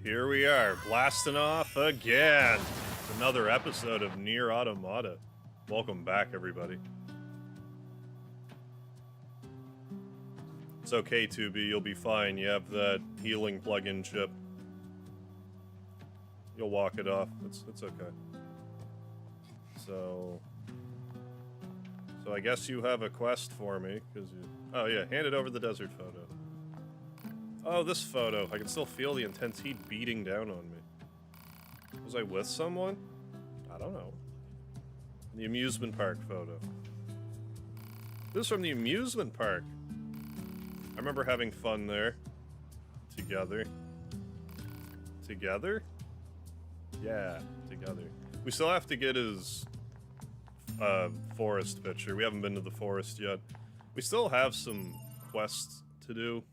Here we are, blasting off again. Another episode of Nier Automata. Welcome back, everybody. It's okay, 2B, you'll be fine. You have that healing plug-in chip. You'll walk it off. It's okay. So I guess you have a quest for me, because you... Oh yeah, handed over the desert photo. Oh, this photo. I can still feel the intense heat beating down on me. Was I with someone? I don't know. The amusement park photo. This is from the amusement park. I remember having fun there. Together. Together? Yeah, together. We still have to get his forest picture. We haven't been to the forest yet. We still have some quests to do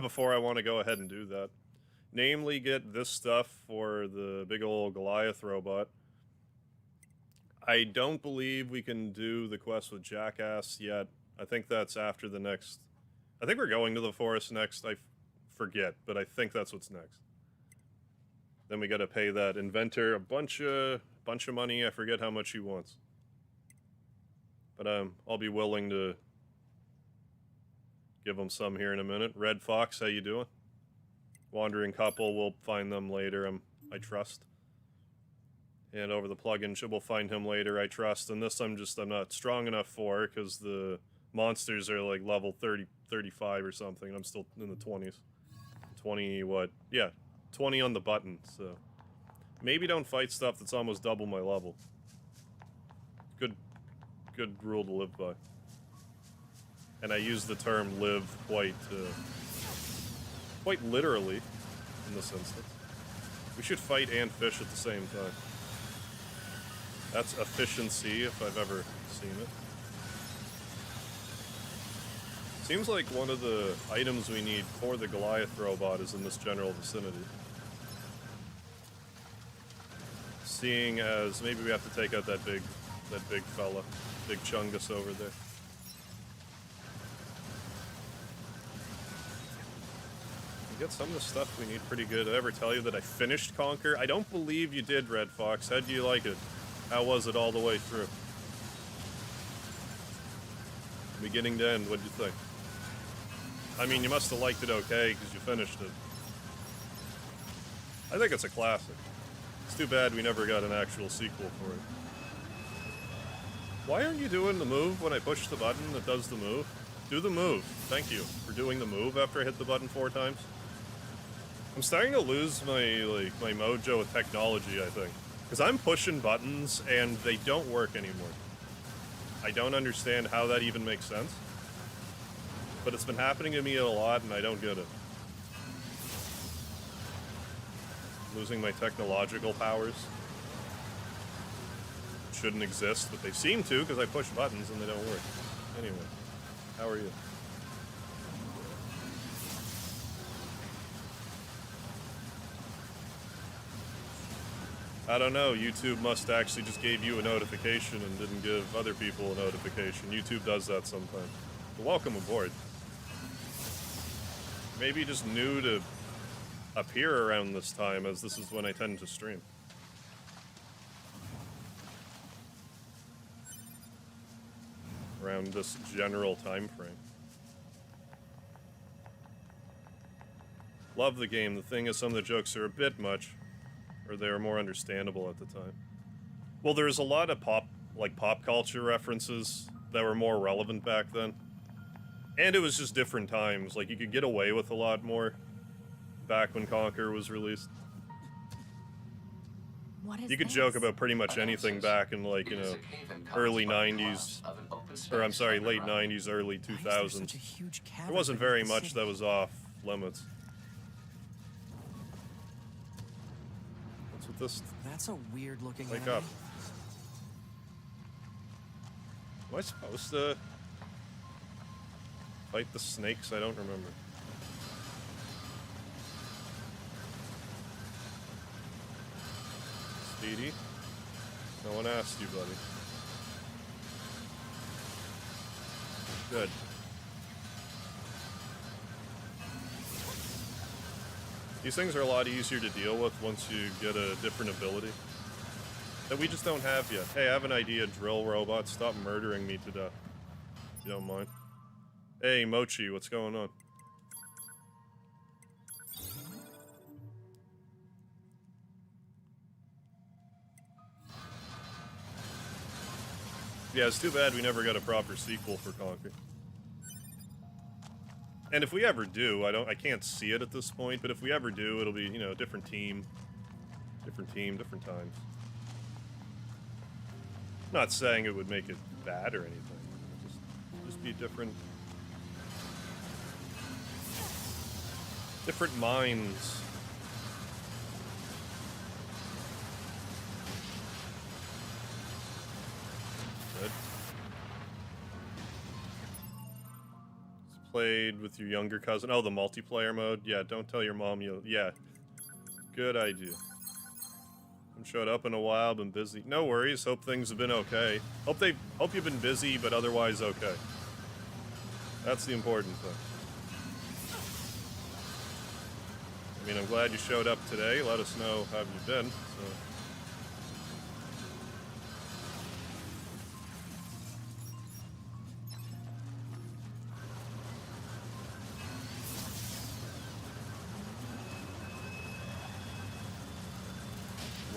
before I want to go ahead and do that. Namely, get this stuff for the big ol' Goliath robot. I don't believe we can do the quest with Jackass yet. I think that's after the next... I think we're going to the forest next. I forget, but I think that's what's next. Then we gotta pay that inventor a bunch of money. I forget how much he wants. But I'll be willing to give him some here in a minute. Red Fox, how you doing? Wandering couple, we'll find them later, I trust. And over the plugin, we'll find him later, I trust. And this I'm not strong enough for, because the monsters are like level 30, 35 or something. I'm still in the 20s. 20 what? Yeah, 20 on the button, so... Maybe don't fight stuff that's almost double my level. Good rule to live by. And I use the term live quite literally in this instance. We should fight and fish at the same time. That's efficiency, if I've ever seen it. Seems like one of the items we need for the Goliath robot is in this general vicinity. Seeing as maybe we have to take out that big fella, big chungus over there. We get some of the stuff we need pretty good. Did I ever tell you that I finished Conquer? I don't believe you did, Red Fox. How do you like it? How was it all the way through? Beginning to end, what'd you think? I mean, you must have liked it okay, because you finished it. I think it's a classic. It's too bad we never got an actual sequel for it. Why aren't you doing the move when I push the button that does the move? Do the move. Thank you for doing the move after I hit the button 4 times. I'm starting to lose my mojo with technology, I think. Because I'm pushing buttons and they don't work anymore. I don't understand how that even makes sense. But it's been happening to me a lot and I don't get it. Losing my technological powers. Shouldn't exist, but they seem to because I push buttons and they don't work. Anyway, how are you? I don't know, YouTube must actually just gave you a notification and didn't give other people a notification. YouTube does that sometimes. But welcome aboard. Maybe just new to appear around this time, as this is when I tend to stream. Around this general time frame. Love the game. The thing is, some of the jokes are a bit much, or they were more understandable at the time. Well, there's a lot of pop culture references that were more relevant back then. And it was just different times. Like, you could get away with a lot more back when Conquer was released. You could joke about pretty much anything back in, like, you know, early 90s, or I'm sorry, late 90s, early 2000s. There wasn't very much that was off limits. What's with this? That's a weird looking Wake enemy. up. Am I supposed to fight the snakes? I don't remember. Speedy? No one asked you, buddy. Good. These things are a lot easier to deal with once you get a different ability that we just don't have yet. Hey, I have an idea, drill robot. Stop murdering me to death. If you don't mind. Hey, Mochi, what's going on? Yeah, it's too bad we never got a proper sequel for Conquer. And if we ever do, I can't see it at this point, but if we ever do, it'll be, you know, different team, different times. Not saying it would make it bad or anything. Just be different minds. Good. Played with your younger cousin. Oh, the multiplayer mode? Yeah, don't tell your mom you... Yeah. Good idea. Haven't showed up in a while, been busy. No worries, hope things have been okay. Hope you've been busy, but otherwise okay. That's the important thing. I mean, I'm glad you showed up today. Let us know how you've been. So.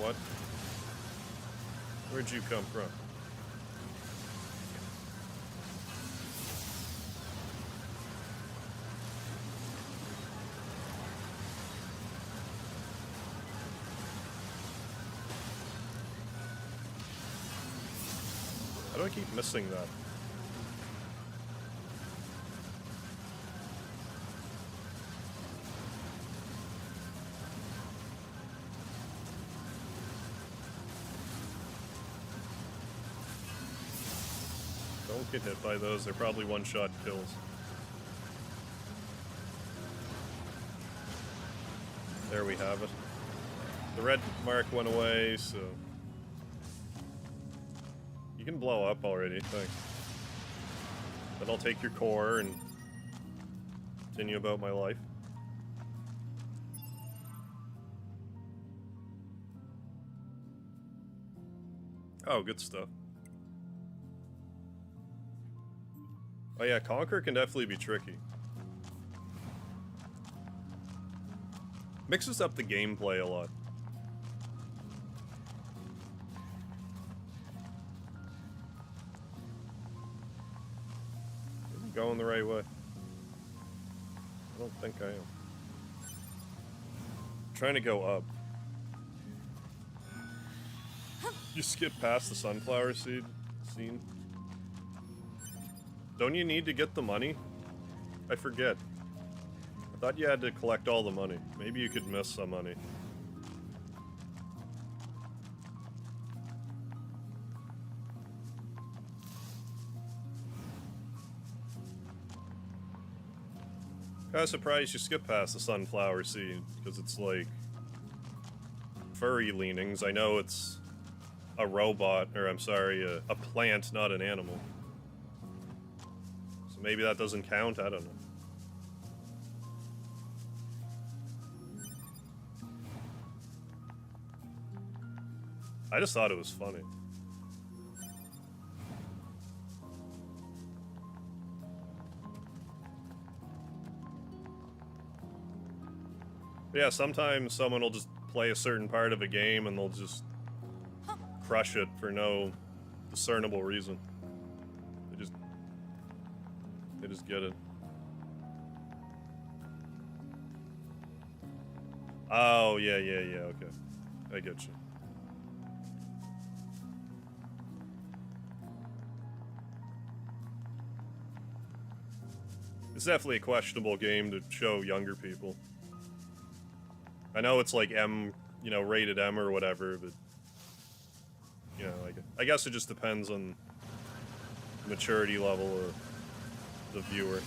What? Where'd you come from? How do I keep missing that? Don't get hit by those, they're probably one-shot kills. There we have it. The red mark went away, so... You can blow up already, thanks. Then I'll take your core and continue about my life. Oh, good stuff. Oh yeah, Conquer can definitely be tricky. Mixes up the gameplay a lot. Going the right way. I don't think I am. I'm trying to go up. You skip past the sunflower seed scene. Don't you need to get the money? I forget. I thought you had to collect all the money. Maybe you could miss some money. Kinda surprised you skip past the sunflower seed, because it's like furry leanings. I know it's a robot, or I'm sorry, a plant, not an animal. So maybe that doesn't count, I don't know. I just thought it was funny. But yeah, sometimes someone will just play a certain part of a game and they'll just crush it for no discernible reason. They just get it. Oh, yeah, okay. I get you. It's definitely a questionable game to show younger people. I know it's like M, you know, rated M or whatever, but, you know, I guess it just depends on the maturity level of the viewer.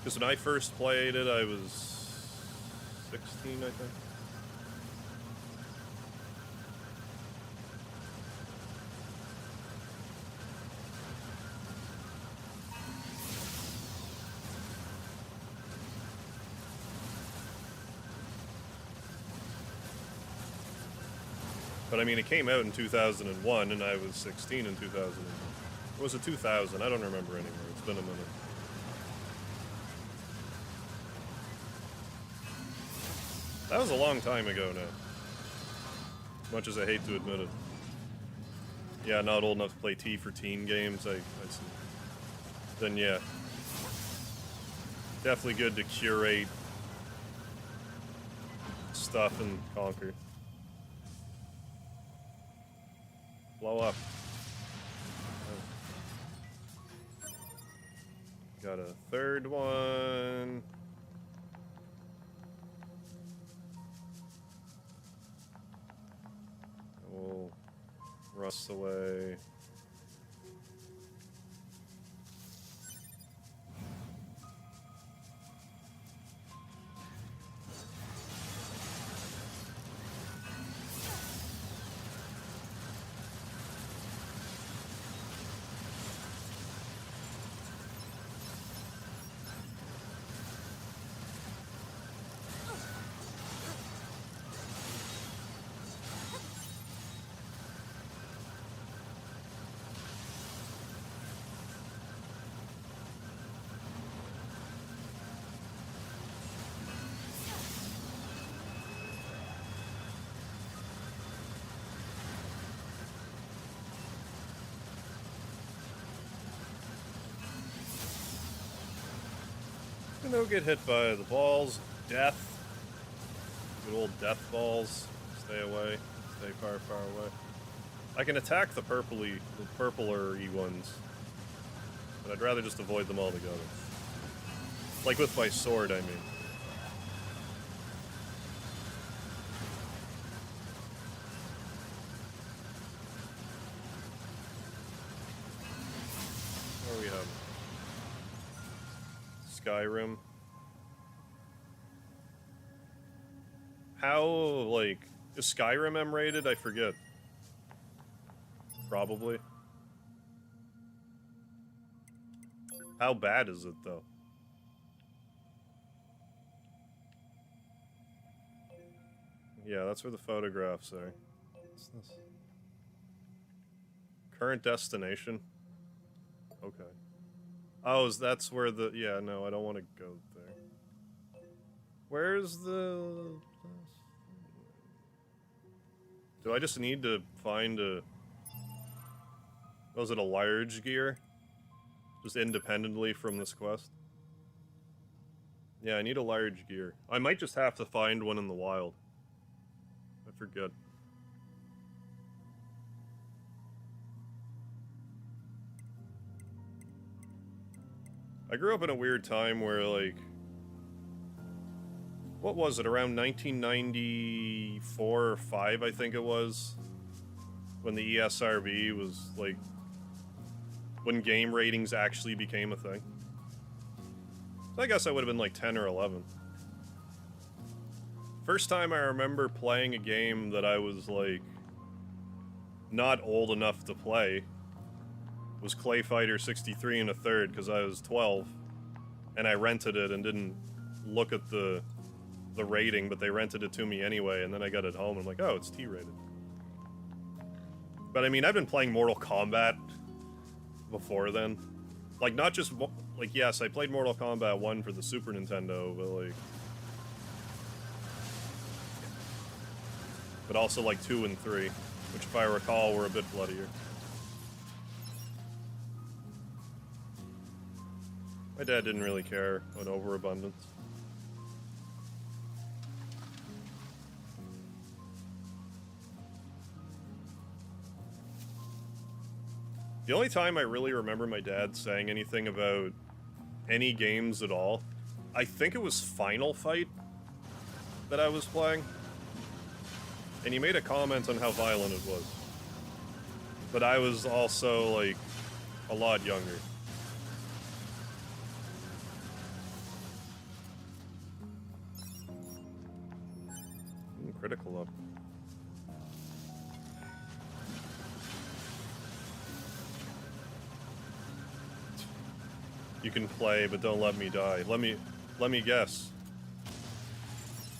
Because when I first played it, I was 16, I think. But I mean, it came out in 2001, and I was 16 in 2000. Or was it 2000? I don't remember anymore. It's been a minute. That was a long time ago now. As much as I hate to admit it. Yeah, not old enough to play T for teen games. I see. Then yeah. Definitely good to curate stuff and conquer. Blow up. Got a third one. We'll rust away. No get hit by the balls. Death. Good old death balls. Stay away. Stay far, far away. I can attack the purpler-y ones. But I'd rather just avoid them altogether. Like with my sword, I mean. What do we have? Skyrim. How, like, is Skyrim M-rated? I forget. Probably. How bad is it, though? Yeah, that's where the photographs are. What's this? Current destination? Okay. Oh, that's where the... Yeah, no, I don't want to go there. Where's the... Do I just need to find a... Was it a large gear? Just independently from this quest? Yeah, I need a large gear. I might just have to find one in the wild. I forget. I grew up in a weird time where, like... What was it, around 1994 or 5, I think it was? When the ESRB was, like... When game ratings actually became a thing. So I guess I would have been like 10 or 11. First time I remember playing a game that I was, like... not old enough to play was Clay Fighter 63 1/3, because I was 12. And I rented it and didn't look at the rating, but they rented it to me anyway, and then I got it home and I'm like, oh, it's T-rated. But I mean, I've been playing Mortal Kombat before then. Like, not just, like, yes, I played Mortal Kombat 1 for the Super Nintendo, but like... But also like 2 and 3, which if I recall were a bit bloodier. My dad didn't really care about overabundance. The only time I really remember my dad saying anything about any games at all, I think it was Final Fight that I was playing. And he made a comment on how violent it was. But I was also, like, a lot younger. Critical up. You can play, but don't let me die. Let me guess.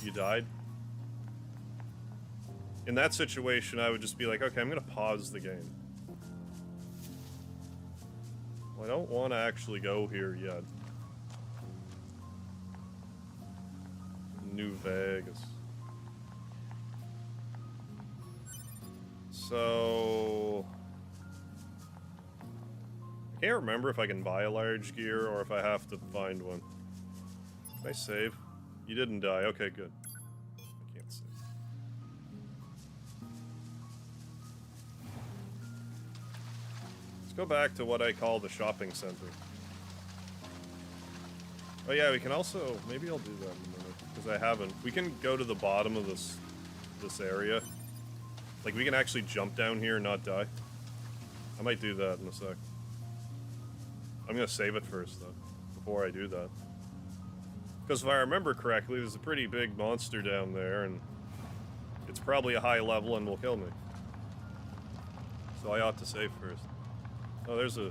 You died? In that situation, I would just be like, okay, I'm gonna pause the game. Well, I don't want to actually go here yet. New Vegas. So... I can't remember if I can buy a large gear or if I have to find one. Can I save? You didn't die. Okay, good. I can't save. Let's go back to what I call the shopping center. Oh yeah, we can also... Maybe I'll do that in a minute, because I haven't. We can go to the bottom of this area. Like, we can actually jump down here and not die. I might do that in a sec. I'm gonna save it first, though, before I do that. Because if I remember correctly, there's a pretty big monster down there, and it's probably a high level and will kill me. So I ought to save first. Oh, there's a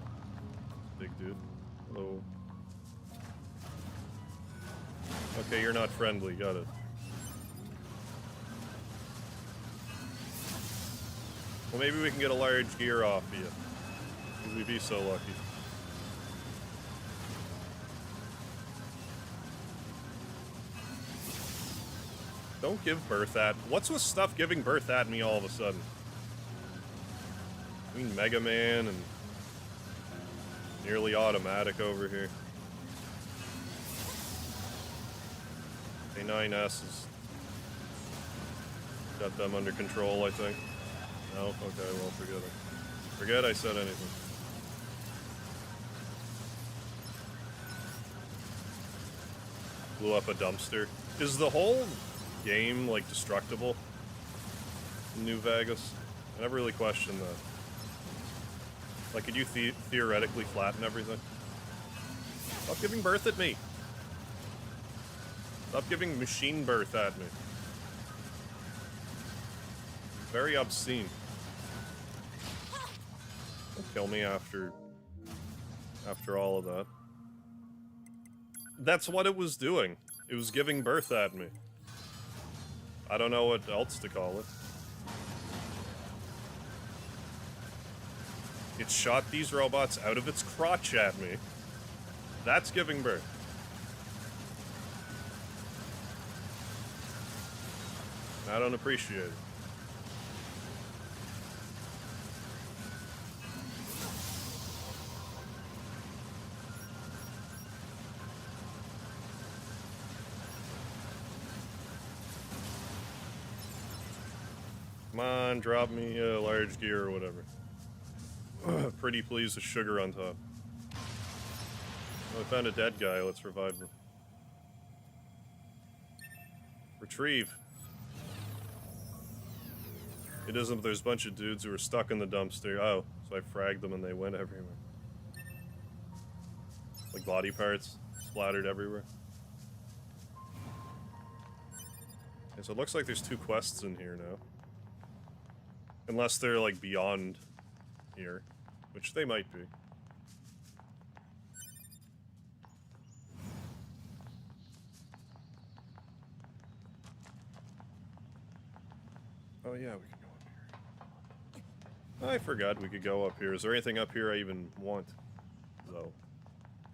big dude. Hello. Okay, you're not friendly, got it. Well, maybe we can get a large gear off of you. Would we be so lucky? Don't give birth at... What's with stuff giving birth at me all of a sudden? I mean, Mega Man and... Nearly automatic over here. A9S is... Got them under control, I think. No? Okay, well, forget it. Forget I said anything. Blew up a dumpster. Is the whole game, like, destructible in New Vegas? I never really questioned that. Like, could you theoretically flatten everything? Stop giving birth at me! Stop giving machine birth at me. Very obscene. Don't kill me after all of that. That's what it was doing. It was giving birth at me. I don't know what else to call it. It shot these robots out of its crotch at me. That's giving birth. I don't appreciate it. Come on, drop me a large gear or whatever. Pretty please with sugar on top. Oh, I found a dead guy. Let's revive him. Retrieve. It isn't. There's a bunch of dudes who are stuck in the dumpster. Oh, so I fragged them and they went everywhere. Like body parts splattered everywhere. Okay, so it looks like there's 2 quests in here now. Unless they're, like, beyond here. Which they might be. Oh yeah, we can go up here. I forgot we could go up here. Is there anything up here I even want? Though.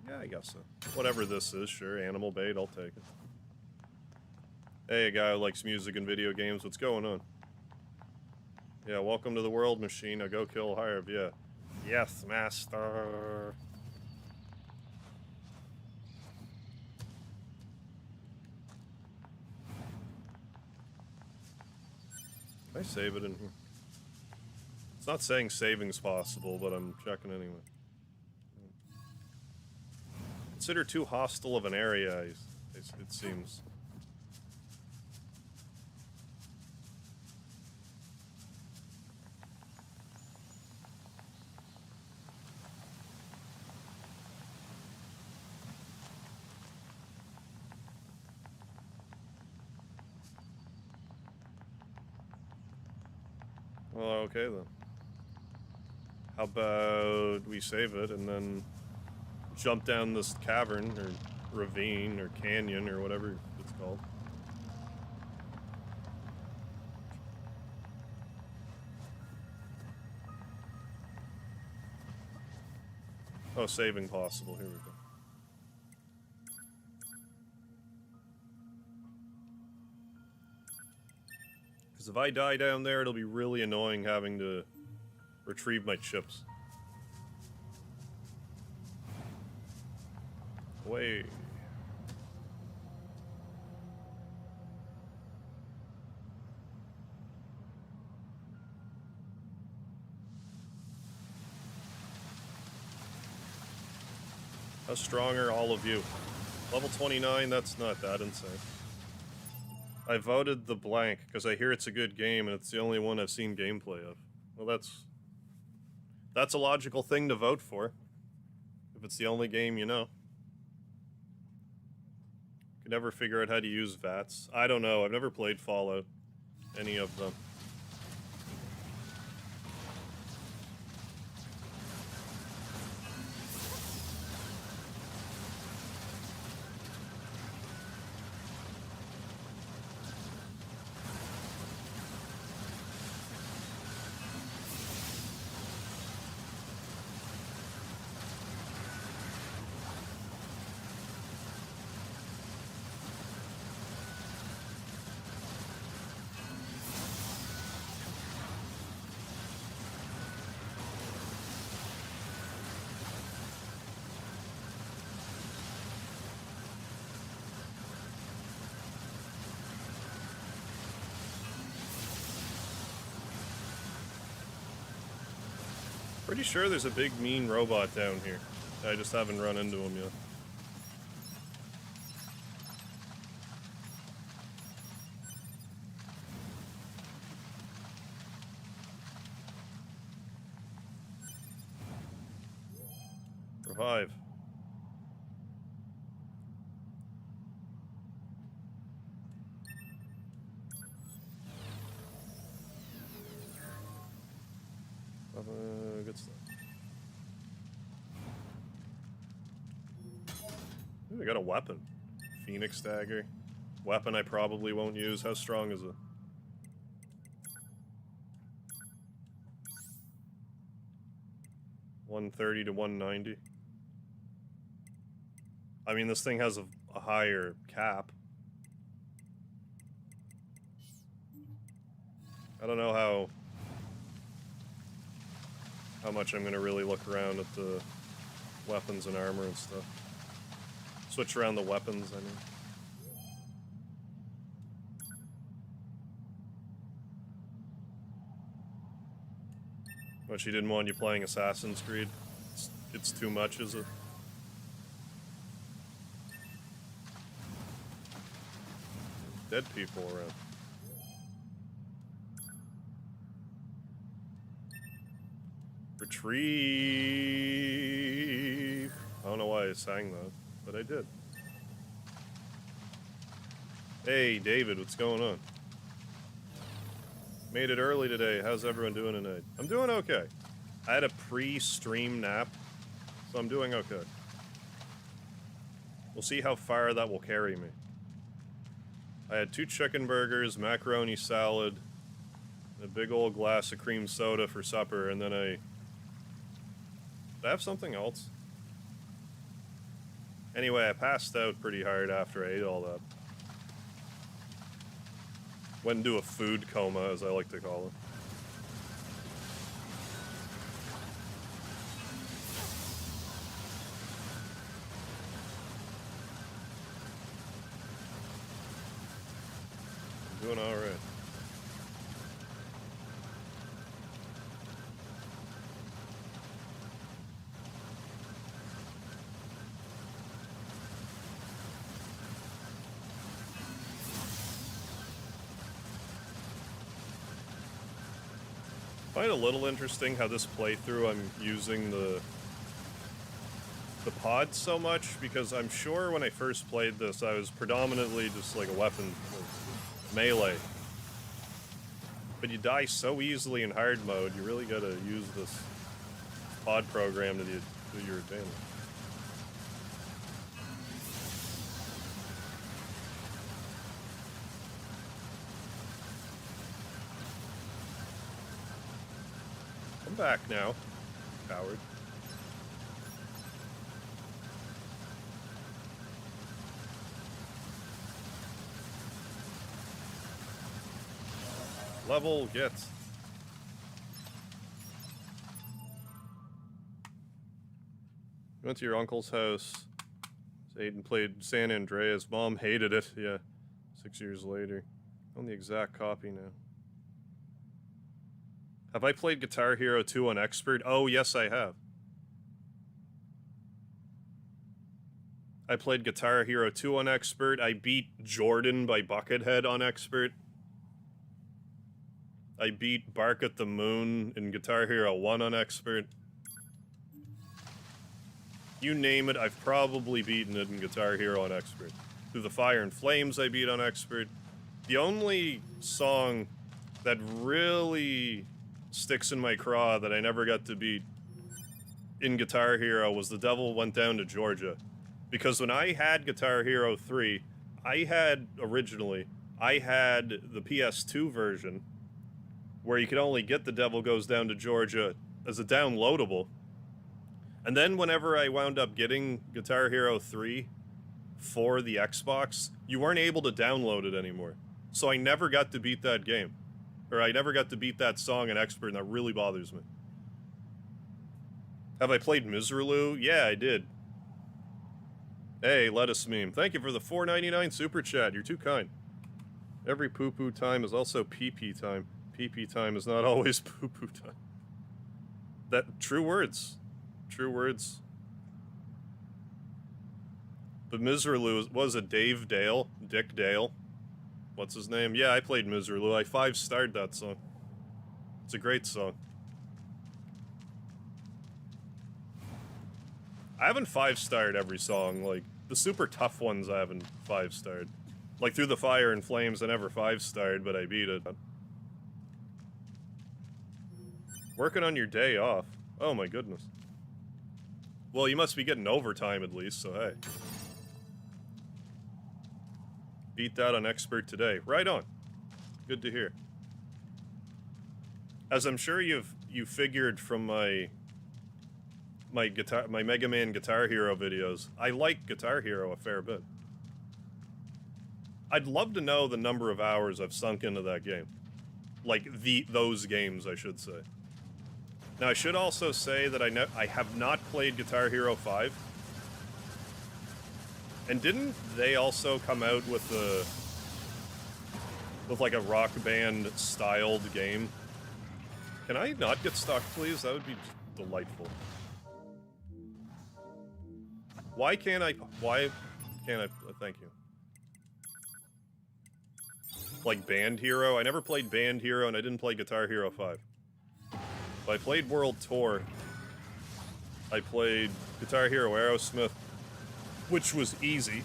Yeah, I guess so. Whatever this is, sure. Animal bait, I'll take it. Hey, a guy who likes music and video games, what's going on? Yeah, welcome to the world, machine. Now go kill Harv, yeah. Yes, master. Can I save it in here? It's not saying saving's possible, but I'm checking anyway. Consider too hostile of an area, it seems. Well, okay then. How about we save it and then jump down this cavern or ravine or canyon or whatever it's called. Oh, saving possible. Here we go. Because if I die down there, it'll be really annoying having to retrieve my chips. Away. How strong are all of you? Level 29, that's not that insane. I voted the blank because I hear it's a good game and it's the only one I've seen gameplay of. Well, that's a logical thing to vote for. If it's the only game you know. Could never figure out how to use VATS. I don't know. I've never played Fallout. Any of them. Pretty sure there's a big mean robot down here. I just haven't run into him yet. Revive. Good stuff. Ooh, I got a weapon. Phoenix dagger. Weapon I probably won't use. How strong is it? $130 to $190. I mean, this thing has a higher cap. I don't know how much I'm gonna really look around at the weapons and armor and stuff. Switch around the weapons, I mean. But she didn't want you playing Assassin's Creed. It's too much, is it? Dead people around. Retrieve. I don't know why I sang that, but I did. Hey, David, what's going on? Made it early today. How's everyone doing tonight? I'm doing okay. I had a pre-stream nap, so I'm doing okay. We'll see how far that will carry me. I had 2 chicken burgers, macaroni salad, a big old glass of cream soda for supper, and then did I have something else? Anyway, I passed out pretty hard after I ate all that. Went into a food coma, as I like to call it. I'm doing alright. I find it a little interesting how this playthrough I'm using the pod so much, because I'm sure when I first played this I was predominantly just like a weapon, like melee. But you die so easily in hard mode, you really gotta use this pod program to your advantage. Back now, coward. Level, get. Went to your uncle's house. Aiden played San Andreas. Mom hated it. Yeah. 6 years later. On the exact copy now. Have I played Guitar Hero 2 on Expert? Oh, yes, I have. I played Guitar Hero 2 on Expert. I beat Jordan by Buckethead on Expert. I beat Bark at the Moon in Guitar Hero 1 on Expert. You name it, I've probably beaten it in Guitar Hero on Expert. Through the Fire and Flames I beat on Expert. The only song that really sticks in my craw that I never got to beat in Guitar Hero was The Devil Went Down to Georgia. Because when I had Guitar Hero 3, I had the PS2 version where you could only get The Devil Goes Down to Georgia as a downloadable. And then whenever I wound up getting Guitar Hero 3 for the Xbox, you weren't able to download it anymore. So I never got to beat that game. Or I never got to beat that song in Expert, and that really bothers me. Have I played Miserloo? Yeah, I did. Hey, Lettuce Meme. Thank you for the $4.99 super chat. You're too kind. Every poo-poo time is also pee-pee time. Pee-pee time is not always poo-poo time. True words. True words. But Miserloo was a Dave Dale? Dick Dale? What's his name? Yeah, I played Miserloo. I 5-starred that song. It's a great song. I haven't 5-starred every song. Like, the super tough ones I haven't 5-starred. Like, Through the Fire and Flames, I never 5-starred, but I beat it. Working on your day off. Oh my goodness. Well, you must be getting overtime at least, so hey. Beat that on Expert today. Right on. Good to hear. As I'm sure you figured from my Mega Man Guitar Hero videos, I like Guitar Hero a fair bit. I'd love to know the number of hours I've sunk into that game. Like, those games, I should say. Now, I should also say that I have not played Guitar Hero 5. And didn't they also come out with like a Rock Band styled game? Can I not get stuck, please? That would be delightful. Why can't I, thank you. Like Band Hero? I never played Band Hero, and I didn't play Guitar Hero 5. But I played World Tour. I played Guitar Hero Aerosmith, which was easy.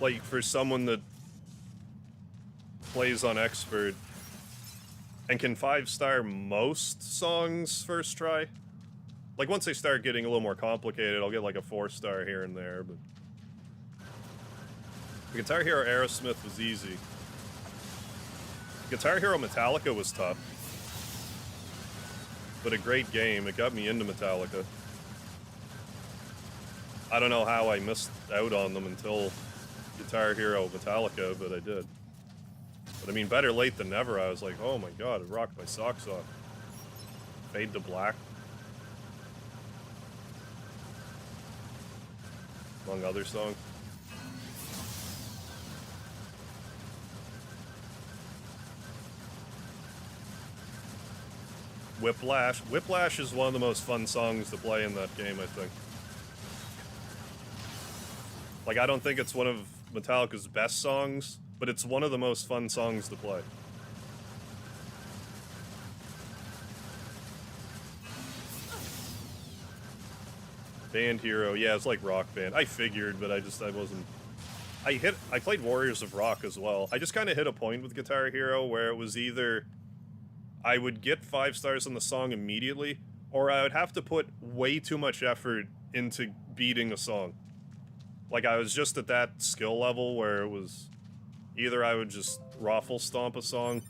Like, for someone that plays on Expert and can 5-star most songs first try. Like, once they start getting a little more complicated, I'll get like a 4-star here and there, but the Guitar Hero Aerosmith was easy. Guitar Hero Metallica was tough, but a great game. It got me into Metallica. I don't know how I missed out on them until Guitar Hero Metallica, but I did. But I mean, better late than never. I was like, oh my god, it rocked my socks off. Fade to Black. Among other songs. Whiplash. Whiplash is one of the most fun songs to play in that game, I think. Like, I don't think it's one of Metallica's best songs, but it's one of the most fun songs to play. Band Hero, yeah, it's like Rock Band. I figured, but I wasn't... I played Warriors of Rock as well. I just kind of hit a point with Guitar Hero where it was either I would get 5 stars on the song immediately, or I would have to put way too much effort into beating a song. Like, I was just at that skill level where it was either I would just raffle stomp a song,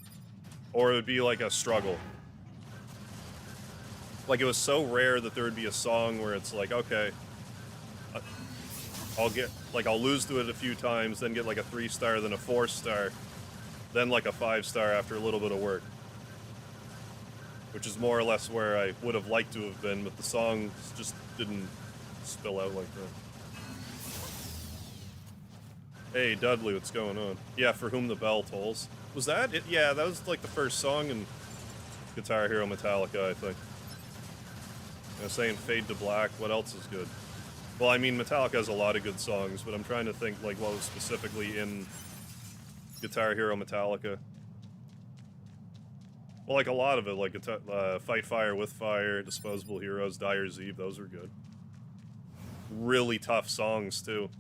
or it would be like a struggle. Like, it was so rare that there would be a song where it's like, okay, I'll lose to it a few times, then get like a 3-star, then a 4-star, then like a 5-star after a little bit of work. Which is more or less where I would have liked to have been, but the songs just didn't spill out like that. Hey, Dudley, what's going on? Yeah, For Whom the Bell Tolls. Was that it? Yeah, that was like the first song in Guitar Hero Metallica, I think. I was saying Fade to Black. What else is good? Well, I mean, Metallica has a lot of good songs, but I'm trying to think like what was specifically in Guitar Hero Metallica. Well, like a lot of it, like Fight Fire with Fire, Disposable Heroes, Dyer's Eve, those were good. Really tough songs, too.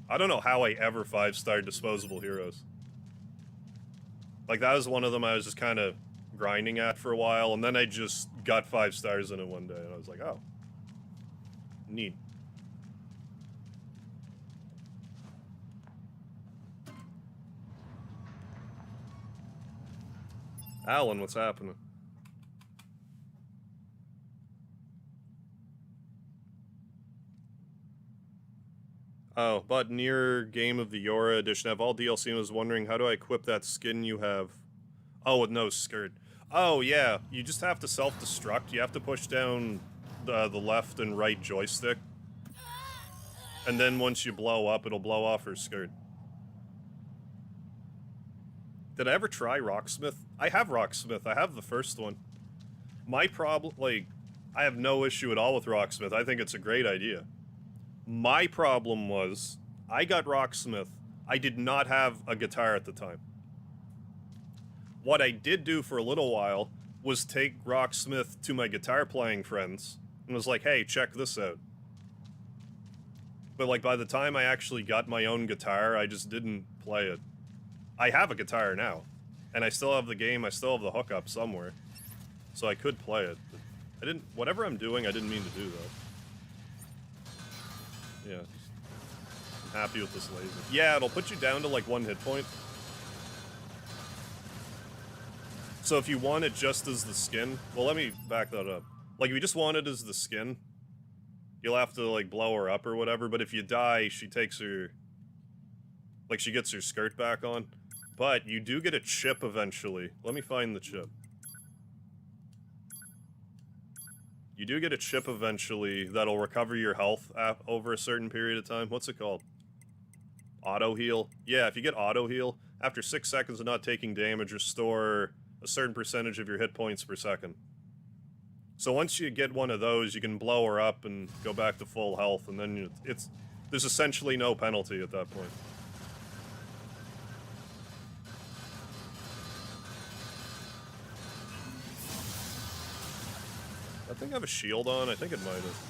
I don't know how I ever 5-starred Disposable Heroes. Like, that was one of them I was just kind of grinding at for a while, and then I just got 5 stars in it one day, and I was like, oh. Neat. Alan, what's happening? Oh, but Nier Game of the Yora edition have all DLC and was wondering, how do I equip that skin you have? Oh, with no skirt. Oh, yeah. You just have to self-destruct. You have to push down the left and right joystick. And then once you blow up, it'll blow off her skirt. Did I ever try Rocksmith? I have Rocksmith. I have the first one. My problem, like, I have no issue at all with Rocksmith. I think it's a great idea. My problem was, I got Rocksmith. I did not have a guitar at the time. What I did do for a little while was take Rocksmith to my guitar playing friends and was like, hey, check this out. But like by the time I actually got my own guitar, I just didn't play it. I have a guitar now, and I still have the game, I still have the hookup somewhere. So I could play it. But I didn't, whatever I'm doing, I didn't mean to do that. Yeah, I'm happy with this laser. Yeah, it'll put you down to like 1 hit point. So if you want it just as the skin, well, let me back that up. Like, if you just want it as the skin, you'll have to, like, blow her up or whatever, but if you die, she takes her... Like, she gets her skirt back on. But you do get a chip eventually. Let me find the chip. You do get a chip eventually that'll recover your health over a certain period of time. What's it called? Auto heal? Yeah, if you get auto heal, after 6 seconds of not taking damage, restore a certain percentage of your hit points per second. So once you get one of those, you can blow her up and go back to full health, and then there's essentially no penalty at that point. I think I have a shield on. I think it might have.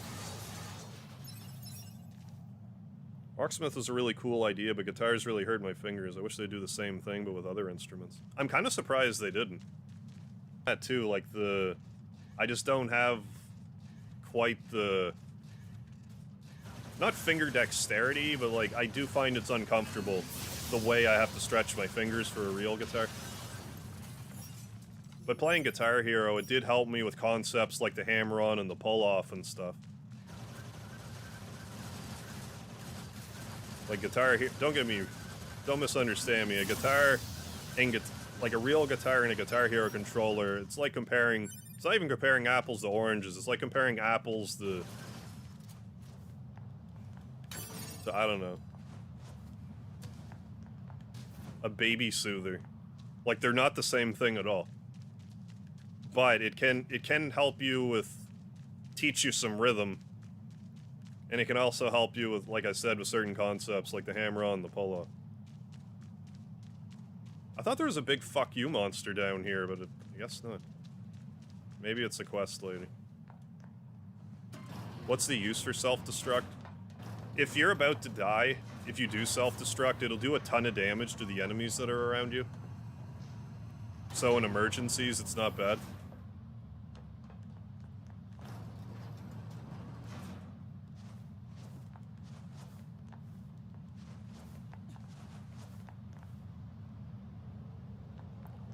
Rocksmith was a really cool idea, but guitars really hurt my fingers. I wish they'd do the same thing, but with other instruments. I'm kind of surprised they didn't. That too, like I just don't have quite the... Not finger dexterity, but like, I do find it's uncomfortable the way I have to stretch my fingers for a real guitar. But playing Guitar Hero, it did help me with concepts like the hammer-on and the pull-off and stuff. Like Guitar Hero, don't misunderstand me. A guitar and like a real guitar and a Guitar Hero controller, it's like comparing, it's not even comparing apples to oranges, it's like comparing apples to I don't know, a baby soother. Like, they're not the same thing at all. But it can help you with, teach you some rhythm, and it can also help you with, like I said, with certain concepts like the hammer-on, the pull-off. I thought there was a big fuck you monster down here, but I guess not. Maybe it's a quest lady. What's the use for self-destruct? If you're about to die, if you do self-destruct, it'll do a ton of damage to the enemies that are around you. So in emergencies, it's not bad.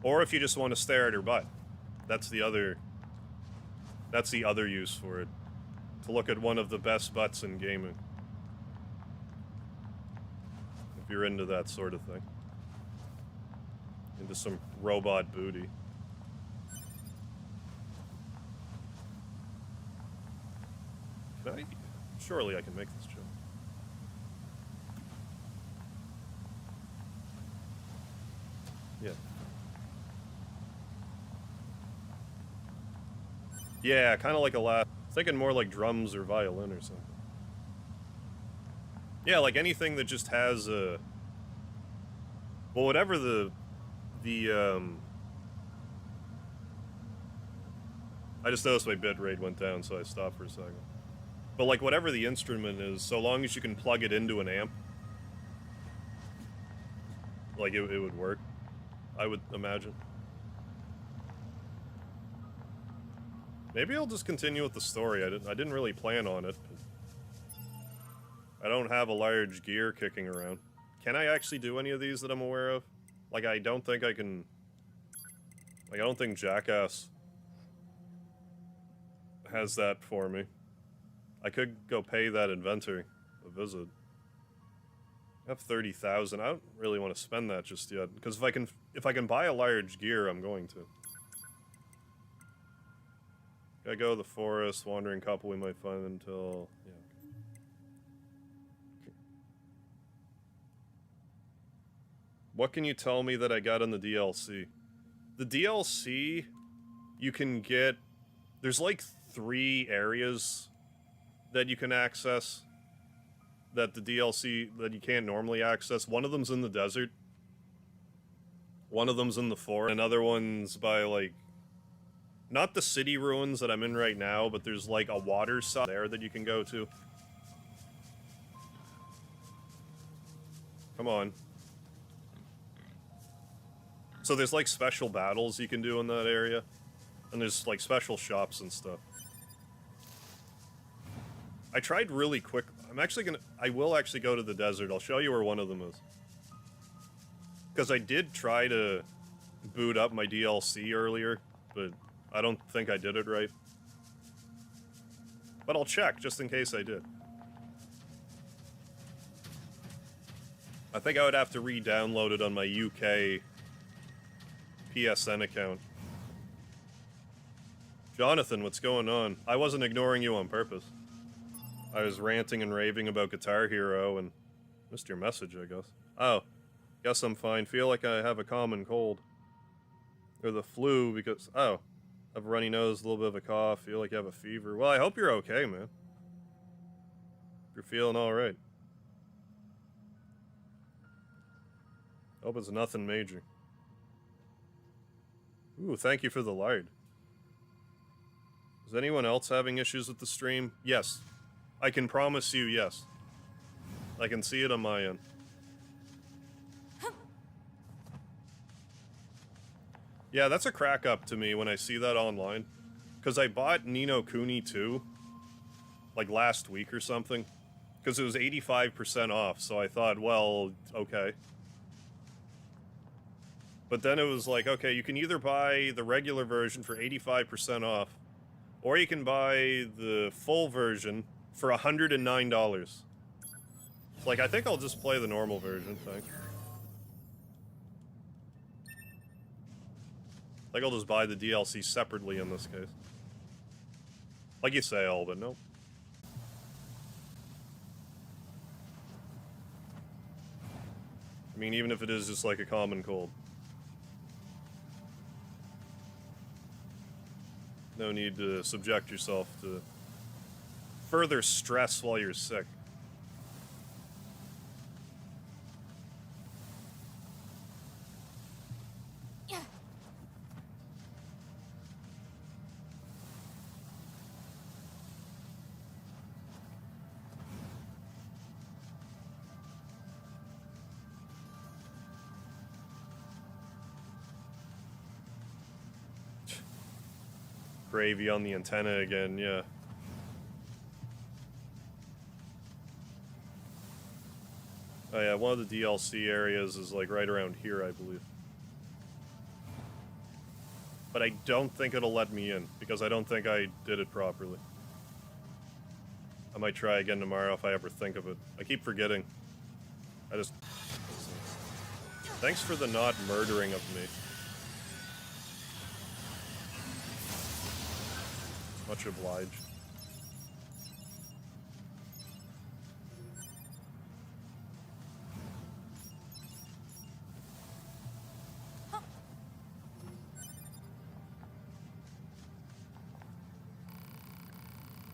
Or if you just want to stare at her butt. That's the other use for it. To look at one of the best butts in gaming. If you're into that sort of thing. into some robot booty. Can I? Surely I can make this jump. Yeah. Yeah, kind of like a last. Thinking more like drums or violin or something. Yeah, like anything that just has a. Well, whatever I just noticed my bit rate went down, so I stopped for a second. But like whatever the instrument is, so long as you can plug it into an amp, like it would work, I would imagine. Maybe I'll just continue with the story. I didn't really plan on it. I don't have a large gear kicking around. Can I actually do any of these that I'm aware of? Like, I don't think I can... Like, I don't think Jackass has that for me. I could go pay that inventor a visit. I have 30,000. I don't really want to spend that just yet, because if I can buy a large gear, I'm going to. Gotta go to the forest, wandering couple we might find until... Yeah. Okay. What can you tell me that I got in the DLC? The DLC, you can get... There's like 3 areas that you can access that the DLC, that you can't normally access. One of them's in the desert. One of them's in the forest. Another one's by, like... Not the city ruins that I'm in right now, but there's like a water side there that you can go to. Come on. So there's like special battles you can do in that area. And there's like special shops and stuff. I tried really quick. I will actually go to the desert. I'll show you where one of them is. Because I did try to boot up my DLC earlier, but I don't think I did it right. But I'll check, just in case I did. I think I would have to re-download it on my UK PSN account. Jonathan, what's going on? I wasn't ignoring you on purpose. I was ranting and raving about Guitar Hero and missed your message, I guess. Oh, guess I'm fine. Feel like I have a common cold. Or the flu because... Oh. I have a runny nose, a little bit of a cough, feel like you have a fever. Well, I hope you're okay, man. You're feeling alright. Hope it's nothing major. Ooh, thank you for the lard. Is anyone else having issues with the stream? Yes. I can promise you, yes. I can see it on my end. Yeah, that's a crack up to me when I see that online. Because I bought Ni no Kuni 2, like last week or something. Because it was 85% off, so I thought, well, okay. But then it was like, okay, you can either buy the regular version for 85% off, or you can buy the full version for $109. Like, I think I'll just play the normal version, thanks. Like, I'll just buy the DLC separately in this case. Like you sale, but nope. I mean, even if it is just like a common cold. No need to subject yourself to further stress while you're sick. Gravy on the antenna again, yeah. Oh yeah, one of the DLC areas is like right around here, I believe. But I don't think it'll let me in, because I don't think I did it properly. I might try again tomorrow if I ever think of it. I keep forgetting. I just... Thanks for the not murdering of me. Much obliged.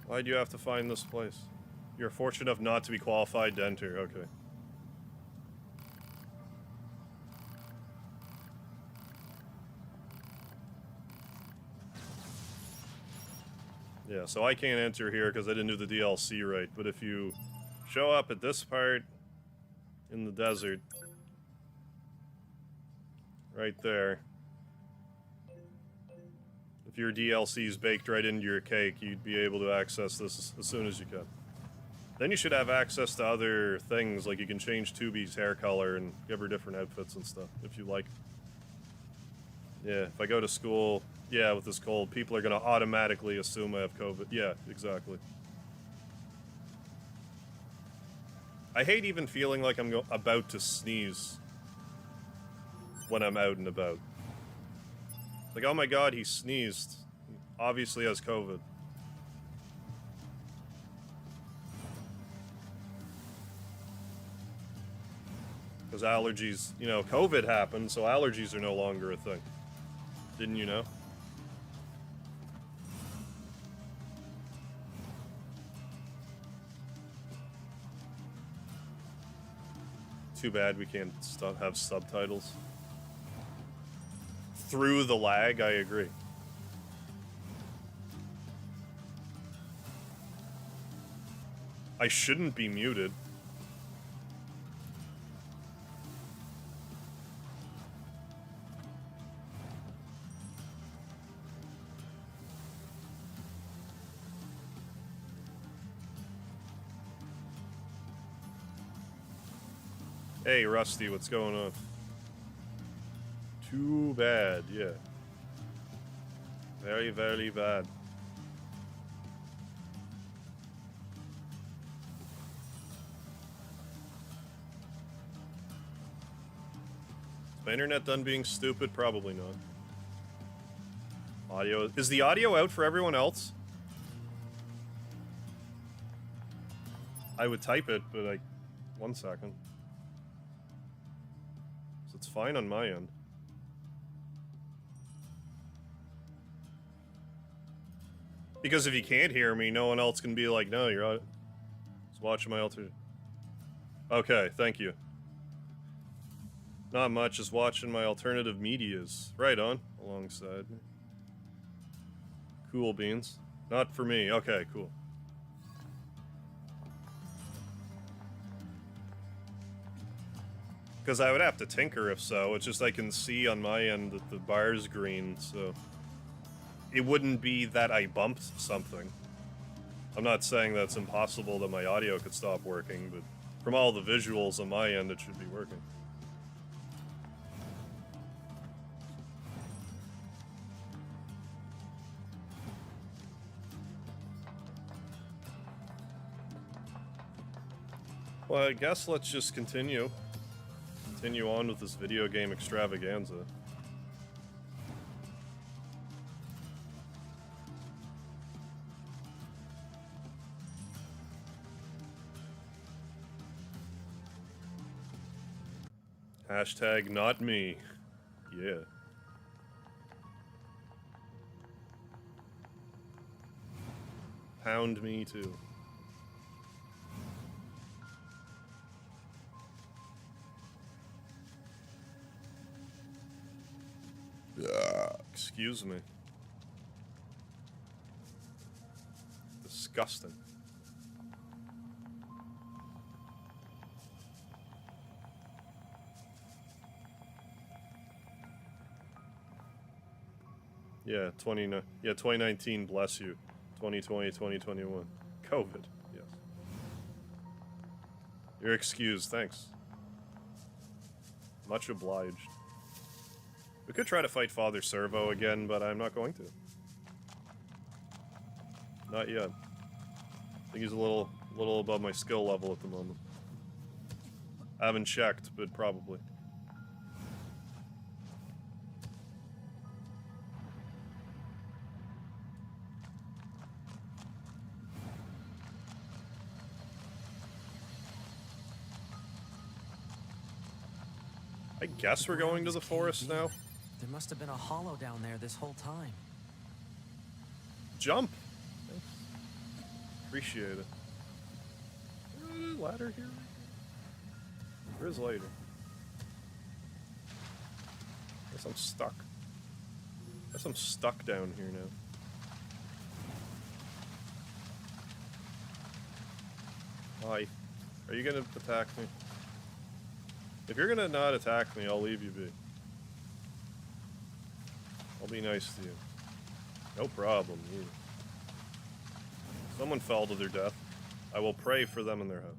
Why'd you have to find this place? You're fortunate enough not to be qualified to enter, okay. Yeah, so I can't enter here because I didn't do the DLC right, but if you show up at this part in the desert, right there, if your DLC's baked right into your cake, you'd be able to access this as soon as you can. Then you should have access to other things, like you can change 2B's hair color and give her different outfits and stuff, if you like. Yeah, if I go to school, yeah, with this cold, people are gonna automatically assume I have COVID. Yeah, exactly. I hate even feeling like I'm about to sneeze when I'm out and about. Like, oh my god, he sneezed. Obviously has COVID. Because allergies, you know, COVID happened, so allergies are no longer a thing. Didn't you know? Too bad we can't have subtitles. Through the lag, I agree. I shouldn't be muted. Hey, Rusty, what's going on? Too bad, yeah. Very, very bad. Is my internet done being stupid? Probably not. Audio... Is the audio out for everyone else? I would type it, but I... 1 second. So it's fine on my end. Because if you can't hear me, no one else can be like, no, you're out. Just watching my alternate. Okay, thank you. Not much, just watching my alternative medias. Right on, alongside me. Cool beans. Not for me. Okay, cool. Because I would have to tinker if so. It's just I can see on my end that the bar's green, so... It wouldn't be that I bumped something. I'm not saying that's impossible that my audio could stop working, but from all the visuals on my end, it should be working. Well, I guess let's just continue. Continue on with this video game extravaganza. Hashtag not me. Yeah. Pound me too. Excuse me. Disgusting. Yeah, 2019, bless you. 2020, 2021. COVID, yes. You're excused, thanks. Much obliged. We could try to fight Father Servo again, but I'm not going to. Not yet. I think he's a little above my skill level at the moment. I haven't checked, but probably. I guess we're going to the forest now. There must have been a hollow down there this whole time. Jump! Appreciate it. Ladder here? There is later. Guess I'm stuck. Guess I'm stuck down here now. Hi. Are you gonna attack me? If you're gonna not attack me, I'll leave you be. I'll be nice to you. No problem, either. Someone fell to their death. I will pray for them in their house.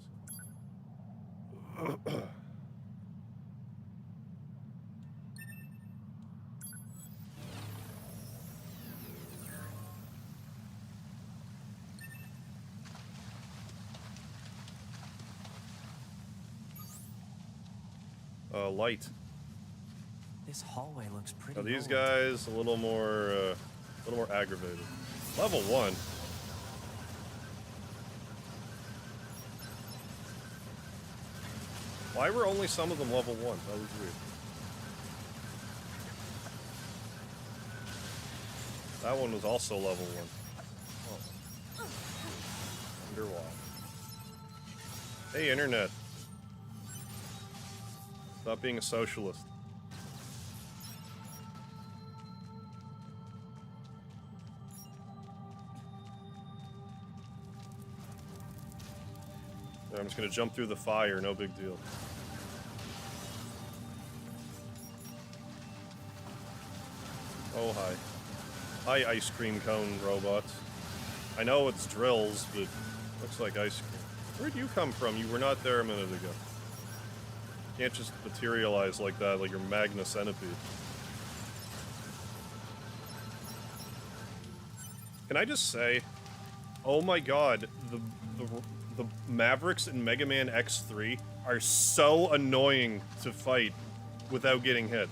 Light. This hallway looks pretty. Now these old. guys a little more aggravated. Level 1. Why were only some of them level 1? That was weird. That one was also level 1. Oh. Wonder why. Hey, internet. Stop being a socialist. There, I'm just gonna jump through the fire, no big deal. Oh, hi. Hi, ice cream cone robots. I know it's drills, but looks like ice cream. Where'd you come from? You were not there a minute ago. Can't just materialize like that, like your Magna Centipede. Can I just say, oh my god, the Mavericks in Mega Man X3 are so annoying to fight without getting hit.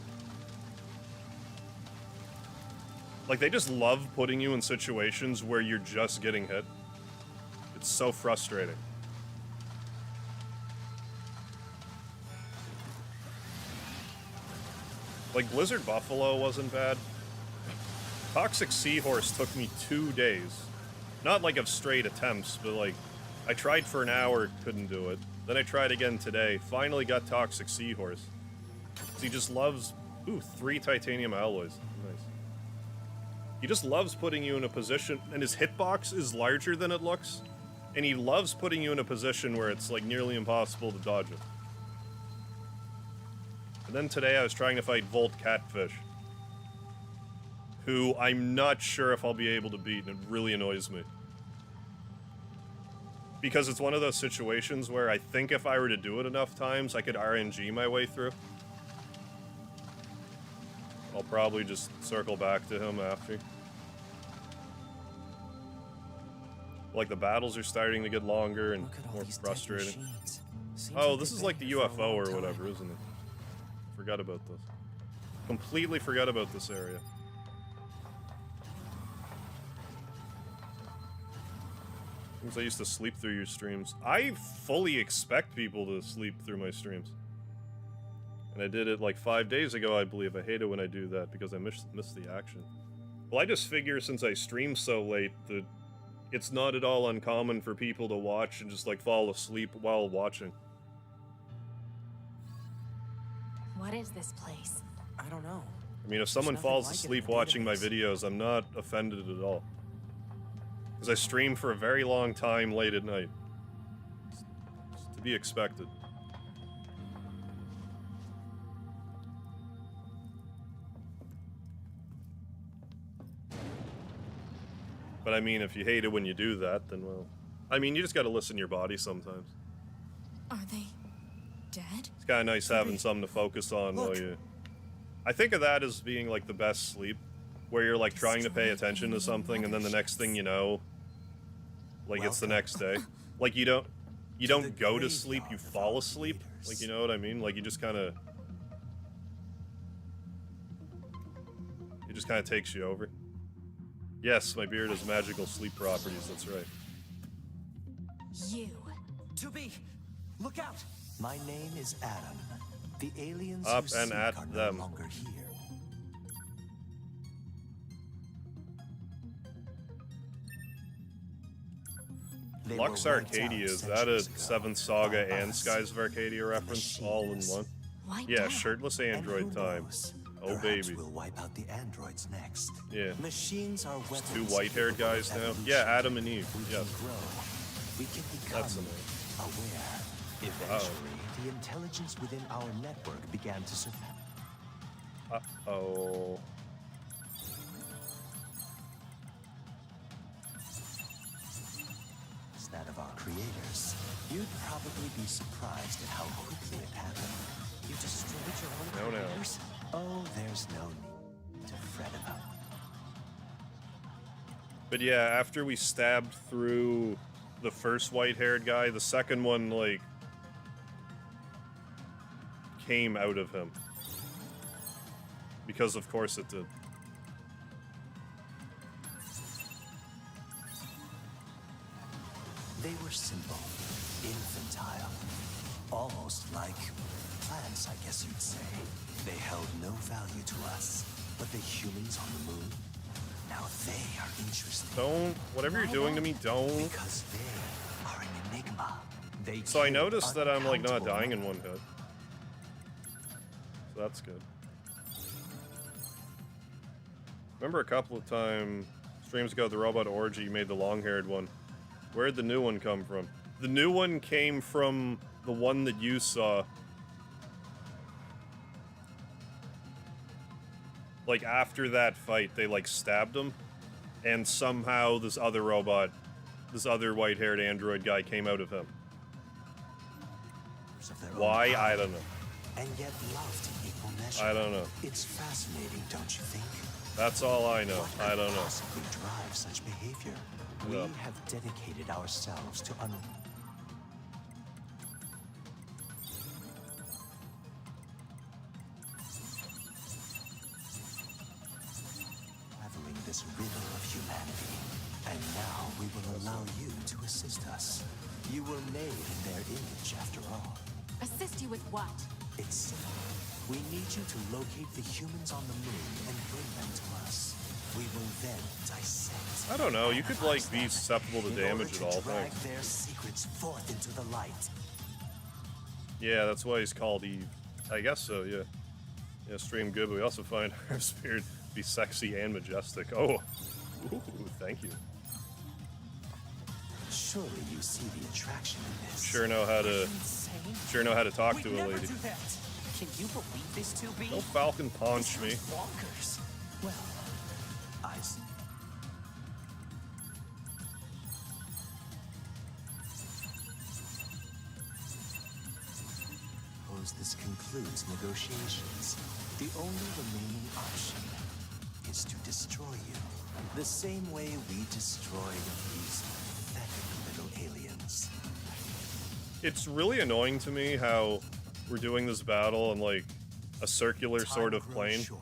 Like, they just love putting you in situations where you're just getting hit. It's so frustrating. Like, Blizzard Buffalo wasn't bad. Toxic Seahorse took me 2 days. Not like of straight attempts, but like, I tried for an hour, couldn't do it. Then I tried again today, finally got Toxic Seahorse. He just loves, 3 titanium alloys. Nice. He just loves putting you in a position, and his hitbox is larger than it looks, and he loves putting you in a position where it's like nearly impossible to dodge it. And then today I was trying to fight Volt Catfish, who I'm not sure if I'll be able to beat, and it really annoys me. Because it's one of those situations where I think if I were to do it enough times, I could RNG my way through. I'll probably just circle back to him after. Like, the battles are starting to get longer and more frustrating. Oh, this is like the UFO or whatever, isn't it? Forgot about this. Completely forgot about this area. Since I used to sleep through your streams. I fully expect people to sleep through my streams. And I did it like 5 days ago, I believe. I hate it when I do that because I miss the action. Well, I just figure since I stream so late that it's not at all uncommon for people to watch and just like fall asleep while watching. What is this place? I don't know. I mean, if someone falls asleep watching my videos, I'm not offended at all. Because I stream for a very long time late at night. It's to be expected. But I mean, if you hate it when you do that, then well... I mean, you just gotta listen to your body sometimes. Are they dead? It's kinda nice having something to focus on while you... I think of that as being like the best sleep. Where you're like trying to pay attention to something and then the next thing you know... Like, it's the next day. Like, you don't go to sleep, you fall asleep. Like, you know what I mean? Like, you just kinda... It just kinda takes you over. Yes, my beard has magical sleep properties, that's right. You. To be! Look out! My name is Adam. The aliens Up you and seek at are them. no longer here. They Lux were wiped Arcadia, out is that a centuries ago Seventh Saga by and us, Skies of Arcadia the reference all in machines. one? Wiped Yeah, out. shirtless And android who time. knows? Oh, Perhaps baby. we'll wipe out the androids next. Yeah. Machines are Just weapons. two white-haired capable guys of now? evolution. Yeah, Adam and Eve. We Yes. can grow. We can become That's annoying. aware. Eventually, the intelligence within our network began to surpass. Uh-oh. That of our creators. You'd probably be surprised at how quickly it happened. You destroyed your own No, no. creators? Oh, there's no need to fret about. But yeah, after we stabbed through the first white-haired guy, the second one, like, came out of him. Because of course it did. They were simple, infantile, almost like plants, I guess you'd say. They held no value to us, but the humans on the moon, now they are interesting. Don't, whatever you're doing to me, don't. Because they are an enigma. They So I kill noticed that I'm, like, not uncountable dying in numbers. one hit. So that's good. Remember a couple of streams ago, the robot orgy made the long-haired one. Where'd the new one come from? The new one came from the one that you saw. Like, after that fight, they, like, stabbed him. And somehow this other robot, this other white-haired android guy came out of him. Of their own Why? kind, I don't know. and yet loved in equal measure. I don't know. It's fascinating, don't you think? That's all I know. What I could don't know. possibly drive such behavior? Yeah. We have dedicated ourselves to unraveling this riddle of humanity. And now we will allow you to assist us. You were made in their image, after all. Assist you with what? It's simple. We need you to locate the humans on the moon and bring them to us. We will then dissect. I don't know, you could, like, analyze be them susceptible to in damage order at all to drag times. their secrets forth into the light. Yeah, that's why he's called Eve. I guess so, yeah. Yeah, stream good, but we also find our spirit to be sexy and majestic. Oh, ooh, thank you. Surely you see the attraction in this. Sure know how to, talk We'd to a never lady. do that. Can you believe this, 2B? Don't Falcon punch me. Bonkers. Well, I see. Suppose this concludes negotiations. The only remaining option is to destroy you. The same way we destroyed these pathetic little aliens. It's really annoying to me how we're doing this battle in, like, a circular sort Time of grows plane, short.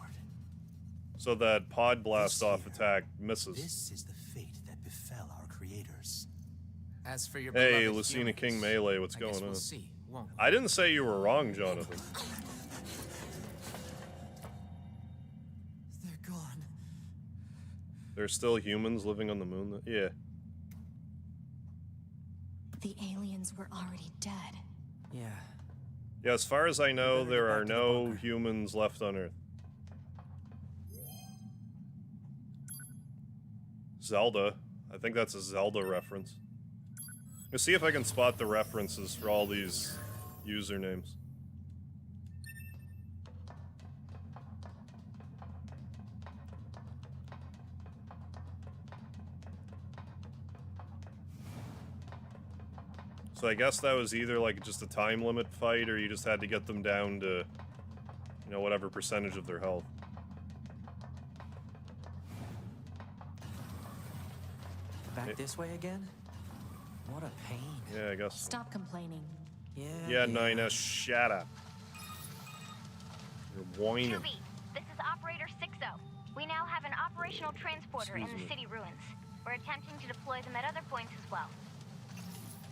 so that pod blast off This attack misses. This is the fate that befell our creators. As for your Hey, beloved Lucina humans, King Melee, what's I going guess on? we'll see, won't we? I didn't say you were wrong, Jonathan. They're gone. There's still humans living on the moon. Yeah. The aliens were already dead. Yeah. Yeah, as far as I know, better there get back are to the no bunker. humans left on Earth. Zelda. I think that's a Zelda reference. Let's see if I can spot the references for all these usernames. So I guess that was either like just a time limit fight, or you just had to get them down to, you know, whatever percentage of their health. Back this way again? What a pain. Yeah, I guess. So. Stop complaining. Yeah. Yeah, Nina, shut up. You're whining. 2B, this is Operator 60. We now have an operational transporter in Excuse the me. city ruins. We're attempting to deploy them at other points as well.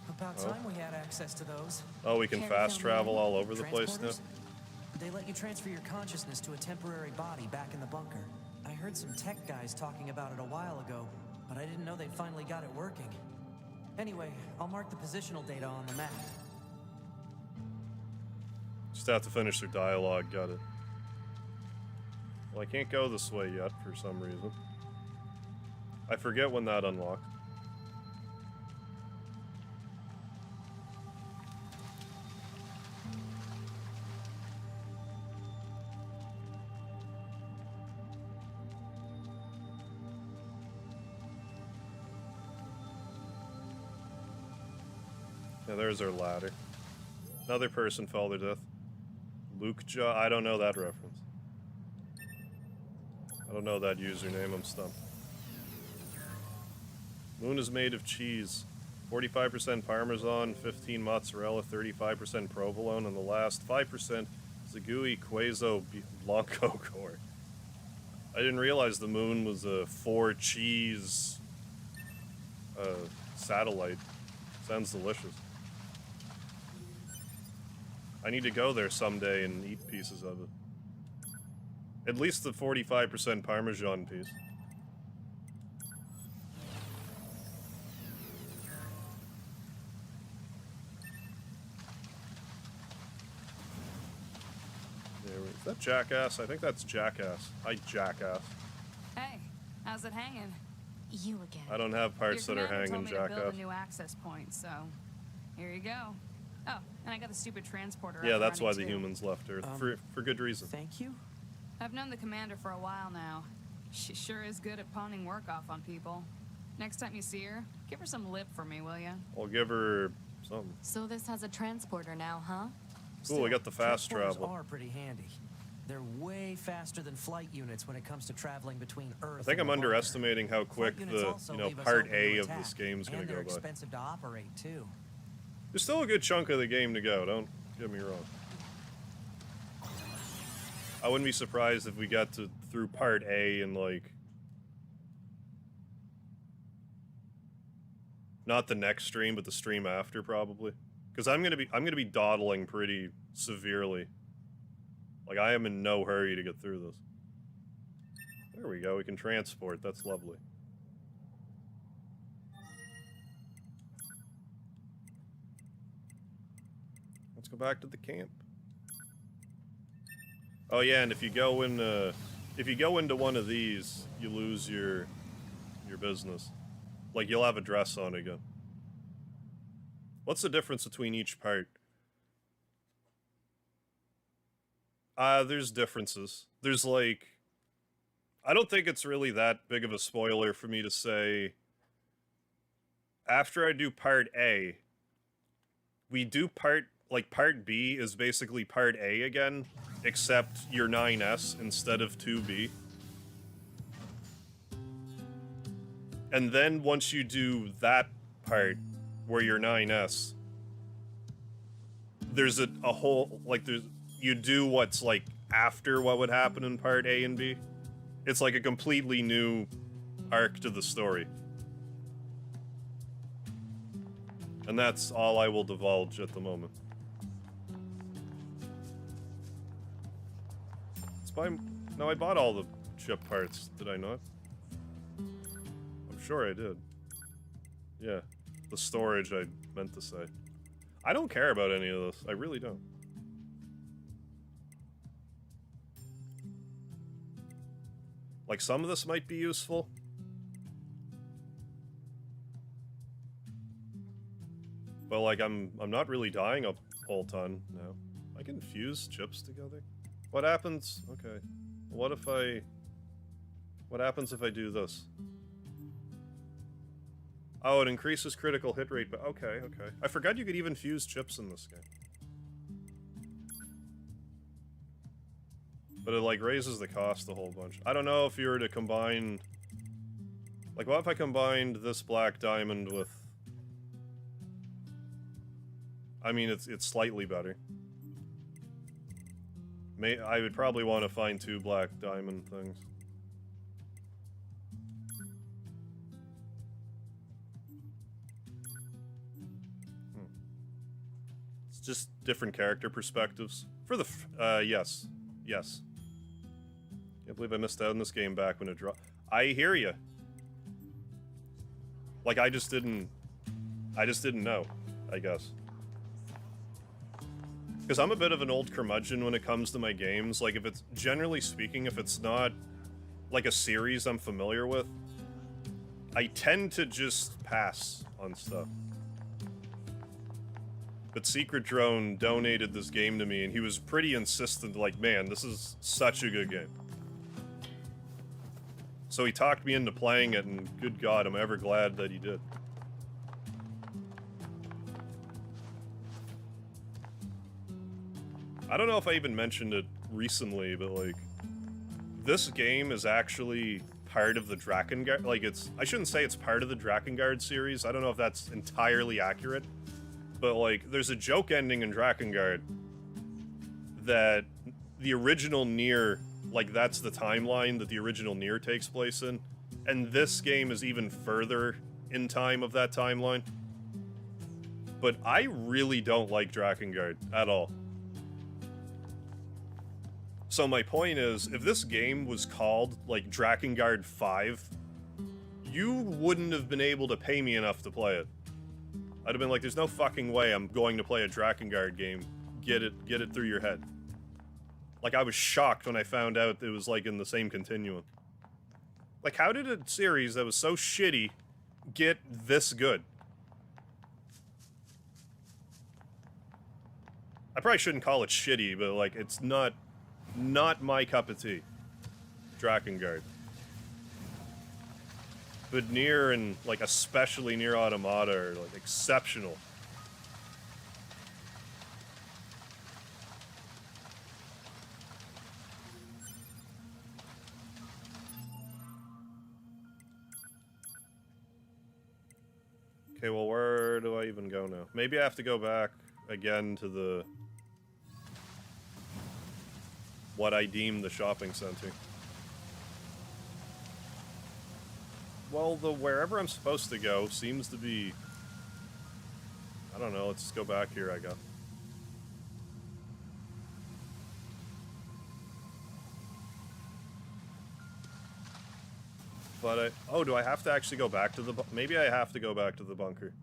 About Oh. time we had access to those. Oh, we can Care fast to fill me travel in? all over the place now? Transporters? They let you transfer your consciousness to a temporary body back in the bunker. I heard some tech guys talking about it a while ago, but I didn't know they'd finally got it working. Anyway, I'll mark the positional data on the map. Just have to finish their dialogue, got it. Well, I can't go this way yet for some reason. I forget when that unlocked. Yeah, there's our ladder. Another person fell to death. Luke Jaw, I don't know that reference. I don't know that username, I'm stumped. Moon is made of cheese. 45% Parmesan, 15 mozzarella, 35% provolone, and the last 5% Zagui Queso Blanco core. I didn't realize the moon was a 4 cheese satellite. Sounds delicious. I need to go there someday and eat pieces of it. At least the 45% Parmesan piece. Is that Jackass? I think that's Jackass. Hi, Jackass. Hey, how's it hanging? You again. I don't have parts that Your are commander hanging, told me to build Jackass. a new access point, so here you go. Oh, and I got the stupid transporter. Yeah, up that's and why running the too. humans left Earth. For good reason. Thank you? I've known the commander for a while now. She sure is good at pawning work off on people. Next time you see her, give her some lip for me, will ya? I'll give her something. So this has a transporter now, huh? Cool, we got the fast transporters travel. are pretty handy. They're way faster than flight units when it comes to traveling between Earth. I think and I'm the bunker. underestimating how quick Flight units the, also leave us part open to A of attack, this game's gonna and go they're by. expensive to operate too. There's still a good chunk of the game to go, don't get me wrong. I wouldn't be surprised if we got to through part A and like not the next stream, but the stream after probably. Because I'm gonna be dawdling pretty severely. Like I am in no hurry to get through this. There we go, we can transport, that's lovely. Let's go back to the camp. Oh yeah, and if you go into one of these, you lose your business. Like you'll have a dress on again. What's the difference between each part? There's differences. There's like I don't think it's really that big of a spoiler for me to say after I do part A, we do part B is basically part A again, except you're 9S instead of 2B. And then once you do that part where you're 9S, there's a whole, like, you do what's, like, after what would happen in part A and B. It's like a completely new arc to the story. And that's all I will divulge at the moment. No, I bought all the chip parts, did I not? I'm sure I did. Yeah, the storage I meant to say. I don't care about any of this, I really don't. Like, some of this might be useful. But, like, I'm not really dying a whole ton now. I can fuse chips together? What happens? Okay. What happens if I do this? Oh, it increases critical hit rate, but okay. I forgot you could even fuse chips in this game. But it, like, raises the cost a whole bunch. I don't know if you were to combine... Like, what if I combined this black diamond with... I mean, it's slightly better. I would probably want to find 2 black diamond things. It's just different character perspectives. For the, yes. Yes. Can't believe I missed out on this game back when it dropped. I hear you. Like, I just didn't know, I guess. Because I'm a bit of an old curmudgeon when it comes to my games. Like, if it's, generally speaking, if it's not, like, a series I'm familiar with, I tend to just pass on stuff. But Secret Drone donated this game to me, and he was pretty insistent, like, man, this is such a good game. So he talked me into playing it, and good God, I'm ever glad that he did. I don't know if I even mentioned it recently, but, like, this game is actually part of the Drakengard, like, I shouldn't say it's part of the Drakengard series, I don't know if that's entirely accurate, but, like, there's a joke ending in Drakengard that the original Nier, like, that's the timeline that the original Nier takes place in, and this game is even further in time of that timeline. But I really don't like Drakengard at all. So my point is, if this game was called, like, Drakengard 5, you wouldn't have been able to pay me enough to play it. I'd have been like, there's no fucking way I'm going to play a Drakengard game. Get it through your head. Like, I was shocked when I found out it was, like, in the same continuum. Like, how did a series that was so shitty get this good? I probably shouldn't call it shitty, but, like, it's not my cup of tea. Drakengard. But Nier, and, like, especially Nier Automata, are, like, exceptional. Okay, well, where do I even go now? Maybe I have to go back again to the... what I deem the shopping center. Well, the wherever I'm supposed to go seems to be... I don't know, let's just go back here, I guess. But oh, do I have to actually go back to the... maybe I have to go back to the bunker.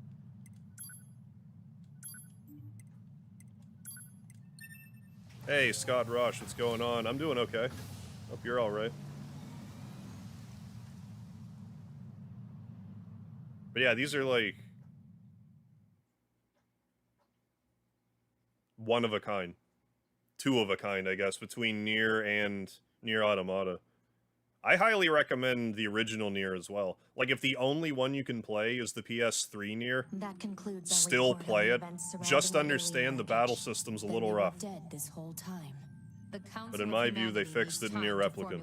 Hey, Scott Rush, what's going on? I'm doing okay. Hope you're alright. But yeah, these are like... one of a kind. Two of a kind, I guess, between Nier and Nier Automata. I highly recommend the original Nier as well. Like, if the only one you can play is the PS3 Nier, That concludes still play it. Just understand the battle system's a little rough. Dead this whole time. The But in my view, they fixed it in Nier Replicant.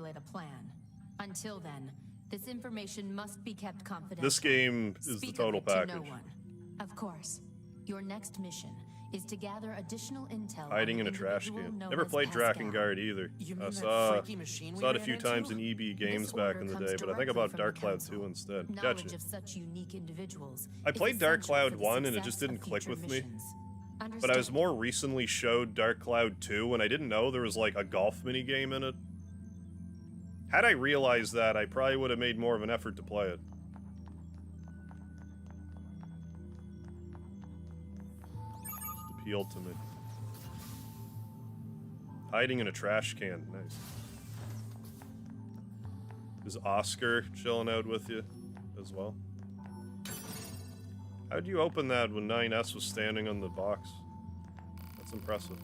Until then, this information must be kept confidential. This game is the total package. No one. Of course. Your next mission is to gather additional intel. Hiding in a trash can. Never played Drakengard either. I saw it a few times in EB Games back in the day, but I think about Dark Cloud 2 instead. Gotcha. Of such unique individuals I played Dark Cloud 1 and it just didn't click with me. But I was more recently showed Dark Cloud 2 and I didn't know there was like a golf minigame in it. Had I realized that, I probably would have made more of an effort to play it. Just appealed to me. Hiding in a trash can. Nice. Is Oscar chilling out with you as well? How'd you open that when 9S was standing on the box? That's impressive.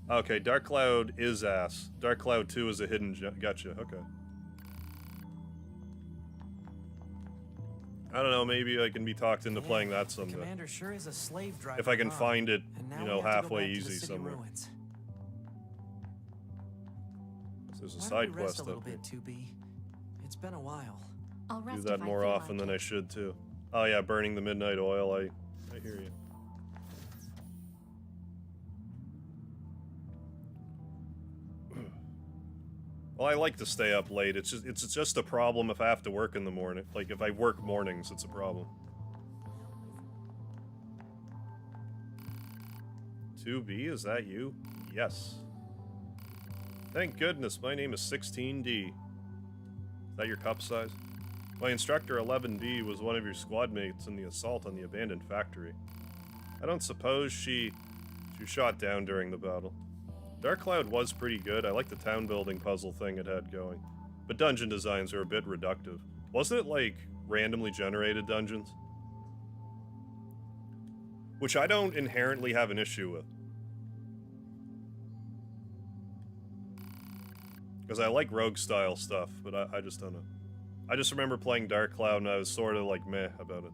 Okay, Dark Cloud is ass. Dark Cloud 2 is a hidden gem. Gotcha, okay. I don't know, maybe I can be talked into playing that someday. Commander sure is a slave driver. If I can find it, you know, we have to go halfway back to the easy city somewhere. ruins. There's a Why don't side we rest quest a little up here. bit, 2B? It's been a while. I'll rest Do that if I more feel often like than it. I should too. Oh yeah, burning the midnight oil, I hear you. Well, I like to stay up late. It's just a problem if I have to work in the morning. Like if I work mornings, it's a problem. 2B, is that you? Yes. Thank goodness, my name is 16D. Is that your cup size? My instructor 11B was one of your squad mates in the assault on the abandoned factory. I don't suppose she shot down during the battle. Dark Cloud was pretty good. I like the town building puzzle thing it had going. But dungeon designs are a bit reductive. Wasn't it like randomly generated dungeons? Which I don't inherently have an issue with. Because I like rogue style stuff, but I just don't know. I just remember playing Dark Cloud and I was sort of like meh about it.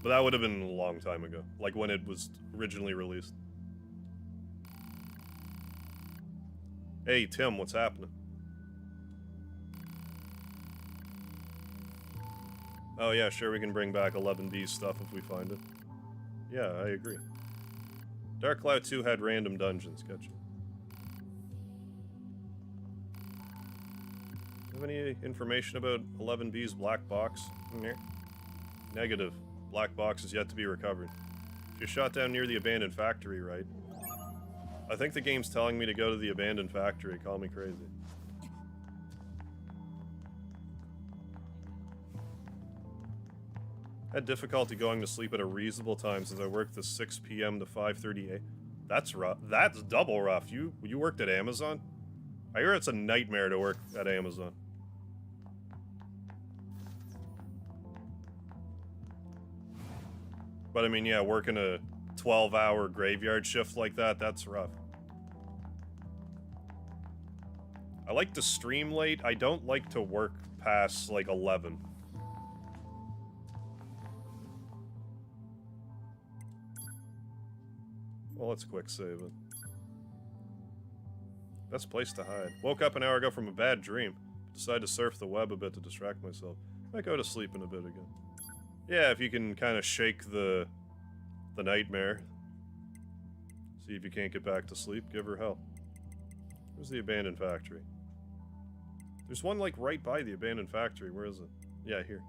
But that would have been a long time ago, like when it was originally released. Hey Tim, what's happening? Oh yeah, sure, we can bring back 11B stuff if we find it. Yeah, I agree. Dark Cloud 2 had random dungeons, gotcha. Have any information about 11B's black box? Negative. Black box is yet to be recovered. She was shot down near the abandoned factory, right? I think the game's telling me to go to the abandoned factory. Call me crazy. Had difficulty going to sleep at a reasonable time since I worked the 6 p.m. to 5:30 a.m. That's rough. That's double rough. You worked at Amazon? I hear it's a nightmare to work at Amazon. But I mean, yeah, working a 12-hour graveyard shift like that, that's rough. I like to stream late. I don't like to work past, like, 11. Well, let's quick save it. Best place to hide. Woke up an hour ago from a bad dream. Decided to surf the web a bit to distract myself. Might go to sleep in a bit again. Yeah, if you can kind of shake the nightmare. See if you can't get back to sleep, give her hell. Where's the abandoned factory? There's one, like, right by the abandoned factory. Where is it? Yeah, here.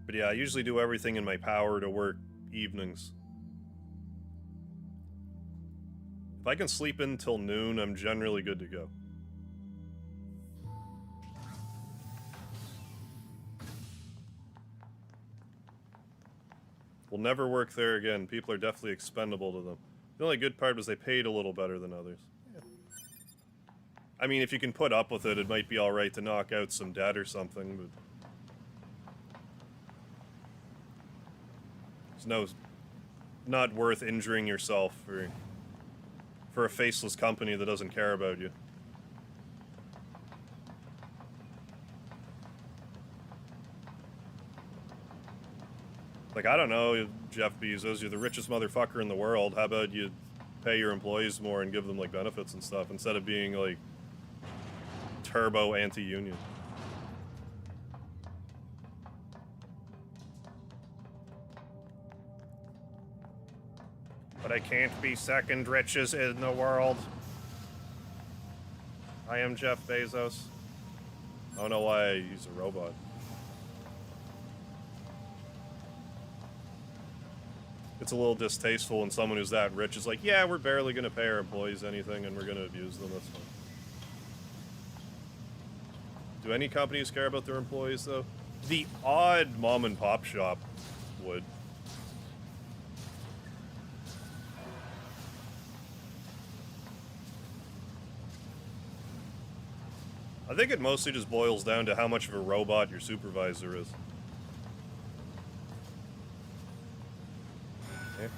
But yeah, I usually do everything in my power to work evenings. If I can sleep in till noon, I'm generally good to go. We'll never work there again. People are definitely expendable to them. The only good part was they paid a little better than others. Yeah. I mean, if you can put up with it, it might be alright to knock out some debt or something, but... It's not worth injuring yourself for a faceless company that doesn't care about you. Like, I don't know, Jeff Bezos, you're the richest motherfucker in the world. How about you pay your employees more and give them, like, benefits and stuff instead of being, like, turbo anti-union? But I can't be second richest in the world. I am Jeff Bezos. I don't know why I use a robot. It's a little distasteful when someone who's that rich is like, yeah, we're barely going to pay our employees anything and we're going to abuse them, that's fine. Do any companies care about their employees, though? The odd mom and pop shop would. I think it mostly just boils down to how much of a robot your supervisor is. Okay.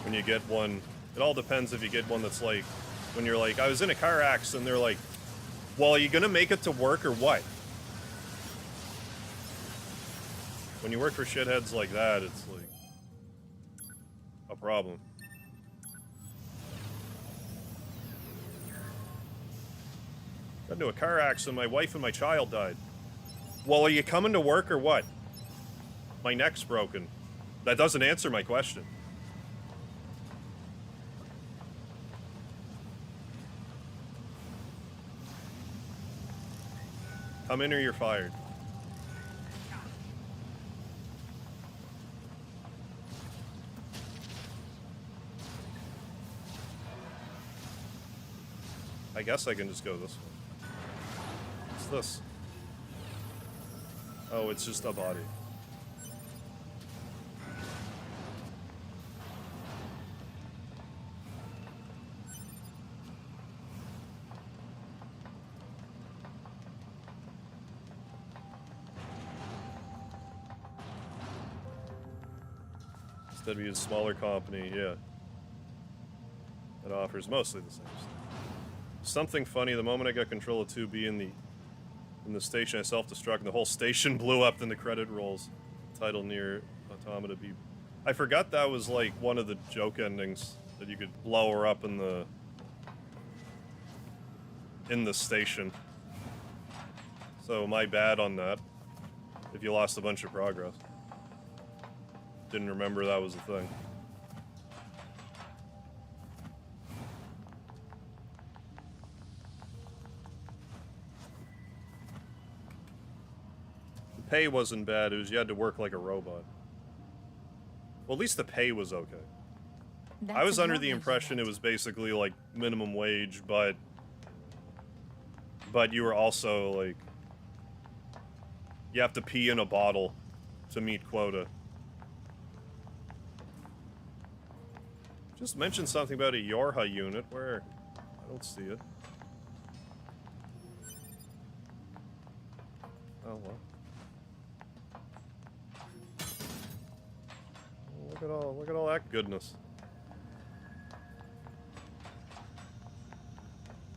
When you get one, it all depends if you get one that's like, when you're like, I was in a car accident, they're like, well, are you gonna make it to work or what? When you work for shitheads like that, it's like a problem. Got into a car accident, my wife and my child died. Well, are you coming to work or what? My neck's broken. That doesn't answer my question. Come in or you're fired. I guess I can just go this way. What's this? Oh, it's just a body. Instead of a smaller company, yeah. That offers mostly the same stuff. Something funny, the moment I got control of 2B in the station, I self-destruct and the whole station blew up, then the credit rolls. Title Nier Automata B. I forgot that was like one of the joke endings, that you could blow her up in the station. So my bad on that, if you lost a bunch of progress. Didn't remember that was a thing. Pay wasn't bad, it was you had to work like a robot. Well, at least the pay was okay. I was under the impression it was basically like minimum wage, but you were also like, you have to pee in a bottle to meet quota. Just mentioned something about a Yorha unit, where I don't see it. Oh well. Look at all that goodness.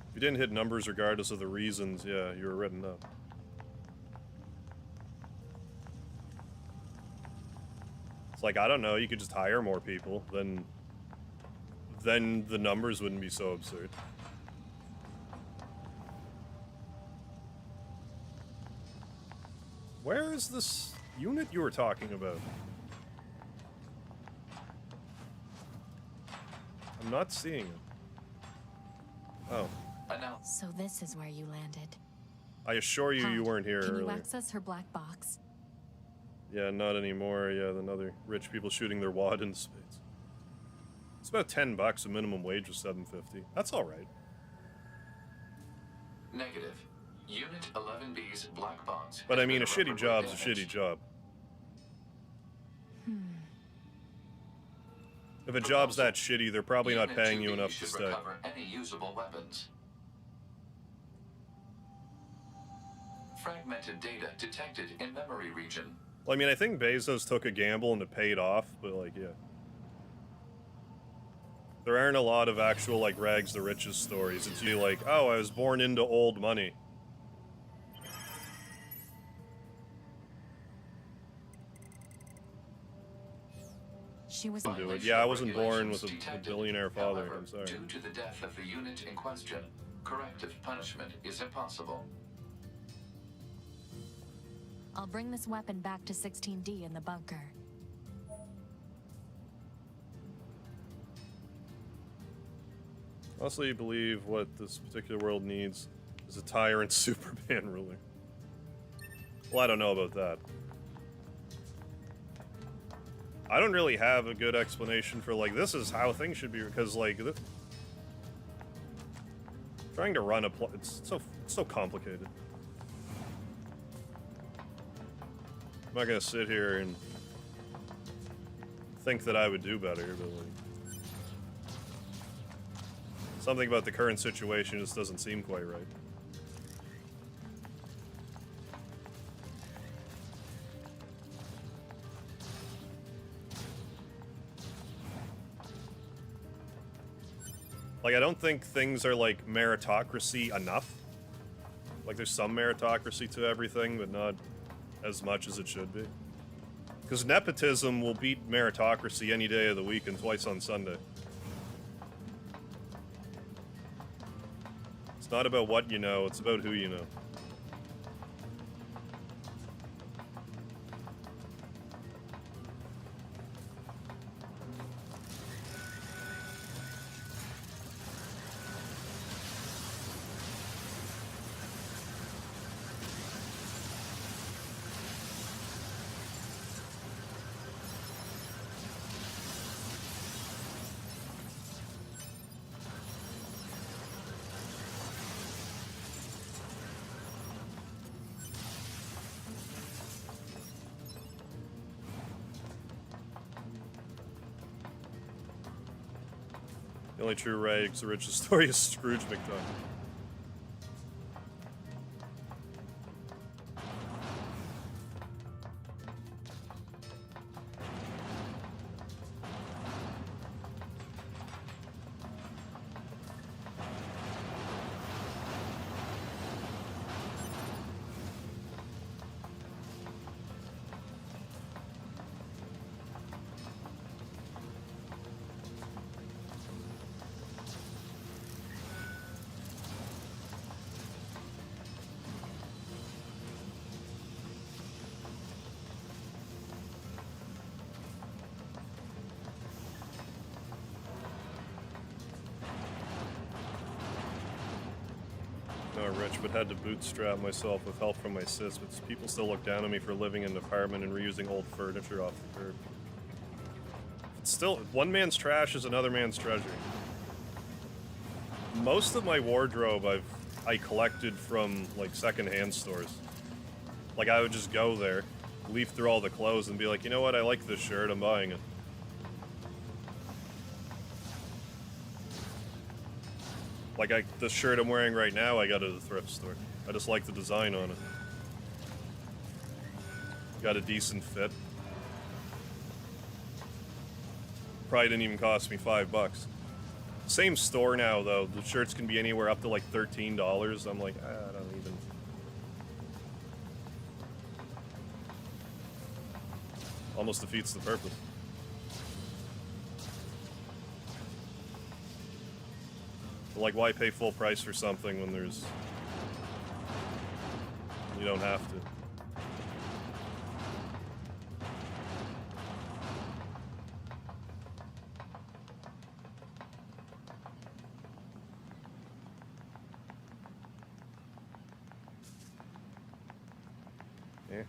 If you didn't hit numbers regardless of the reasons, yeah, you were written up. It's like, I don't know, you could just hire more people, then the numbers wouldn't be so absurd. Where is this unit you were talking about? I'm not seeing it. Oh. So this is where you landed. I assure you, you weren't here Can earlier. you access her black box? Yeah, not anymore. Yeah, than other rich people shooting their wad into space. It's about $10. The minimum wage was $7.50. That's all right. Negative. Unit 11B's black box. But I mean, a shitty job's a shitty job. If a job's that shitty, they're probably not paying you enough to stay. Recover any usable weapons. Fragmented data detected in memory region. Well, I mean, I think Bezos took a gamble and it paid off, but like, yeah. There aren't a lot of actual, like, rags to riches stories. It's you like, oh, I was born into old money. She was. Do it. Yeah, I wasn't born with a billionaire father. However, I'm sorry. due to the death of the unit in question, corrective punishment is impossible. I'll bring this weapon back to 16D in the bunker. Honestly, you believe what this particular world needs is a tyrant Superman ruler. Well, I don't know about that. I don't really have a good explanation for, like, this is how things should be, because, like, trying to run a it's so complicated. I'm not gonna sit here and think that I would do better, but, like, something about the current situation just doesn't seem quite right. Like, I don't think things are, like, meritocracy enough. Like, there's some meritocracy to everything, but not as much as it should be. Because nepotism will beat meritocracy any day of the week and twice on Sunday. It's not about what you know, it's about who you know. The only true rags original story is Scrooge McDuck. Rich, but had to bootstrap myself with help from my sis, but people still look down on me for living in an apartment and reusing old furniture off the curb. It's still, one man's trash is another man's treasure. Most of my wardrobe I collected from like secondhand stores. Like I would just go there, leaf through all the clothes and be like, you know what, I like this shirt, I'm buying it. Like the shirt I'm wearing right now, I got at a thrift store. I just like the design on it. Got a decent fit. Probably didn't even cost me $5. Same store now though. The shirts can be anywhere up to like $13. I'm like, I don't even. Almost defeats the purpose. Like, why pay full price for something when there's... You don't have to. Yeah.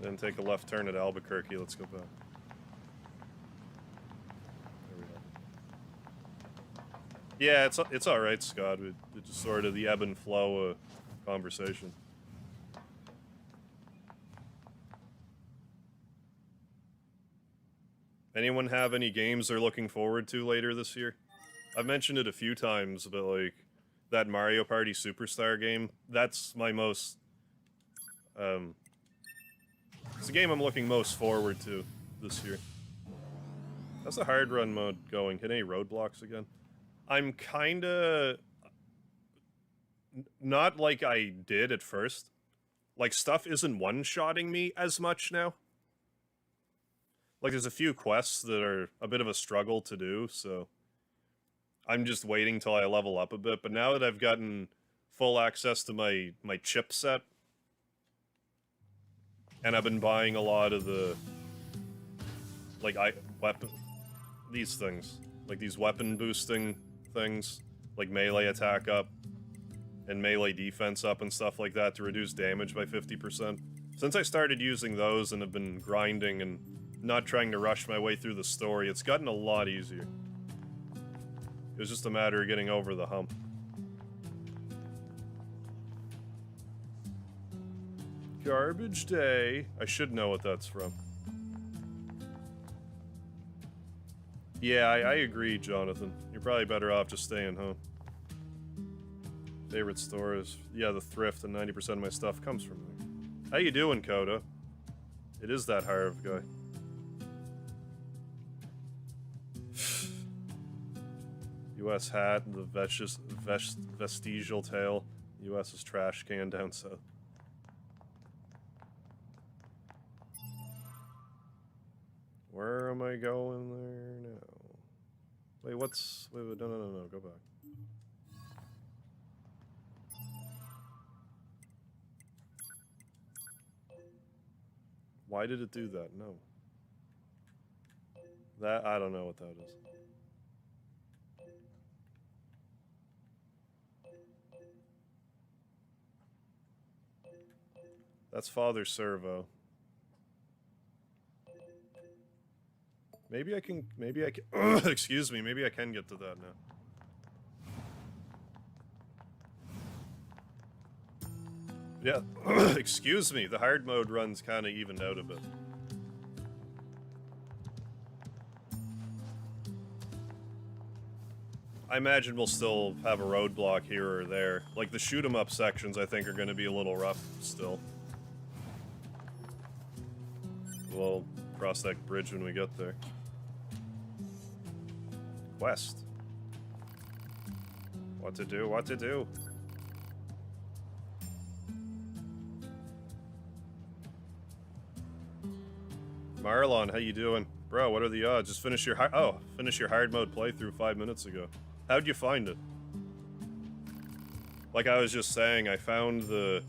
Then take a left turn at Albuquerque. Let's go back. Yeah, it's all right, Scott. It's just sort of the ebb and flow of conversation. Anyone have any games they're looking forward to later this year? I've mentioned it a few times, but like that Mario Party Superstar game, that's my most it's the game I'm looking most forward to this year. How's the hard run mode going? Hit any roadblocks again? I'm kinda... not like I did at first. Like, stuff isn't one-shotting me as much now. Like, there's a few quests that are a bit of a struggle to do, so... I'm just waiting till I level up a bit, but now that I've gotten full access to my chipset, and I've been buying a lot of the... like, these things. Like, these weapon boosting things, like melee attack up and melee defense up and stuff like that to reduce damage by 50%. Since I started using those and have been grinding and not trying to rush my way through the story, it's gotten a lot easier. It was just a matter of getting over the hump. Garbage Day. I should know what that's from. Yeah, I agree, Jonathan. You're probably better off just staying home. Favorite stores? Yeah, the thrift, and 90% of my stuff comes from there. How you doing, Coda? It is that Harv guy. U.S. hat, the vestigial tail. U.S.'s trash can down south. Where am I going there now? Wait, what's... Wait, no, go back. Why did it do that? No. That, I don't know what that is. That's Father Servo. Maybe I can, excuse me, maybe I can get to that now. Yeah, excuse me, the hard mode runs kind of evened out a bit. I imagine we'll still have a roadblock here or there. Like, the shoot-'em-up sections, I think, are going to be a little rough still. We'll cross that bridge when we get there. Quest. What to do, what to do. Marlon, how you doing? Bro, what are the odds? Just finish your finish your hard mode playthrough 5 minutes ago. How'd you find it? Like I was just saying, I found the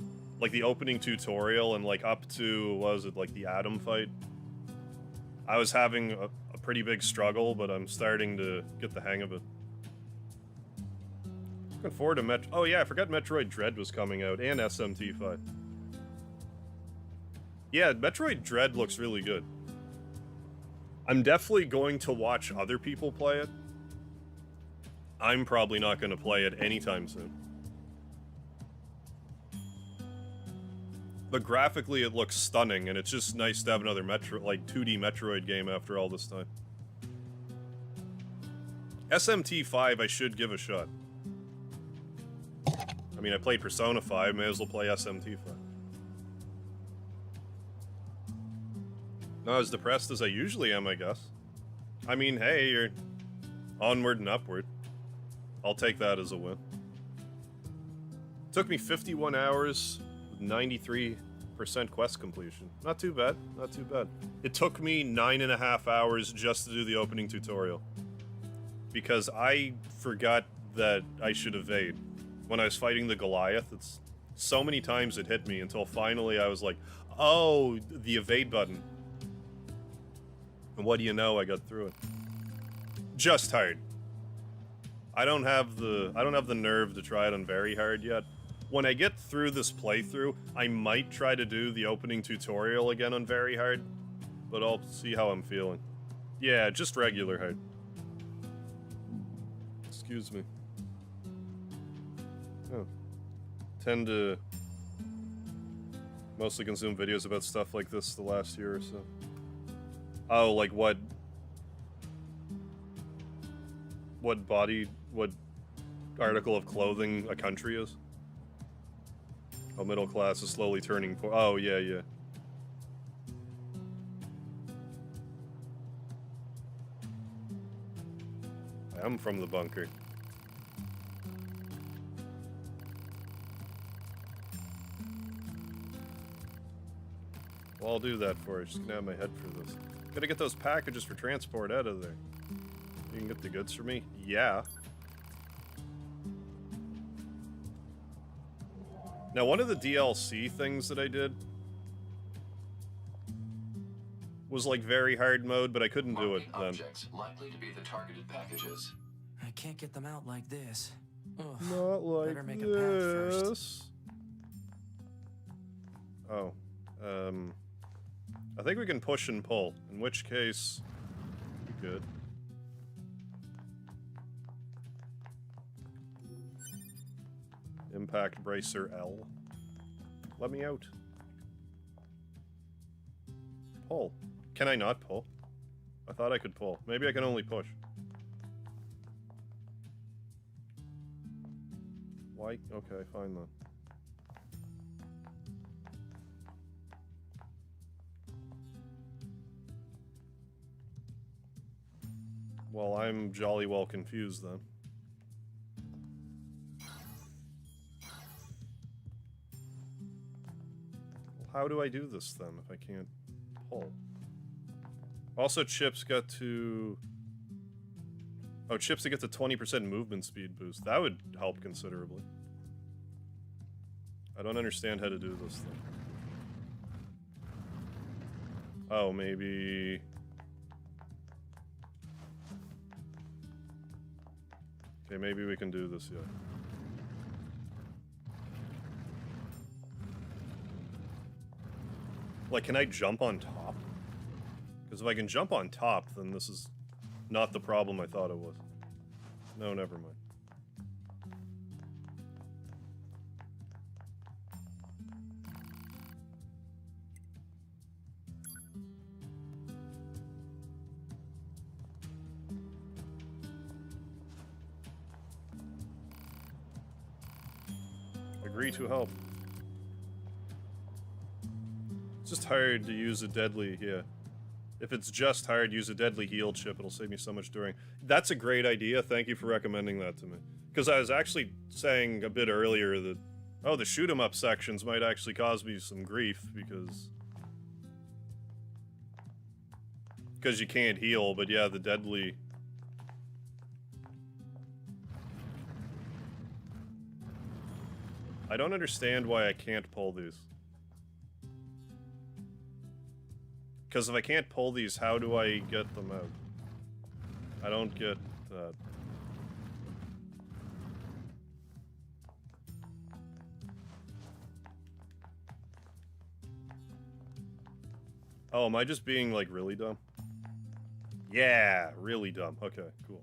opening tutorial and like up to, what was it, like the Atom fight? I was having a pretty big struggle, but I'm starting to get the hang of it. Looking forward to oh yeah, I forgot Metroid Dread was coming out, and SMT5. Yeah, Metroid Dread looks really good. I'm definitely going to watch other people play it. I'm probably not going to play it anytime soon. But graphically it looks stunning, and it's just nice to have another 2D Metroid game after all this time. SMT5 I should give a shot. I mean, I played Persona 5, may as well play SMT5. Not as depressed as I usually am, I guess. I mean, hey, you're onward and upward. I'll take that as a win. Took me 51 hours, 93% quest completion. Not too bad, not too bad. It took me 9.5 hours just to do the opening tutorial. Because I forgot that I should evade. When I was fighting the Goliath, it's so many times it hit me until finally I was like, oh, the evade button. And what do you know, I got through it. Just hard. I don't have the nerve to try it on very hard yet. When I get through this playthrough, I might try to do the opening tutorial again on very hard, but I'll see how I'm feeling. Yeah, just regular hard. Excuse me. Oh. Tend to mostly consume videos about stuff like this the last year or so. Oh, like what article of clothing a country is? Oh, middle class is slowly turning poor. Oh, yeah, yeah. I am from the bunker. Well, I'll do that for you. Just gonna have my head for this. Gotta get those packages for transport out of there. You can get the goods for me? Yeah. Now, one of the DLC things that I did was like very hard mode, but I couldn't do it then. Objects likely to be the targeted packages. I can't get them out like this. Ugh. Not like Better make a path first. Oh. I think we can push and pull, in which case, good. Impact Bracer L. Let me out. Pull. Can I not pull? I thought I could pull. Maybe I can only push. Why? Okay, fine then. Well, I'm jolly well confused then. How do I do this then if I can't pull? Also, Chips got to... Oh, Chips to get to 20% movement speed boost. That would help considerably. I don't understand how to do this thing. Oh, maybe... Okay, maybe we can do this, yeah. Like, can I jump on top? Because if I can jump on top, then this is not the problem I thought it was. No, never mind. Agree to help. It's just hard to use a deadly, yeah. If it's just hard, use a deadly heal chip. It'll save me so much during. That's a great idea. Thank you for recommending that to me. Because I was actually saying a bit earlier that, oh, the shoot 'em up sections might actually cause me some grief because you can't heal. But yeah, the deadly. I don't understand why I can't pull these. Because if I can't pull these, how do I get them out? I don't get that. Oh, am I just being, like, really dumb? Yeah, really dumb. Okay, cool.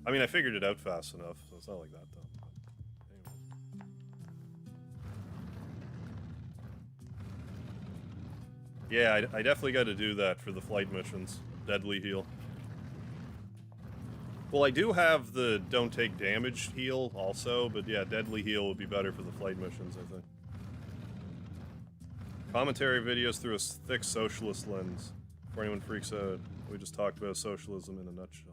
I mean, I figured it out fast enough, so it's not like that dumb. Yeah, I definitely got to do that for the flight missions. Deadly heal. Well, I do have the don't take damage heal also, but yeah, deadly heal would be better for the flight missions, I think. Commentary videos through a thick socialist lens. Before anyone freaks out, we just talked about socialism in a nutshell.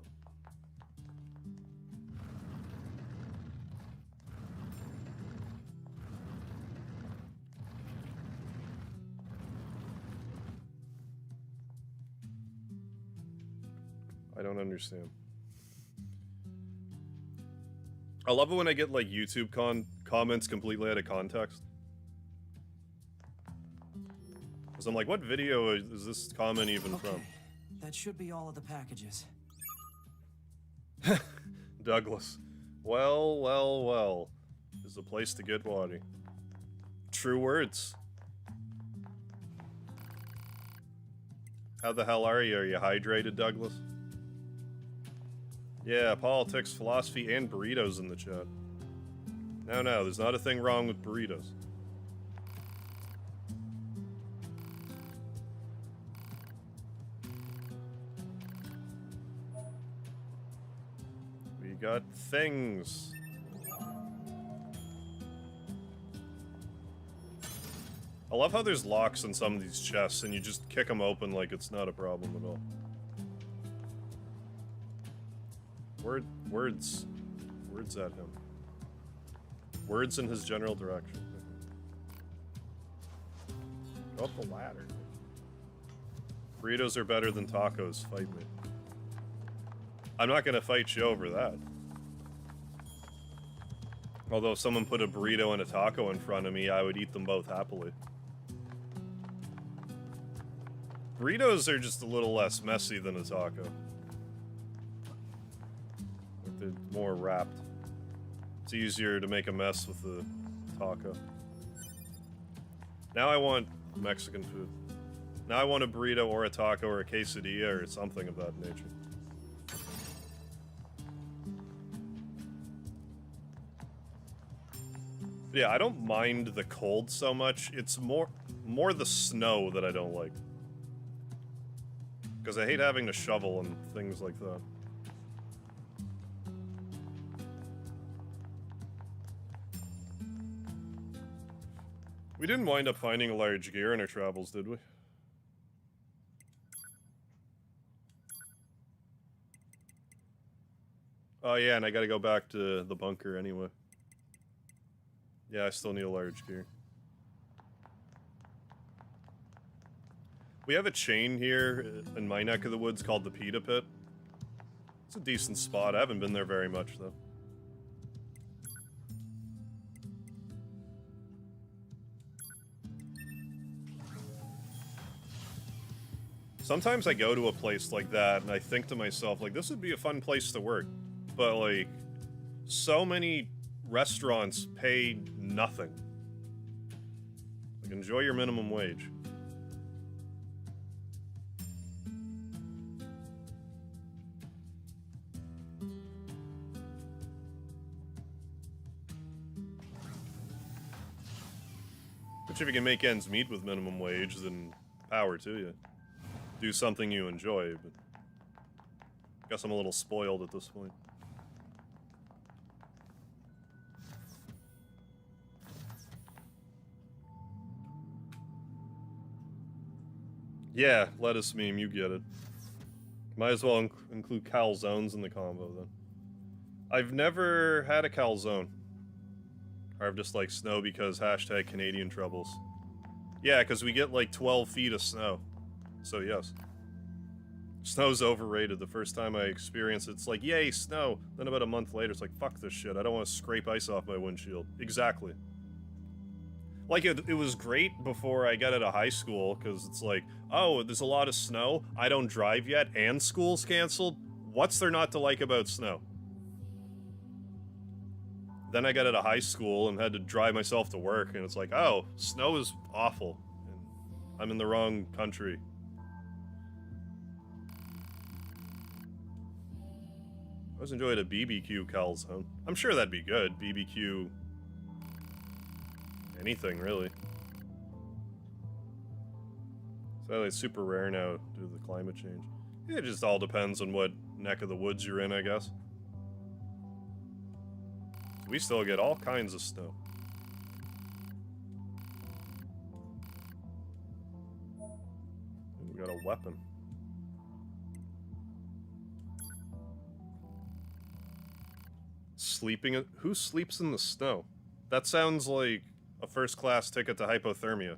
I don't understand. I love it when I get, like, YouTube comments completely out of context. Because I'm like, what video is this comment even from? That should be all of the packages. Douglas. Well, well, well. This is a place to get water. True words. How the hell are you? Are you hydrated, Douglas? Yeah, politics, philosophy, and burritos in the chat. No, there's not a thing wrong with burritos. We got things. I love how there's locks in some of these chests and you just kick them open like it's not a problem at all. Words at him. Words in his general direction. Go up the ladder. Burritos are better than tacos. Fight me. I'm not gonna fight you over that. Although if someone put a burrito and a taco in front of me, I would eat them both happily. Burritos are just a little less messy than a taco. They're more wrapped. It's easier to make a mess with the taco. Now I want Mexican food. Now I want a burrito or a taco or a quesadilla or something of that nature. Yeah, I don't mind the cold so much. It's more the snow that I don't like. Because I hate having to shovel and things like that. We didn't wind up finding a large gear in our travels, did we? Oh yeah, and I gotta go back to the bunker anyway. Yeah, I still need a large gear. We have a chain here in my neck of the woods called the Pita Pit. It's a decent spot. I haven't been there very much, though. Sometimes I go to a place like that and I think to myself, like, this would be a fun place to work. But, like, so many restaurants pay nothing. Like, enjoy your minimum wage. Which if you can make ends meet with minimum wage, then power to you. Do something you enjoy, but guess I'm a little spoiled at this point. Yeah, lettuce meme, you get it. Might as well include calzones in the combo, then. I've never had a calzone. Or I've just, like, snow because hashtag Canadian troubles. Yeah, because we get, like, 12 feet of snow. So, yes. Snow's overrated. The first time I experienced it, it's like, yay, snow! Then about a month later, it's like, fuck this shit. I don't want to scrape ice off my windshield. Exactly. Like, it was great before I got out of high school, because it's like, oh, there's a lot of snow, I don't drive yet, and school's canceled? What's there not to like about snow? Then I got out of high school and had to drive myself to work, and it's like, oh, snow is awful, and I'm in the wrong country. I always enjoyed a BBQ calzone. I'm sure that'd be good, BBQ... anything, really. So it's super rare now due to the climate change. It just all depends on what neck of the woods you're in, I guess. We still get all kinds of snow. We got a weapon. Sleeping? Who sleeps in the snow? That sounds like a first-class ticket to hypothermia.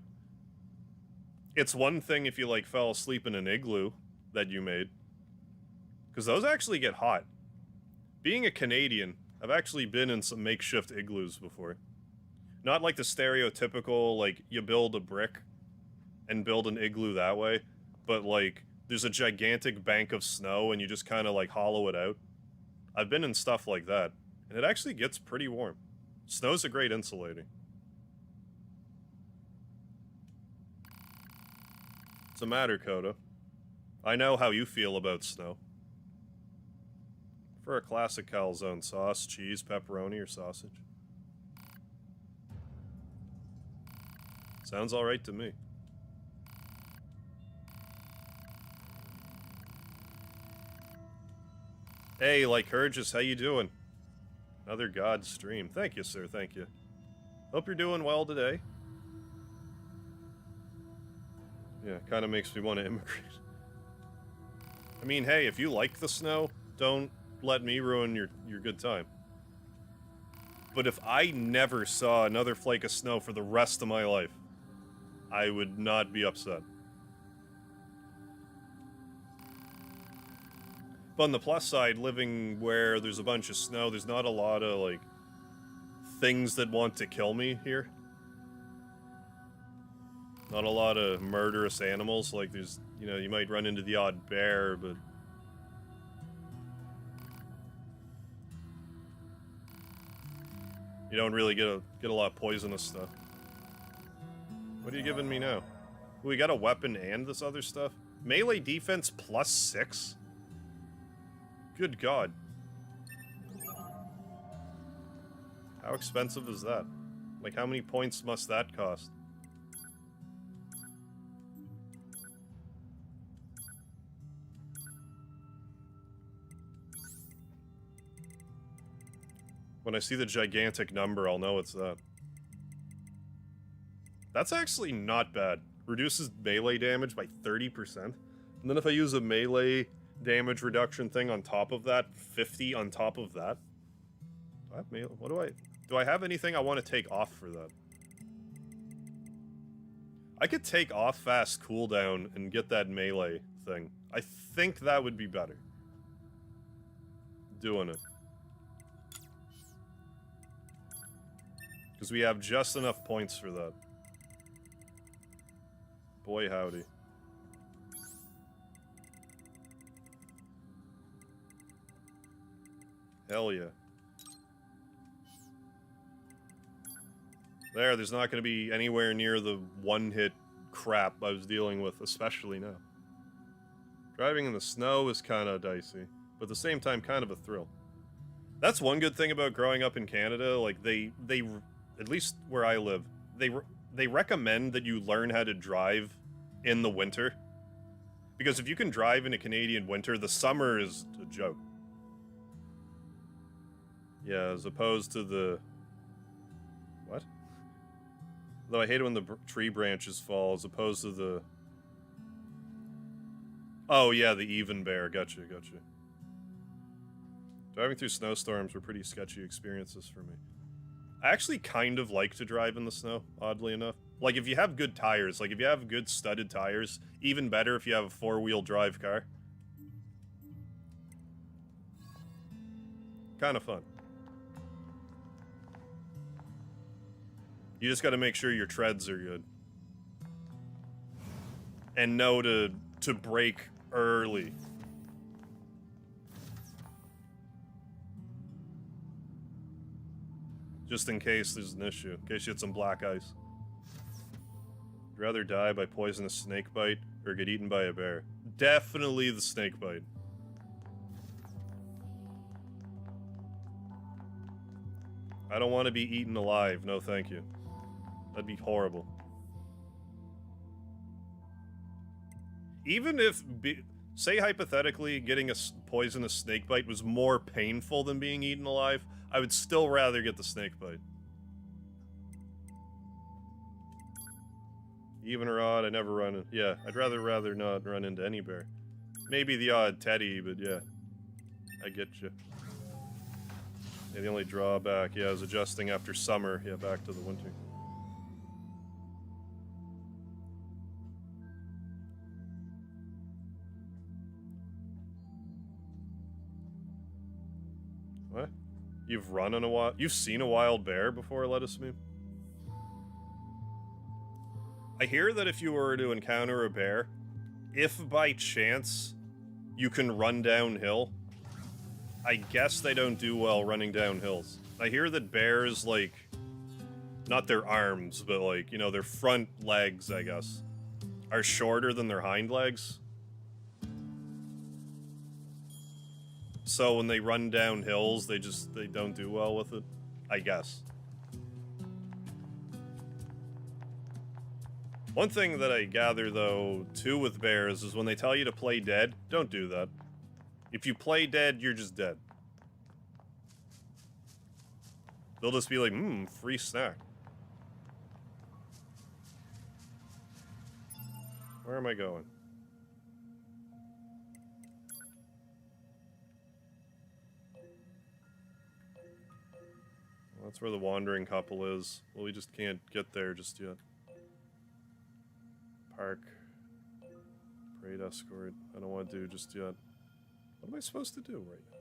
It's one thing if you, like, fell asleep in an igloo that you made. Because those actually get hot. Being a Canadian, I've actually been in some makeshift igloos before. Not like the stereotypical, like, you build a brick and build an igloo that way, but, like, there's a gigantic bank of snow and you just kind of, like, hollow it out. I've been in stuff like that, and it actually gets pretty warm. Snow's a great insulating. What's the matter, Coda? I know how you feel about snow. For a classic calzone, sauce, cheese, pepperoni, or sausage. Sounds alright to me. Hey, like Hergis, how you doing? Another God stream. Thank you, sir, thank you. Hope you're doing well today. Yeah, kind of makes me want to immigrate. I mean, hey, if you like the snow, don't let me ruin your good time. But if I never saw another flake of snow for the rest of my life, I would not be upset. But on the plus side, living where there's a bunch of snow, there's not a lot of, like, things that want to kill me here. Not a lot of murderous animals, like there's, you know, you might run into the odd bear, but... you don't really get a lot of poisonous stuff. What are you giving me now? We got a weapon and this other stuff? Melee defense +6? Good God. How expensive is that? Like, how many points must that cost? When I see the gigantic number, I'll know it's that. That's actually not bad. Reduces melee damage by 30%. And then if I use a melee damage reduction thing on top of that, 50 on top of that. Do I have melee? What do I have anything I want to take off for that? I could take off fast cooldown and get that melee thing. I think that would be better. Doing it. Because we have just enough points for that. Boy howdy. Hell yeah. There's not going to be anywhere near the one-hit crap I was dealing with, especially now. Driving in the snow is kind of dicey, but at the same time, kind of a thrill. That's one good thing about growing up in Canada. Like, they at least where I live, they recommend that you learn how to drive in the winter. Because if you can drive in a Canadian winter, the summer is a joke. Yeah, as opposed to the... What? Though I hate it when the tree branches fall, as opposed to the... Oh, yeah, the even bear. Gotcha. Driving through snowstorms were pretty sketchy experiences for me. I actually kind of like to drive in the snow, oddly enough. Like, if you have good tires, like, if you have good studded tires, even better if you have a four-wheel drive car. Kind of fun. You just gotta make sure your treads are good. And know to brake early. Just in case there's an issue. In case you hit some black ice. Would you rather die by poisonous snake bite or get eaten by a bear? Definitely the snake bite. I don't want to be eaten alive. No, thank you. That'd be horrible. Even if, say hypothetically, getting a poisonous snake bite was more painful than being eaten alive, I would still rather get the snake bite. Even or odd, I never run in. Yeah, I'd rather not run into any bear. Maybe the odd teddy, but yeah. I get you. Yeah, the only drawback, yeah, is adjusting after summer. Yeah, back to the winter. What? You've run on a wild... You've seen a wild bear before, let us meme? I hear that if you were to encounter a bear, if by chance you can run downhill, I guess they don't do well running down hills. I hear that bears, like, not their arms, but, like, you know, their front legs, I guess, are shorter than their hind legs. So when they run down hills, they don't do well with it, I guess. One thing that I gather, though, too, with bears is when they tell you to play dead, don't do that. If you play dead, you're just dead. They'll just be like, free snack. Where am I going? Well, that's where the wandering couple is. Well, we just can't get there just yet. Park. Parade escort. I don't want to do just yet. What am I supposed to do right now?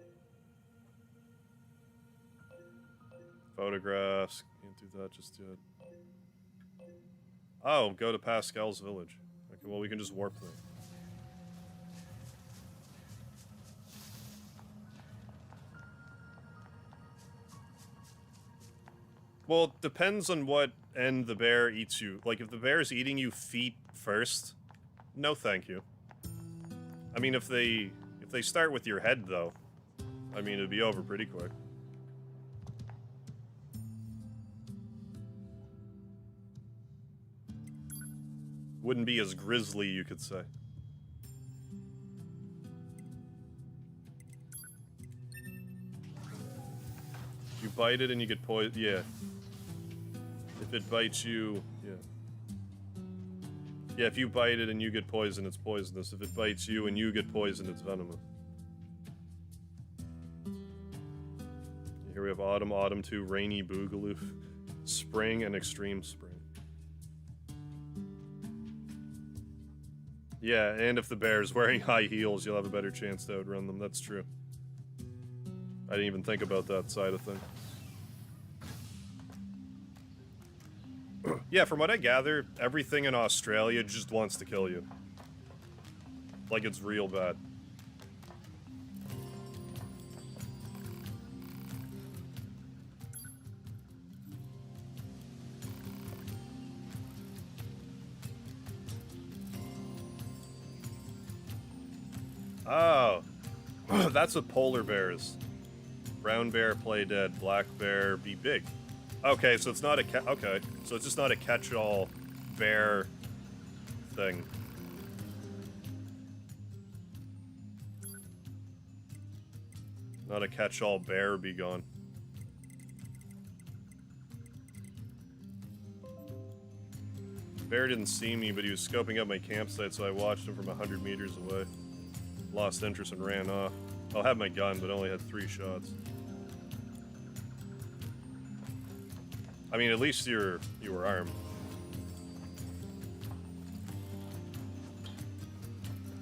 Photographs. Can't do that just yet. Oh, go to Pascal's village. Okay, well, we can just warp there. Well, it depends on what end the bear eats you. Like, if the bear's eating you feet first, no thank you. I mean, if they start with your head, though, I mean, it'd be over pretty quick. Wouldn't be as grisly, you could say. You bite it and you get poisoned. Yeah. If it bites you, yeah. Yeah, if you bite it and you get poisoned, it's poisonous. If it bites you and you get poisoned, it's venomous. Here we have Autumn, Autumn 2, Rainy Boogaloo, Spring, and Extreme Spring. Yeah, and if the bear's wearing high heels, you'll have a better chance to outrun them. That's true. I didn't even think about that side of things. Yeah, from what I gather, everything in Australia just wants to kill you. Like it's real bad. Oh. That's what polar bears. Brown bear, play dead. Black bear, be big. Okay, so it's not a okay, so it's just not a catch-all bear thing. Not a catch-all bear, be gone. Bear didn't see me, but he was scoping up my campsite, so I watched him from 100 meters away. Lost interest and ran off. I'll have my gun, but only had 3 shots. I mean, at least you were armed.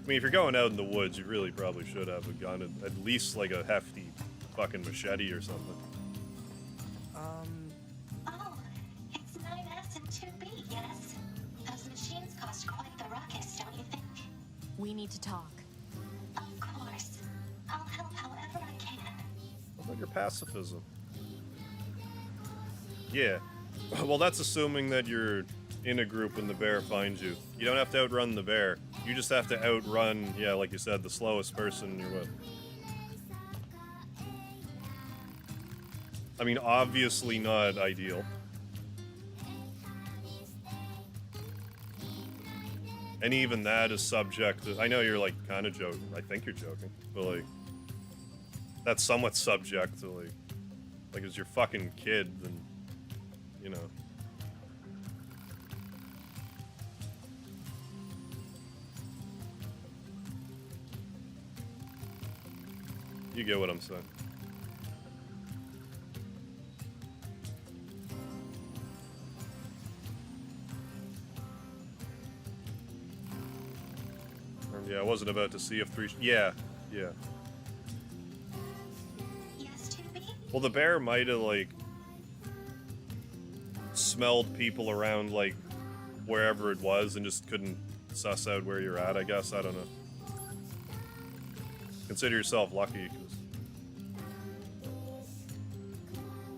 I mean, if you're going out in the woods, you really probably should have a gun, at least like a hefty fucking machete or something. Oh, it's 9S and 2B, yes? Those machines cost quite the ruckus, don't you think? We need to talk. Of course. I'll help however I can. What about your pacifism? Yeah. Well, that's assuming that you're in a group and the bear finds you. You don't have to outrun the bear. You just have to outrun, yeah, like you said, the slowest person you're with. I mean, obviously not ideal. And even that is subject to, I know you're like kind of joking. I think you're joking. But like, that's somewhat subject to like it's your fucking kid, then, you know. You get what I'm saying. Yeah, I wasn't about to see if 3... Yeah, yeah. Yes, 2B? Well, the bear might have, like, smelled people around, like, wherever it was and just couldn't suss out where you're at, I guess. I don't know. Consider yourself lucky, because...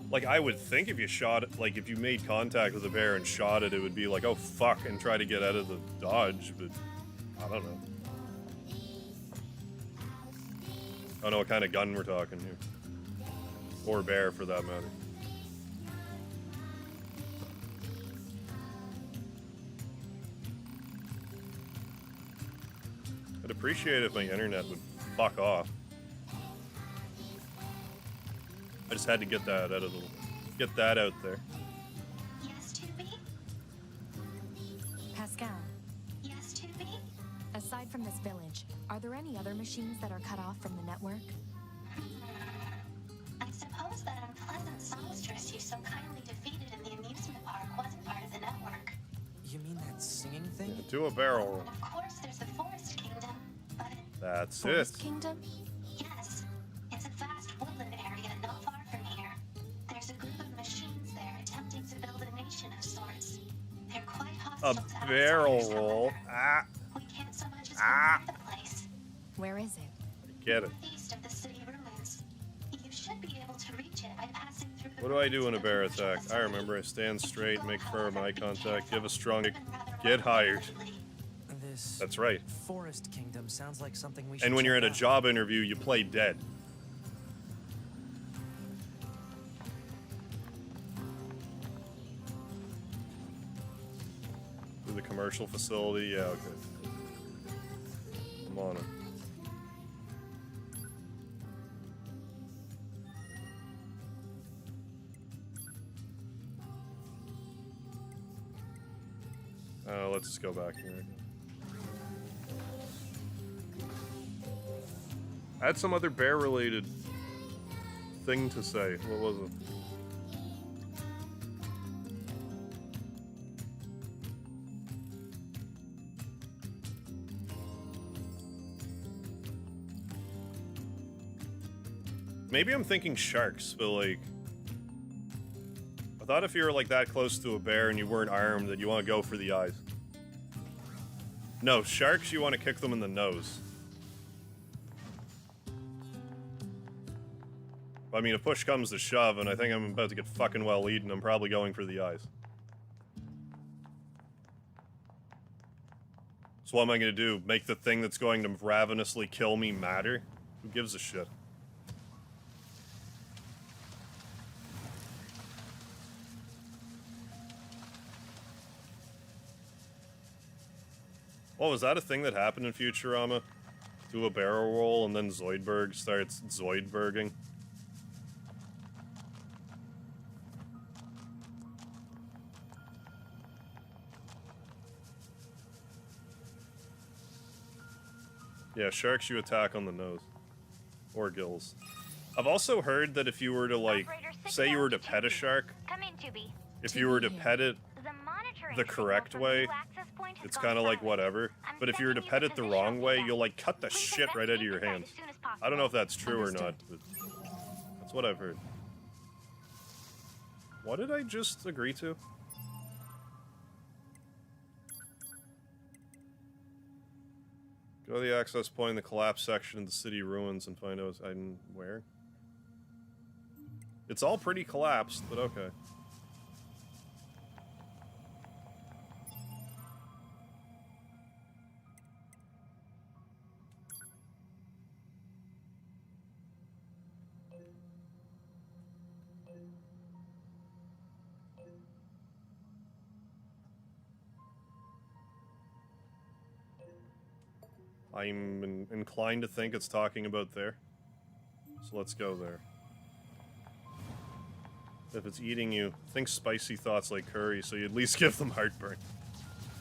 Like, I would think if you shot it, like, if you made contact with a bear and shot it, it would be like, oh, fuck, and try to get out of the dodge, but I don't know. I don't know what kind of gun we're talking here. Or bear, for that matter. I'd appreciate if my internet would fuck off. I just had to get that out of the... Get that out there. Yes, 2B? Pascal, Yes, 2B? aside from this village, are there any other machines that are cut off from the network? I suppose that unpleasant songstress you so kindly defeated in the amusement park wasn't part of the network. You mean that singing thing? Do a barrel roll. And of course, there's the Forest Kingdom, but That's Forest it. Kingdom? yes, it's a vast woodland area not far from here. There's a group of machines there attempting to build a nation of sorts. They're quite A hostile to barrel outsiders, roll. however. Ah, We can't so much as Ah. go near the place. Where is it? get it. East of the city ruins. You should be able to reach it by passing through the What do I do in a ruins of bear the commercial attack? I facility. remember. I stand If you straight, go, make firm however, eye be contact, give a careful. strong... It's been rather Get hired. lately. This That's right. Forest Kingdom sounds like something we should And when you're at check a out. job interview, you play dead. To the commercial facility, yeah, okay. I'm on it. Let's just go back here. I had some other bear-related thing to say. What was it? Maybe I'm thinking sharks, but like... I thought if you were like that close to a bear and you weren't armed, that you want to go for the eyes. No, sharks, you want to kick them in the nose. I mean, if push comes to shove, and I think I'm about to get fucking well eaten, I'm probably going for the eyes. So what am I going to do? Make the thing that's going to ravenously kill me matter? Who gives a shit? Oh, was that a thing that happened in Futurama? Do a barrel roll and then Zoidberg starts Zoidberging? Yeah, sharks you attack on the nose. Or gills. I've also heard that if you were to, like, say you were to pet a shark, if you were to pet it the correct way, it's kind of like whatever. But if you were to pet it the wrong way, you'll, like, cut the shit right out of your hands. I don't know if that's true or not, but that's what I've heard. What did I just agree to? Go to the access point in the collapse section of the city ruins and find out where. It's all pretty collapsed, but okay. I'm inclined to think it's talking about there. So let's go there. If it's eating you, think spicy thoughts like curry, so you at least give them heartburn.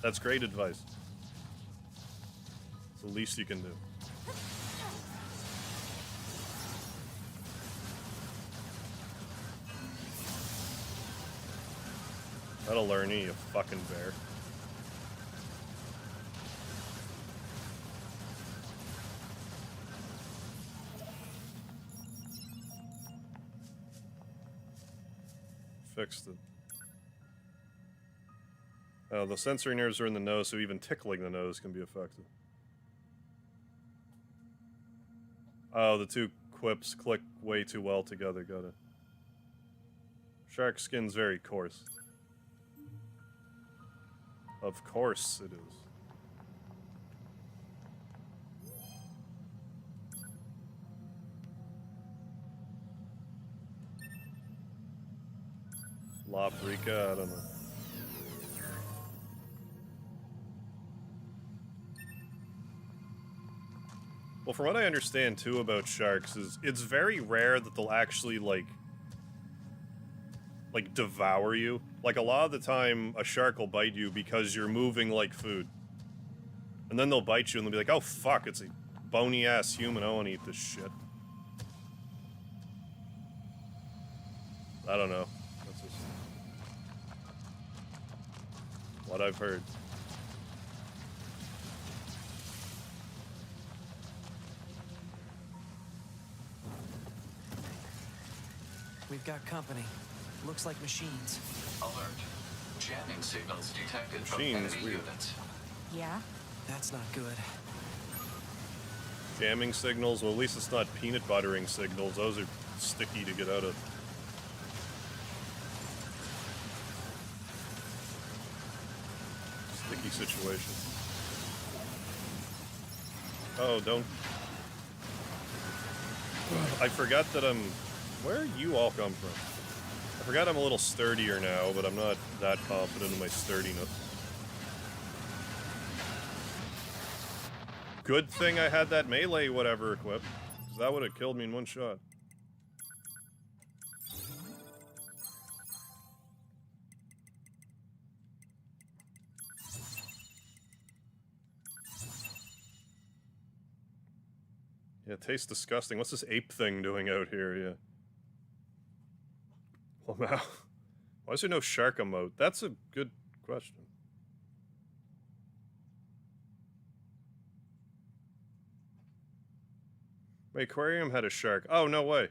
That's great advice. It's the least you can do. That'll learn you, you fucking bear. Fixed it. Oh, the sensory nerves are in the nose, so even tickling the nose can be effective. Oh, the two quips click way too well together, got it. Shark skin's very coarse. Of course it is. Labrika, I don't know. Well, from what I understand, too, about sharks is it's very rare that they'll actually, like, devour you. Like, a lot of the time, a shark will bite you because you're moving like food. And then they'll bite you and they'll be like, oh, fuck, it's a bony-ass human, I want to eat this shit. I don't know. That's just what I've heard. We've got company. Looks like machines. Alert. Jamming signals detected Machines, from enemy weird. units. Yeah? That's not good. Jamming signals? Well, at least it's not peanut buttering signals. Those are sticky to get out of. Sticky situation. Oh, don't... I forgot that I'm... Where you all come from? I forgot I'm a little sturdier now, but I'm not that confident in my sturdiness. Good thing I had that melee whatever equipped, because that would have killed me in one shot. Yeah, it tastes disgusting. What's this ape thing doing out here? Yeah. Well, now, why is there no shark emote? That's a good question. My aquarium had a shark. Oh, no way.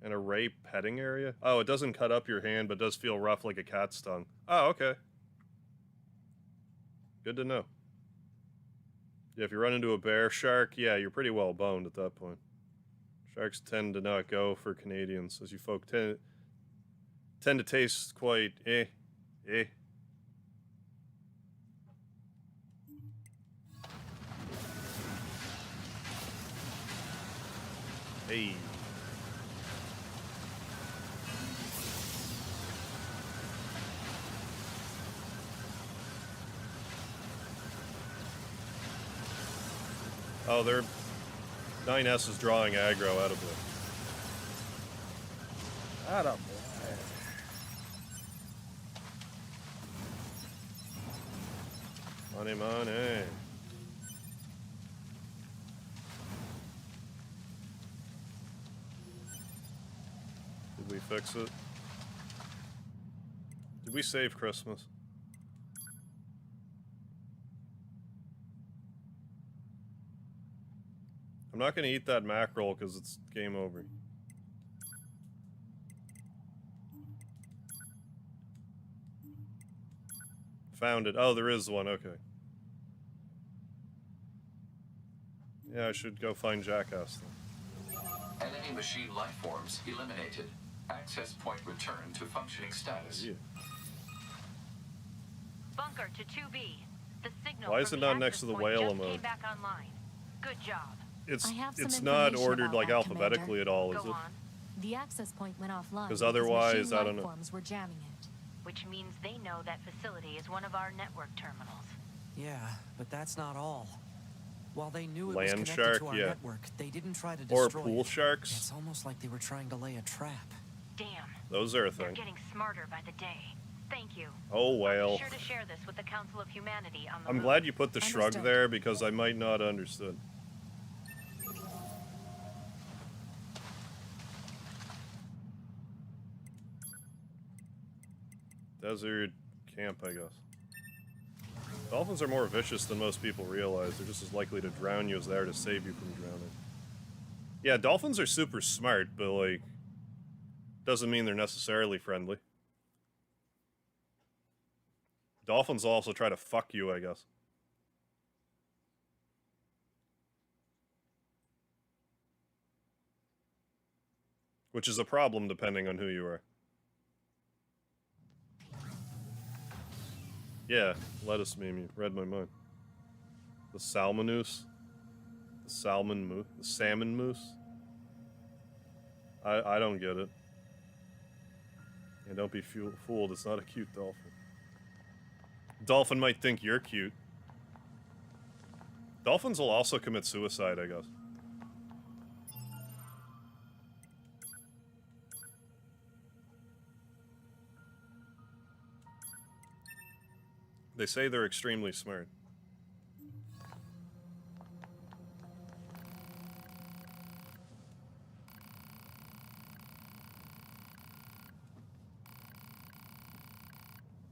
An array petting area? Oh, it doesn't cut up your hand, but does feel rough like a cat's tongue. Oh, okay. Good to know. Yeah, if you run into a bear shark, yeah, you're pretty well boned at that point. Sharks tend to not go for Canadians, as you folk tend to taste quite Hey. Oh, they're 9S is drawing aggro out of it. Out of Money, money. Did we fix it? Did we save Christmas? I'm not gonna eat that mackerel because it's game over. Found it. Oh, there is one. Okay. Yeah, I should go find Jackass then. Enemy machine lifeforms eliminated. Access point returned to functioning status. Yeah. Bunker to 2B. The signal Why is from it the not next access to the point whale just mode? came back online. Good job. It's I have some not information ordered about like that, alphabetically Commander. at all, is Go it? on. The access point went offline 'Cause because otherwise, machine I don't know. lifeforms were jamming it. Which means they know that facility is one of our network terminals. Yeah, but that's not all. While they knew it was Land connected shark, to our yeah. network, they didn't try to Or destroy pool it. sharks. It's almost like they were trying to lay a trap. Damn. Those are a They're thing. getting smarter by the day. Thank you. Oh, I'll well. be sure to share this with the Council of Humanity on the I'm move. glad you put the shrug Understood. there because I might not have understood. Desert camp, I guess. Dolphins are more vicious than most people realize. They're just as likely to drown you as they are to save you from drowning. Yeah, dolphins are super smart, but, like, doesn't mean they're necessarily friendly. Dolphins also try to fuck you, I guess. Which is a problem depending on who you are. Yeah, lettuce meme, you read my mind. The salmonous? The salmon moose? The salmon moose? I don't get it. Yeah, don't be fooled, it's not a cute dolphin. Dolphin might think you're cute. Dolphins will also commit suicide, I guess. They say they're extremely smart.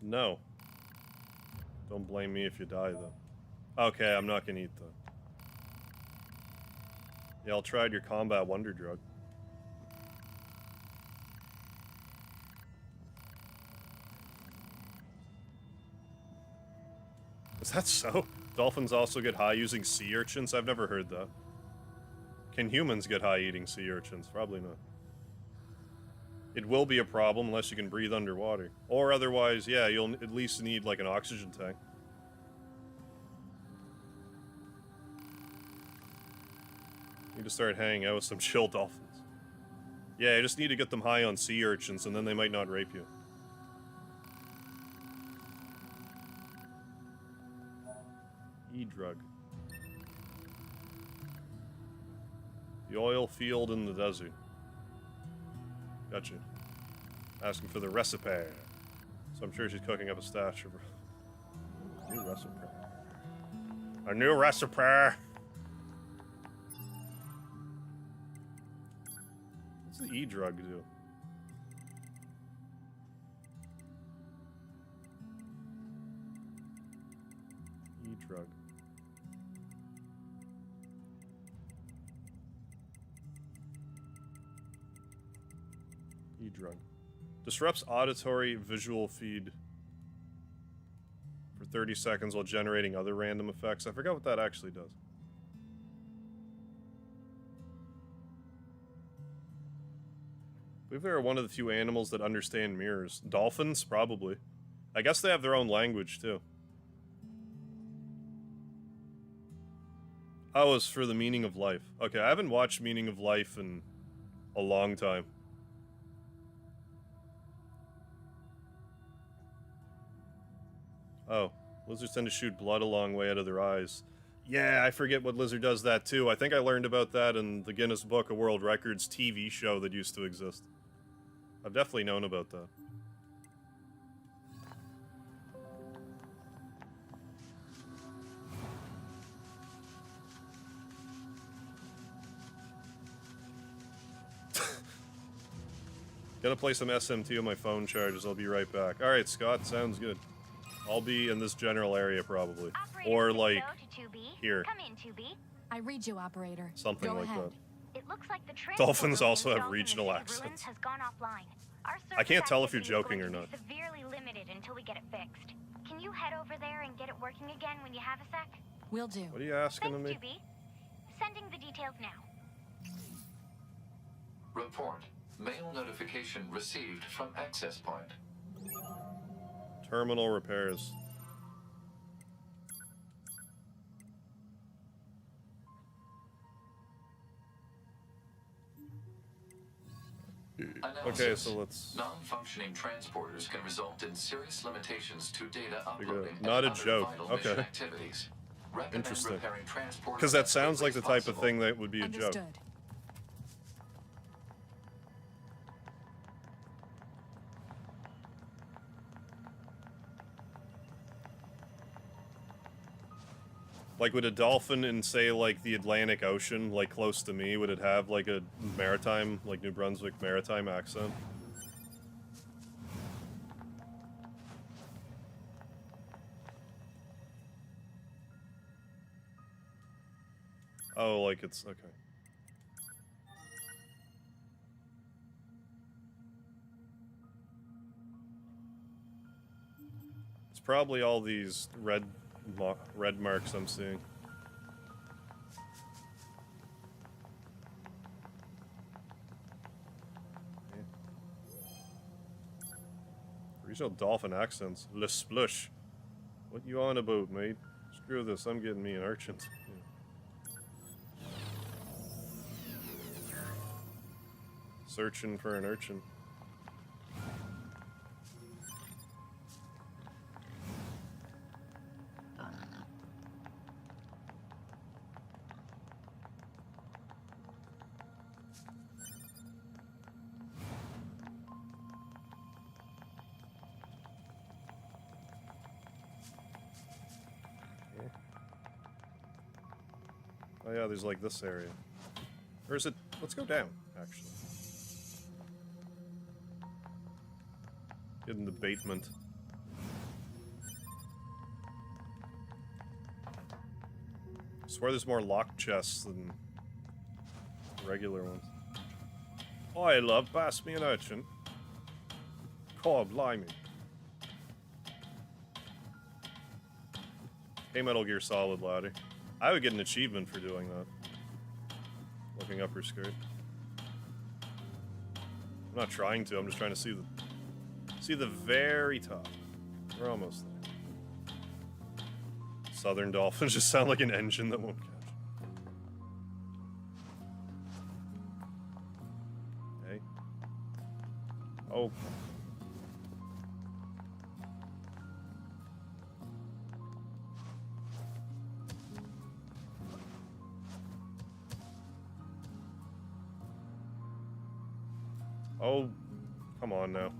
No. Don't blame me if you die, though. Okay, I'm not gonna eat that. Yeah, I'll try your combat wonder drug. Is that so? Dolphins also get high using sea urchins? I've never heard that. Can humans get high eating sea urchins? Probably not. It will be a problem unless you can breathe underwater. Or otherwise, yeah, you'll at least need like an oxygen tank. You need to start hanging out with some chill dolphins. Yeah, you just need to get them high on sea urchins and then they might not rape you. E-drug. The oil field in the desert. Gotcha. Asking for the recipe. So I'm sure she's cooking up a stash of new recipe. A new recipe! What's the E-drug do? E-drug. E-drug. Disrupts auditory visual feed for 30 seconds while generating other random effects. I forgot what that actually does. I believe they're one of the few animals that understand mirrors. Dolphins? Probably. I guess they have their own language, too. Oh, it's for the Meaning of Life. Okay, I haven't watched Meaning of Life in a long time. Oh, lizards tend to shoot blood a long way out of their eyes. Yeah, I forget what lizard does that too. I think I learned about that in the Guinness Book of World Records TV show that used to exist. I've definitely known about that. Gonna play some SMT on my phone charges. I'll be right back. Alright, Scott, sounds good. I'll be in this general area probably. Or like here. Come in, 2B. I read you, operator. Something Go like ahead. that. It looks like the Dolphins transporter also have installed in the regional City of accents. Ruins has gone offline. Our I can't service tell if you're activity is joking going or to be not. severely limited until we get it fixed. Can you head over there and get it working again when you have a sec? Will do. What are you asking Thanks, of me? 2B. Sending the details now. Report. Mail notification received from access point. Terminal repairs. Okay, so let's Non-functioning transporters can result in serious limitations to data figure it uploading out. Not a and other joke. vital mission Okay. activities. Recommend Interesting. repairing transporters Because that as sounds quickly like the as type of possible. thing that would be a joke. Understood. Like, would a dolphin in, say, like, the Atlantic Ocean, like, close to me, would it have, like, a maritime, like, New Brunswick maritime accent? Oh, like, it's... okay. It's probably all these red marks I'm seeing. Regional dolphin accents. Le splush. What you on about, mate? Screw this, I'm getting me an urchin. Yeah. Searching for an urchin. Oh yeah, there's like this area. Or is it... let's go down, actually. Get in the baitment. I swear there's more locked chests than regular ones. Oh, I love pass me an urchin. Oh, blimey. Hey, Metal Gear Solid, laddie. I would get an achievement for doing that. Looking up her skirt. I'm not trying to, I'm just trying to see the very top. We're almost there. Southern dolphins just sound like an engine that won't catch. Hey. Oh. Oh, come on now.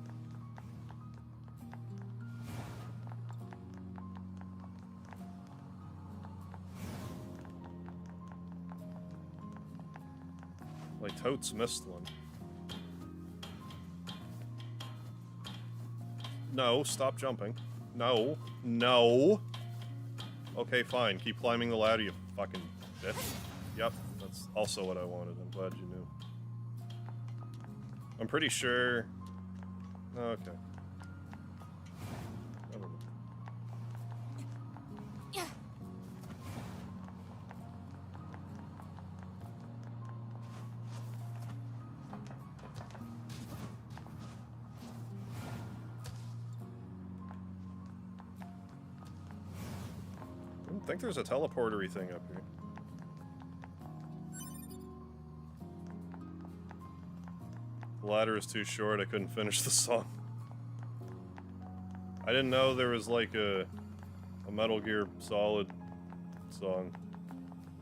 Like, totes missed one. No, stop jumping. No. No. Okay, fine. Keep climbing the ladder, you fucking bitch. Yep, that's also what I wanted. I'm glad you knew. I'm pretty sure... okay. I don't know. Yeah. I don't think there's a teleportery thing up here. The ladder is too short, I couldn't finish the song. I didn't know there was like a Metal Gear Solid song.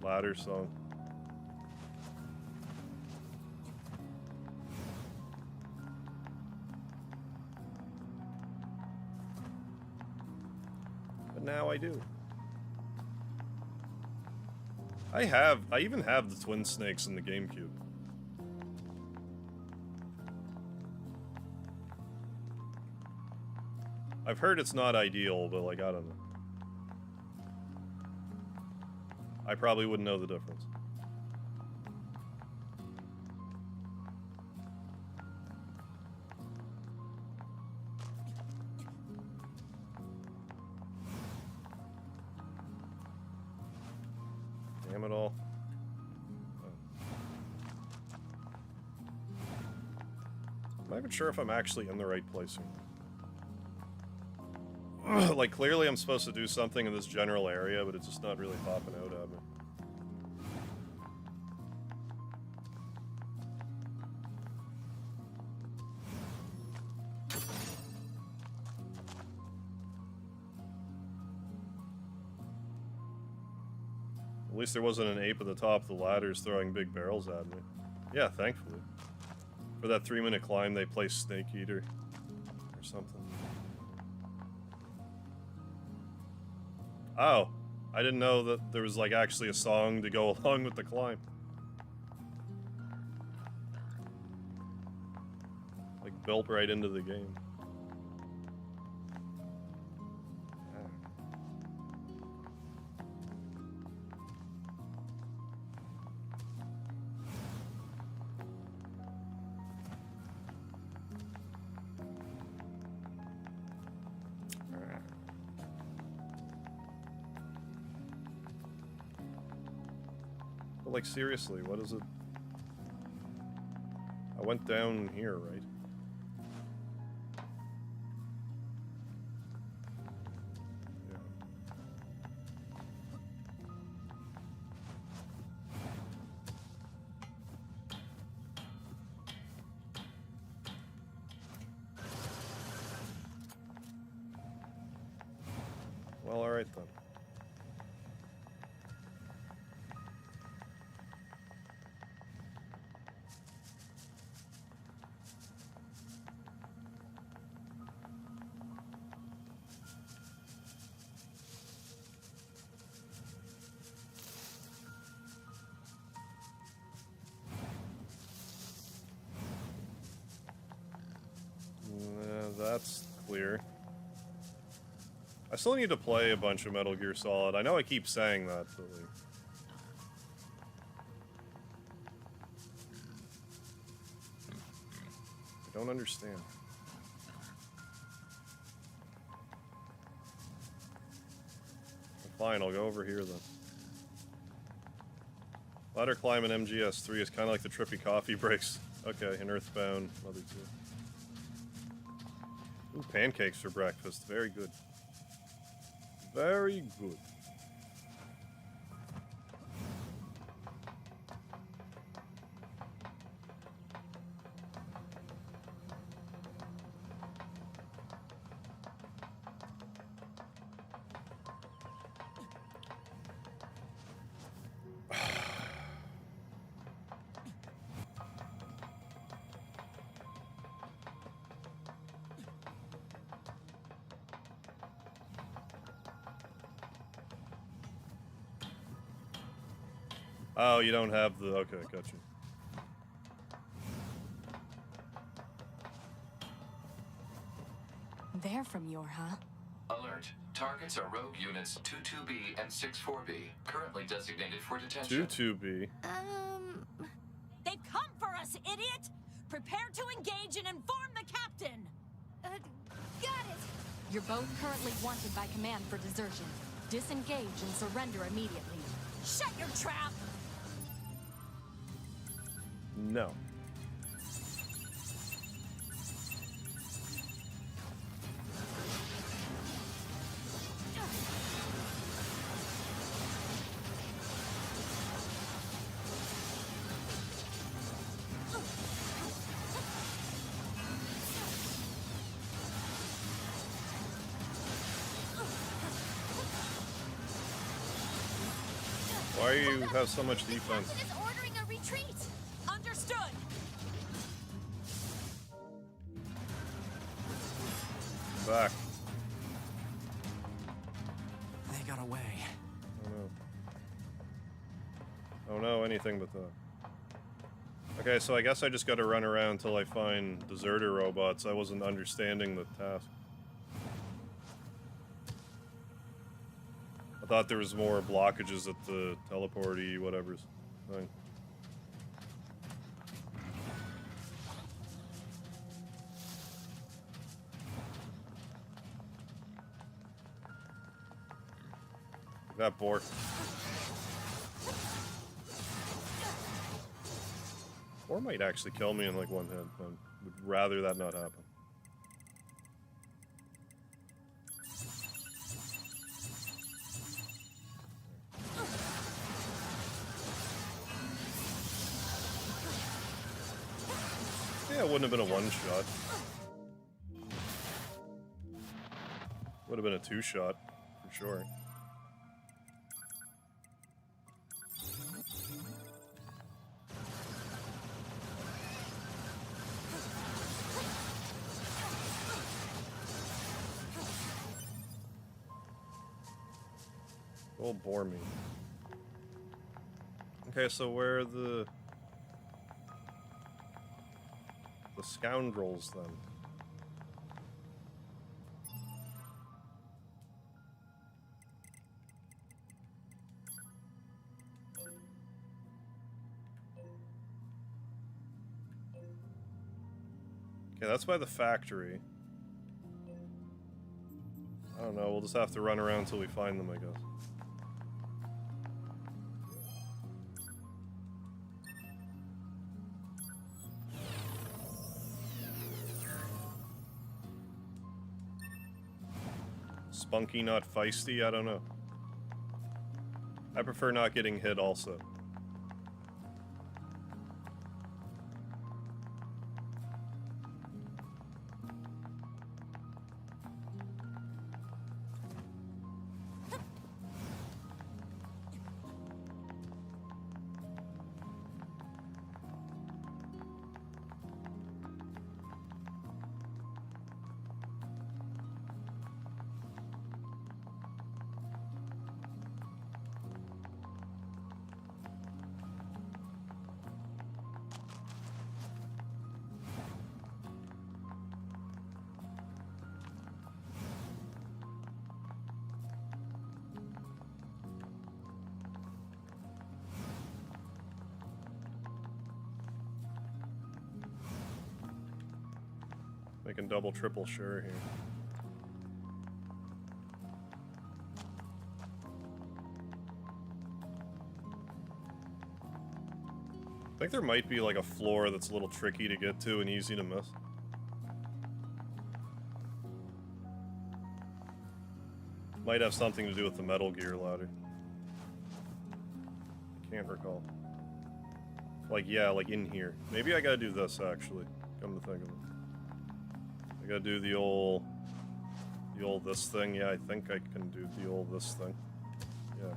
Ladder song. But now I do. I even have the Twin Snakes in the GameCube. I've heard it's not ideal, but like, I don't know. I probably wouldn't know the difference. Damn it all. I'm not even sure if I'm actually in the right place or not. Like, clearly I'm supposed to do something in this general area, but it's just not really popping out at me. At least there wasn't an ape at the top of the ladders throwing big barrels at me. Yeah, thankfully. For that 3-minute climb, they play Snake Eater or something. Oh, I didn't know that there was like actually a song to go along with the climb. Like built right into the game. Like, seriously, what is it? I went down here, right? Yeah. Well, alright then. That's clear. I still need to play a bunch of Metal Gear Solid. I know I keep saying that, but like... I don't understand. Fine, I'll go over here then. Ladder climb in MGS3 is kind of like the trippy coffee breaks. Okay, in Earthbound, Mother 2. Ooh, pancakes for breakfast. Very good. Very good. Oh, you don't have the... Okay, gotcha. They're from your, huh? Alert. Targets are rogue units 22B and 64B, currently designated for detention. 22B. They've come for us, idiot! Prepare to engage and inform the captain! Got it! You're both currently wanted by command for desertion. Disengage and surrender immediately. Shut your trap! No. you have so much defense? The captain is ordering a retreat. Understood. Back. They got away. Oh no. Oh no, anything but that. Okay, so I guess I just gotta run around till I find deserter robots. I wasn't understanding the task. I thought there was more blockages at the teleporty whatever's thing. That boar. Or might actually kill me in like one hit. I would rather that not happen. Yeah, it wouldn't have been a one-shot. Would have been a two-shot, for sure. Will bore me. Okay, so where are the scoundrels then? Okay, that's by the factory. I don't know, we'll just have to run around till we find them, I guess. Spunky, not feisty? I don't know. I prefer not getting hit also. Making double, triple sure here. I think there might be like a floor that's a little tricky to get to and easy to miss. Might have something to do with the Metal Gear ladder. Can't recall. Like, yeah, like in here. Maybe I gotta do this actually, come to think of it. I gotta do the old this thing. Yeah, I think I can do the old this thing. Yeah.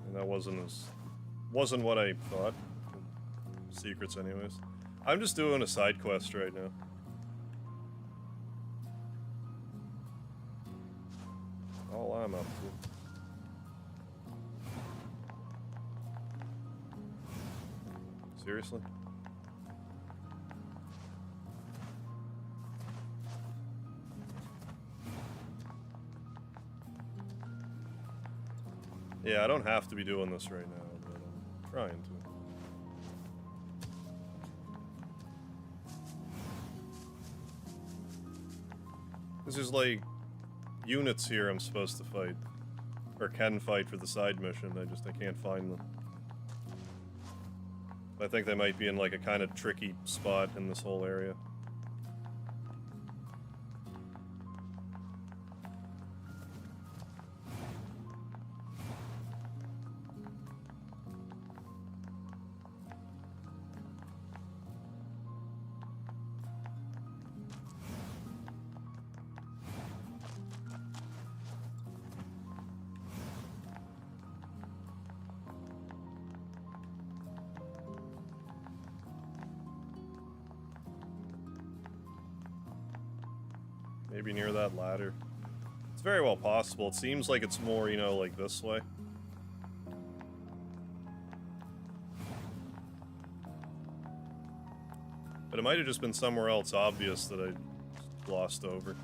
And that wasn't what I thought. Secrets anyways. I'm just doing a side quest right now. All I'm up to. Seriously? Yeah, I don't have to be doing this right now, but I'm trying to. This is like units here I'm supposed to fight. Or can fight for the side mission, I can't find them. I think they might be in like a kind of tricky spot in this whole area. Maybe near that ladder. It's very well possible. It seems like it's more, you know, like this way. But it might have just been somewhere else obvious that I glossed over.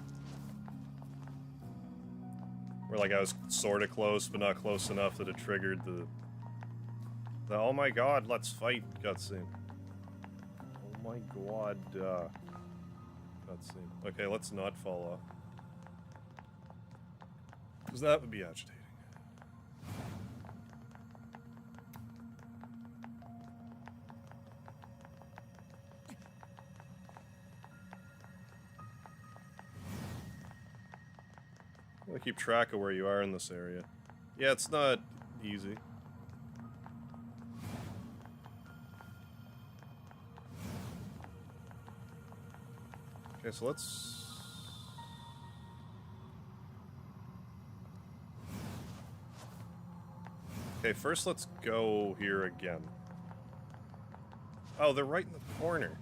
Where, like, I was sort of close, but not close enough that it triggered the oh my god, let's fight cutscene. Oh my god, cutscene. Okay, let's not fall off. Because that would be agitating. I want to keep track of where you are in this area. Yeah, it's not easy. Okay, so let's... Okay, first let's go here again. Oh, they're right in the corner.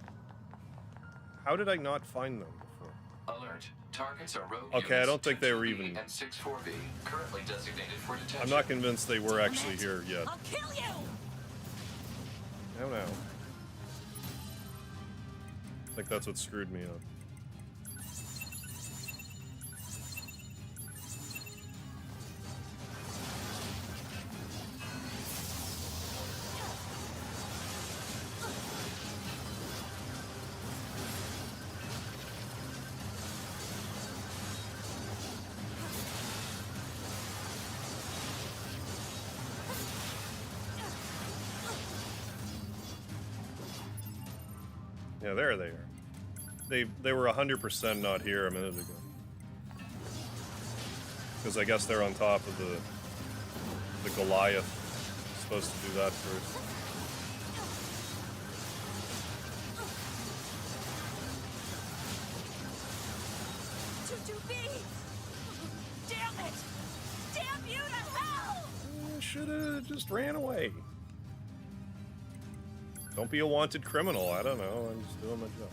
How did I not find them before? Alert. Targets are rogue Okay, I don't think they were 2B even... and 64B, currently designated for detention. I'm not convinced they were actually here yet. I'll kill you! No, no. I think that's what screwed me up. Yeah, there they are. They were 100% not here a minute ago. Because I guess they're on top of the Goliath. Supposed to do that first. Damn it! Damn you to hell! Should have just ran away. Don't be a wanted criminal. I don't know. I'm just doing my job.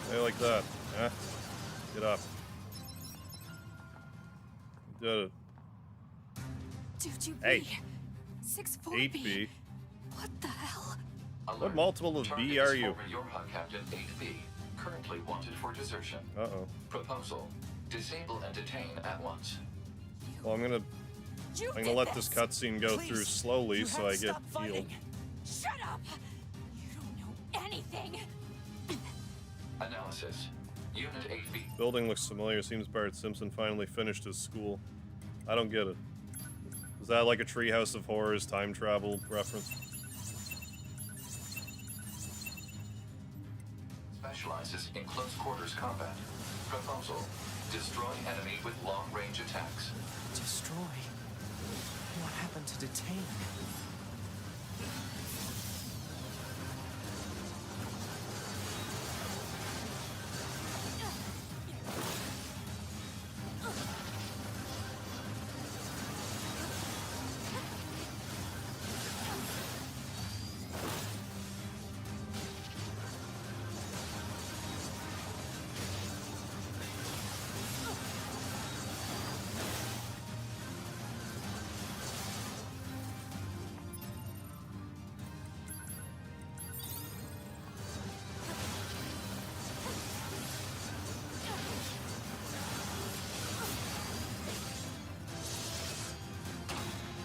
Hey, like that. Eh? Get up. You did it. Hey. 6-4B. 8B. What the hell? Alert. What multiple of B Target are is you? former Yorha Captain 8B, currently wanted for desertion. Uh-oh. Proposal. Disable and detain at once. Well, I'm gonna let this cutscene go through slowly so I get healed. Shut up! You don't know anything! Analysis. Unit 8B. Building looks familiar. Seems Bart Simpson finally finished his school. I don't get it. Is that like a Treehouse of Horrors time travel reference? Specializes in close quarters combat. Proposal. Destroy enemy with long-range attacks. Destroy? What happened to detain?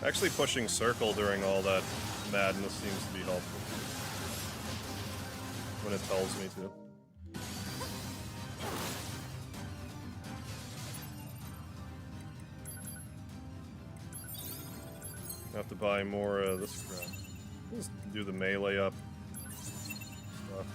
Actually pushing circle during all that madness seems to be helpful. When it tells me to. I have to buy more of this crap. Just do the melee up stuff.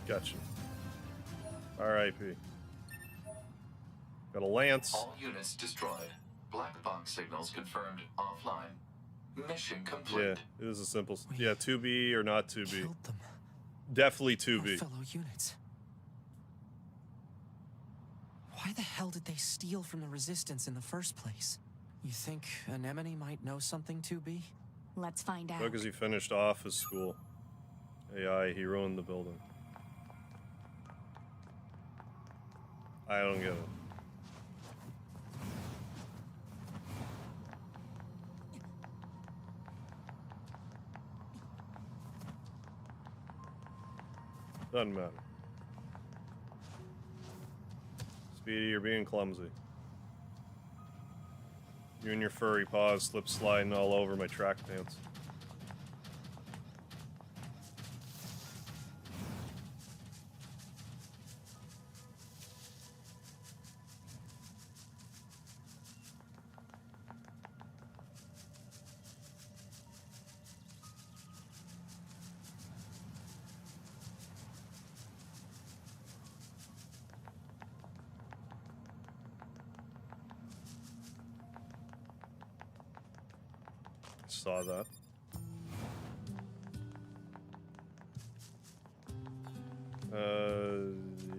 Gotcha. R.I.P. Got a lance. All units destroyed. Black box signals confirmed offline. Mission complete. Yeah, it is a simple. Yeah, 2B or not 2B. Killed them. Definitely Our 2B. fellow units. Why the hell did they steal from the Resistance in the first place? You think Anemone might know something, 2B? Let's find out. Because he finished off his school. AI, he ruined the building. I don't get it. Doesn't matter. Speedy, you're being clumsy. You and your furry paws slip sliding all over my track pants. Saw that.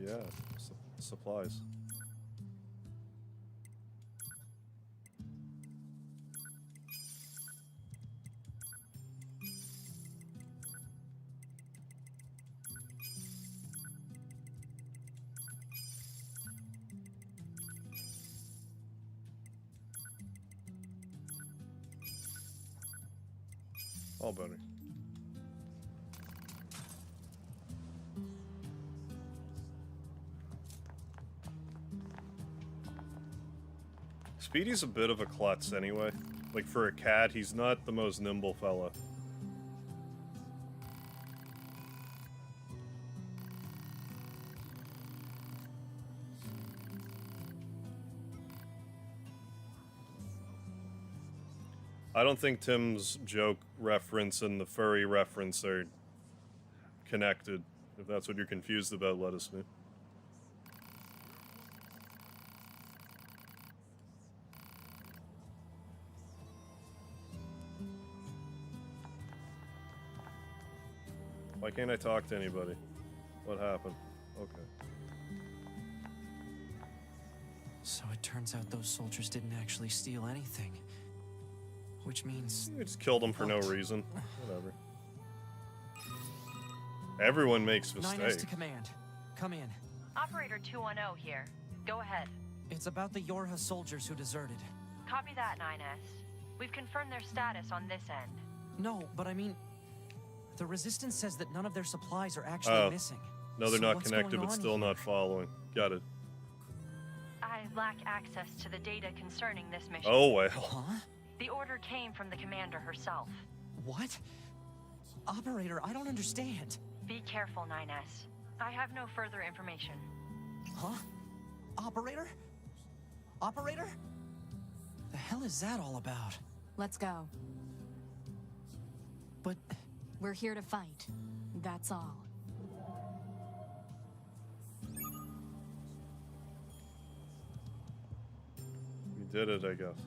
Yeah, supplies. All better. Speedy's a bit of a klutz anyway. Like, for a cat, he's not the most nimble fella. I don't think Tim's joke reference and the furry reference are connected. If that's what you're confused about, let us know. Why can't I talk to anybody? What happened? Okay. So it turns out those soldiers didn't actually steal anything. Which means... You just killed them for no reason. Whatever. Everyone makes 9S mistakes. to command. Come in. Operator 210 here. Go ahead. It's about the Yorha soldiers who deserted. Copy that, 9S. We've confirmed their status on this end. No, but I mean... The Resistance says that none of their supplies are actually missing. No, they're So not what's connected, going but on still here? not following. Got it. I lack access to the data concerning this mission. Oh, well. Huh? The order came from the commander herself. What? Operator, I don't understand. Be careful, 9S. I have no further information. Huh? Operator? Operator? The hell is that all about? Let's go. But... We're here to fight. That's all. You did it, I guess.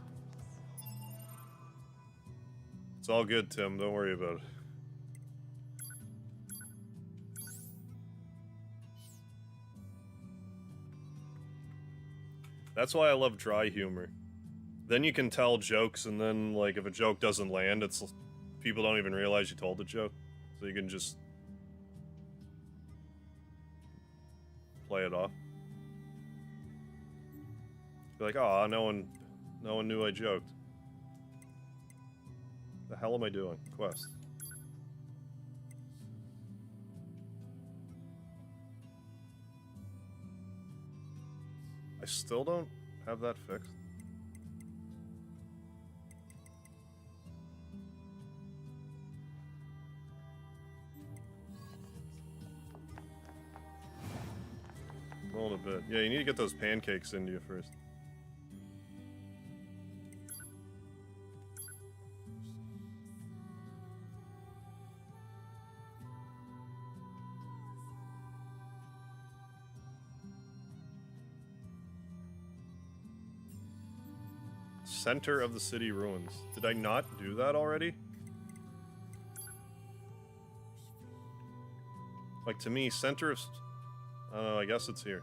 It's all good, Tim. Don't worry about it. That's why I love dry humor. Then you can tell jokes, and then, like, if a joke doesn't land, it's... People don't even realize you told the joke. So you can just... play it off. Be like, oh, no one knew I joked. The hell am I doing? Quest. I still don't have that fixed. Rolling a bit. Yeah, you need to get those pancakes into you first. Center of the city ruins. Did I not do that already? Like, to me, center of... I don't know, I guess it's here.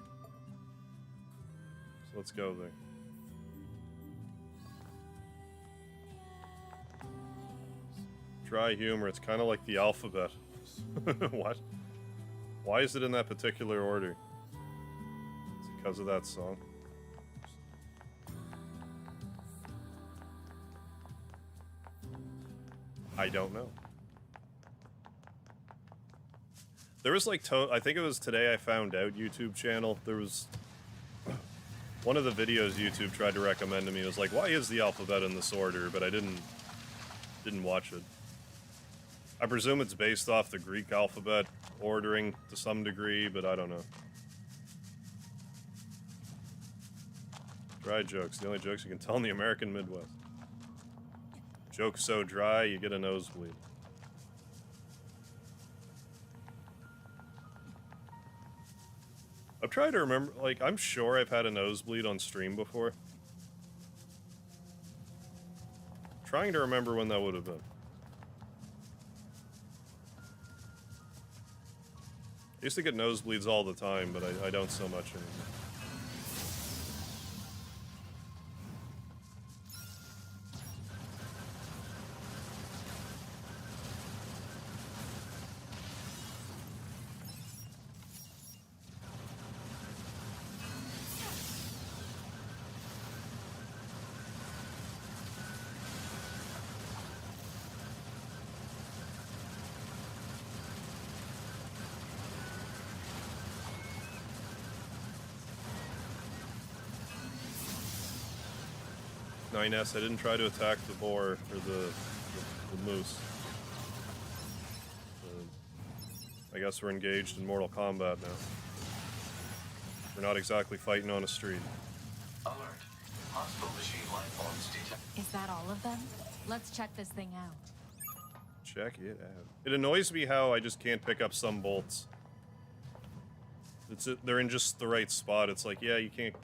So let's go there. Dry humor, it's kind of like the alphabet. What? Why is it in that particular order? Is it because of that song? I don't know. There was like, I think it was Today I Found Out YouTube channel. There was one of the videos YouTube tried to recommend to me. It was like, why is the alphabet in this order? But I didn't watch it. I presume it's based off the Greek alphabet ordering to some degree, but I don't know. Dry jokes, the only jokes you can tell in the American Midwest. Joke so dry, you get a nosebleed. I'm trying to remember, like, I'm sure I've had a nosebleed on stream before. Trying to remember when that would have been. I used to get nosebleeds all the time, but I don't so much anymore. I didn't try to attack the boar or the moose. I guess we're engaged in Mortal Kombat now. We're not exactly fighting on a street. Alert. Hostile machine life forms detected. Is that all of them? Let's check this thing out. Check it out. It annoys me how I just can't pick up some bolts. They're in just the right spot. It's like, yeah, you can't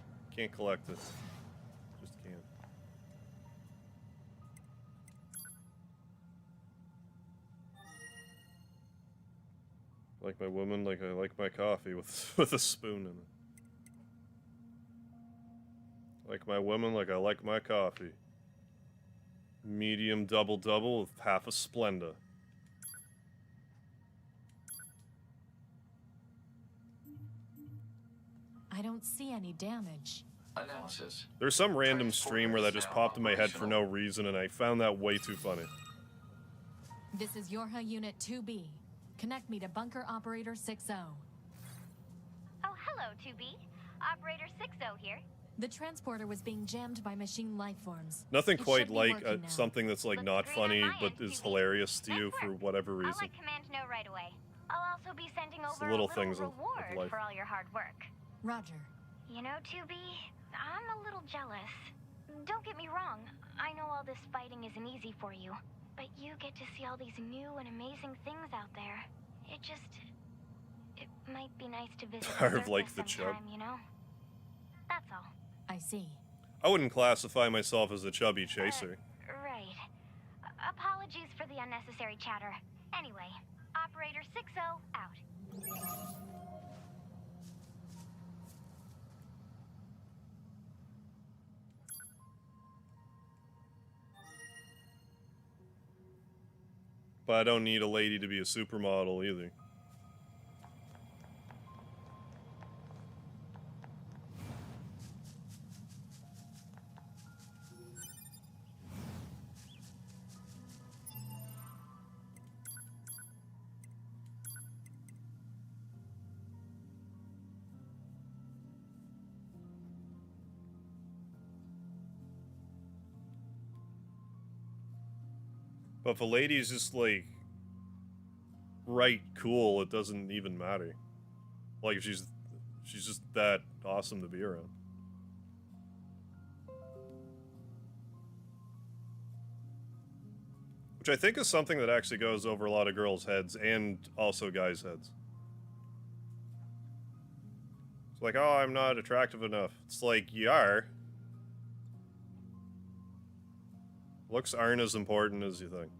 collect it. Just can't. Like my woman, like I like my coffee with a spoon in it. Like my woman, like I like my coffee. Medium double-double with half a Splenda. I don't see any damage. Analysis. There's some random stream where that just popped in my head for no reason, and I found that way too funny. This is Yorha Unit 2B. Connect me to Bunker Operator 60. Oh, hello, 2B. Operator 60 here. The transporter was being jammed by machine life forms. Nothing It quite should be like working now. something that's like Looks not green on funny, my but end, is 2B. hilarious to you Nice for work. whatever I'll reason. let Command know right away. I'll also be sending It's the over little a little things of reward life. for all your hard work. Roger. You know, 2B, I'm a little jealous. Don't get me wrong, I know all this fighting isn't easy for you, but you get to see all these new and amazing things out there. It might be nice to visit Tired the of, like, circus the chub. sometime, you know? That's all. I see. I wouldn't classify myself as a chubby chaser. Right. Apologies for the unnecessary chatter. Anyway, Operator 60 out. But I don't need a lady to be a supermodel either. But if a lady's just like right cool, it doesn't even matter. Like if she's just that awesome to be around. Which I think is something that actually goes over a lot of girls' heads and also guys' heads. It's like, oh, I'm not attractive enough. It's like, you are. Looks aren't as important as you think.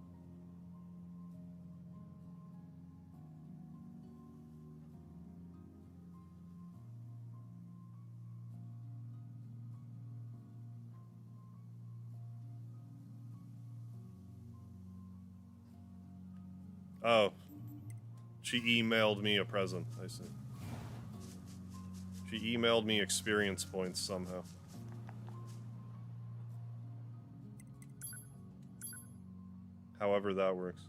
Oh. She emailed me a present, I see. She emailed me experience points somehow. However that works.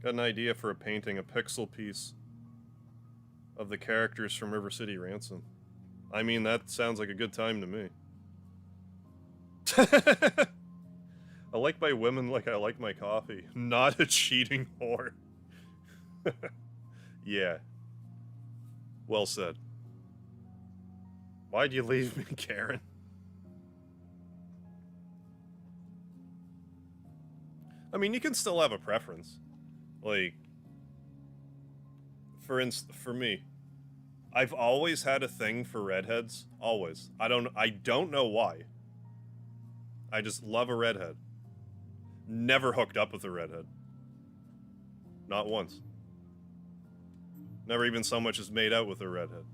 Got an idea for a painting, a pixel piece of the characters from River City Ransom. I mean, that sounds like a good time to me. I like my women like I like my coffee. Not a cheating whore. Yeah. Well said. Why'd you leave me, Karen? I mean, you can still have a preference. Like, for me, I've always had a thing for redheads. Always. I don't know why. I just love a redhead. Never hooked up with a redhead. Not once. Never even so much as made out with a redhead.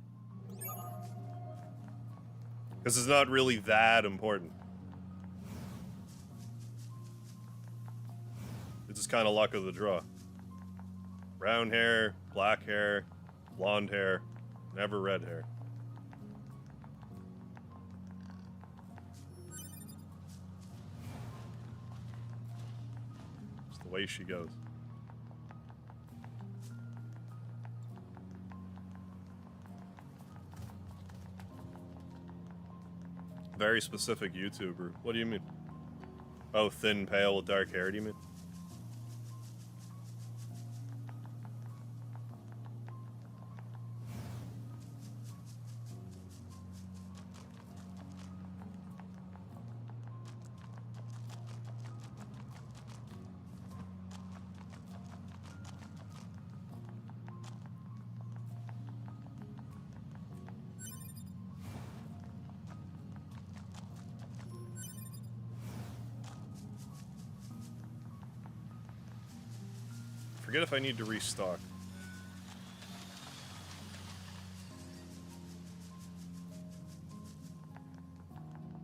Because it's not really that important. It's just kind of luck of the draw. Brown hair, black hair, blonde hair, never red hair. It's the way she goes. Very specific YouTuber. What do you mean? Oh, thin, pale, with dark hair, do you mean? Forget if I need to restock.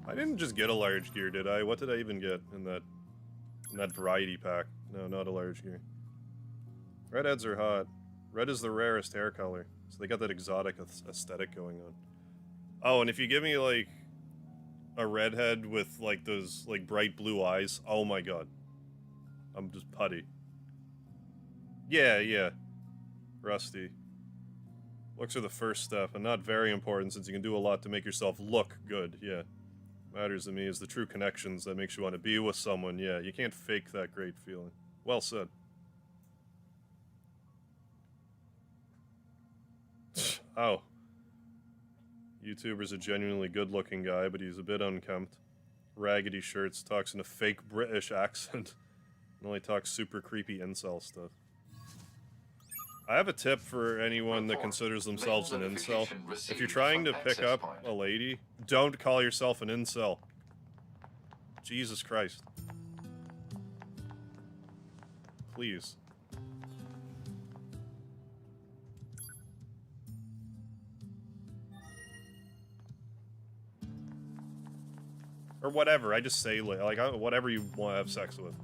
I didn't just get a large gear, did I? What did I even get in that variety pack? No, not a large gear. Redheads are hot. Red is the rarest hair color, so they got that exotic aesthetic going on. Oh, and if you give me like a redhead with like those like bright blue eyes, oh my god. I'm just putty. Yeah. Rusty. Looks are the first step, and not very important since you can do a lot to make yourself look good, yeah. Matters to me is the true connections that makes you want to be with someone, yeah. You can't fake that great feeling. Well said. Oh. YouTuber's a genuinely good-looking guy, but he's a bit unkempt. Raggedy shirts, talks in a fake British accent, and only talks super creepy incel stuff. I have a tip for anyone that considers themselves an incel. If you're trying to pick up a lady, don't call yourself an incel. Jesus Christ. Please. Or whatever, I just say, like, whatever you want to have sex with.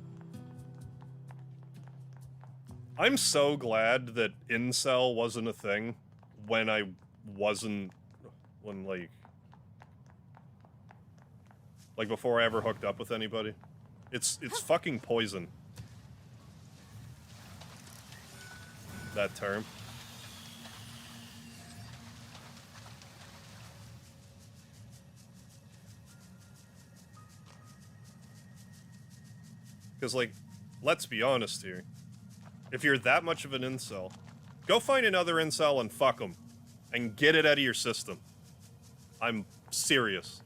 I'm so glad that incel wasn't a thing when I wasn't, like before I ever hooked up with anybody. It's fucking poison. That term. Because, like, let's be honest here. If you're that much of an incel, go find another incel and fuck them. And get it out of your system. I'm serious.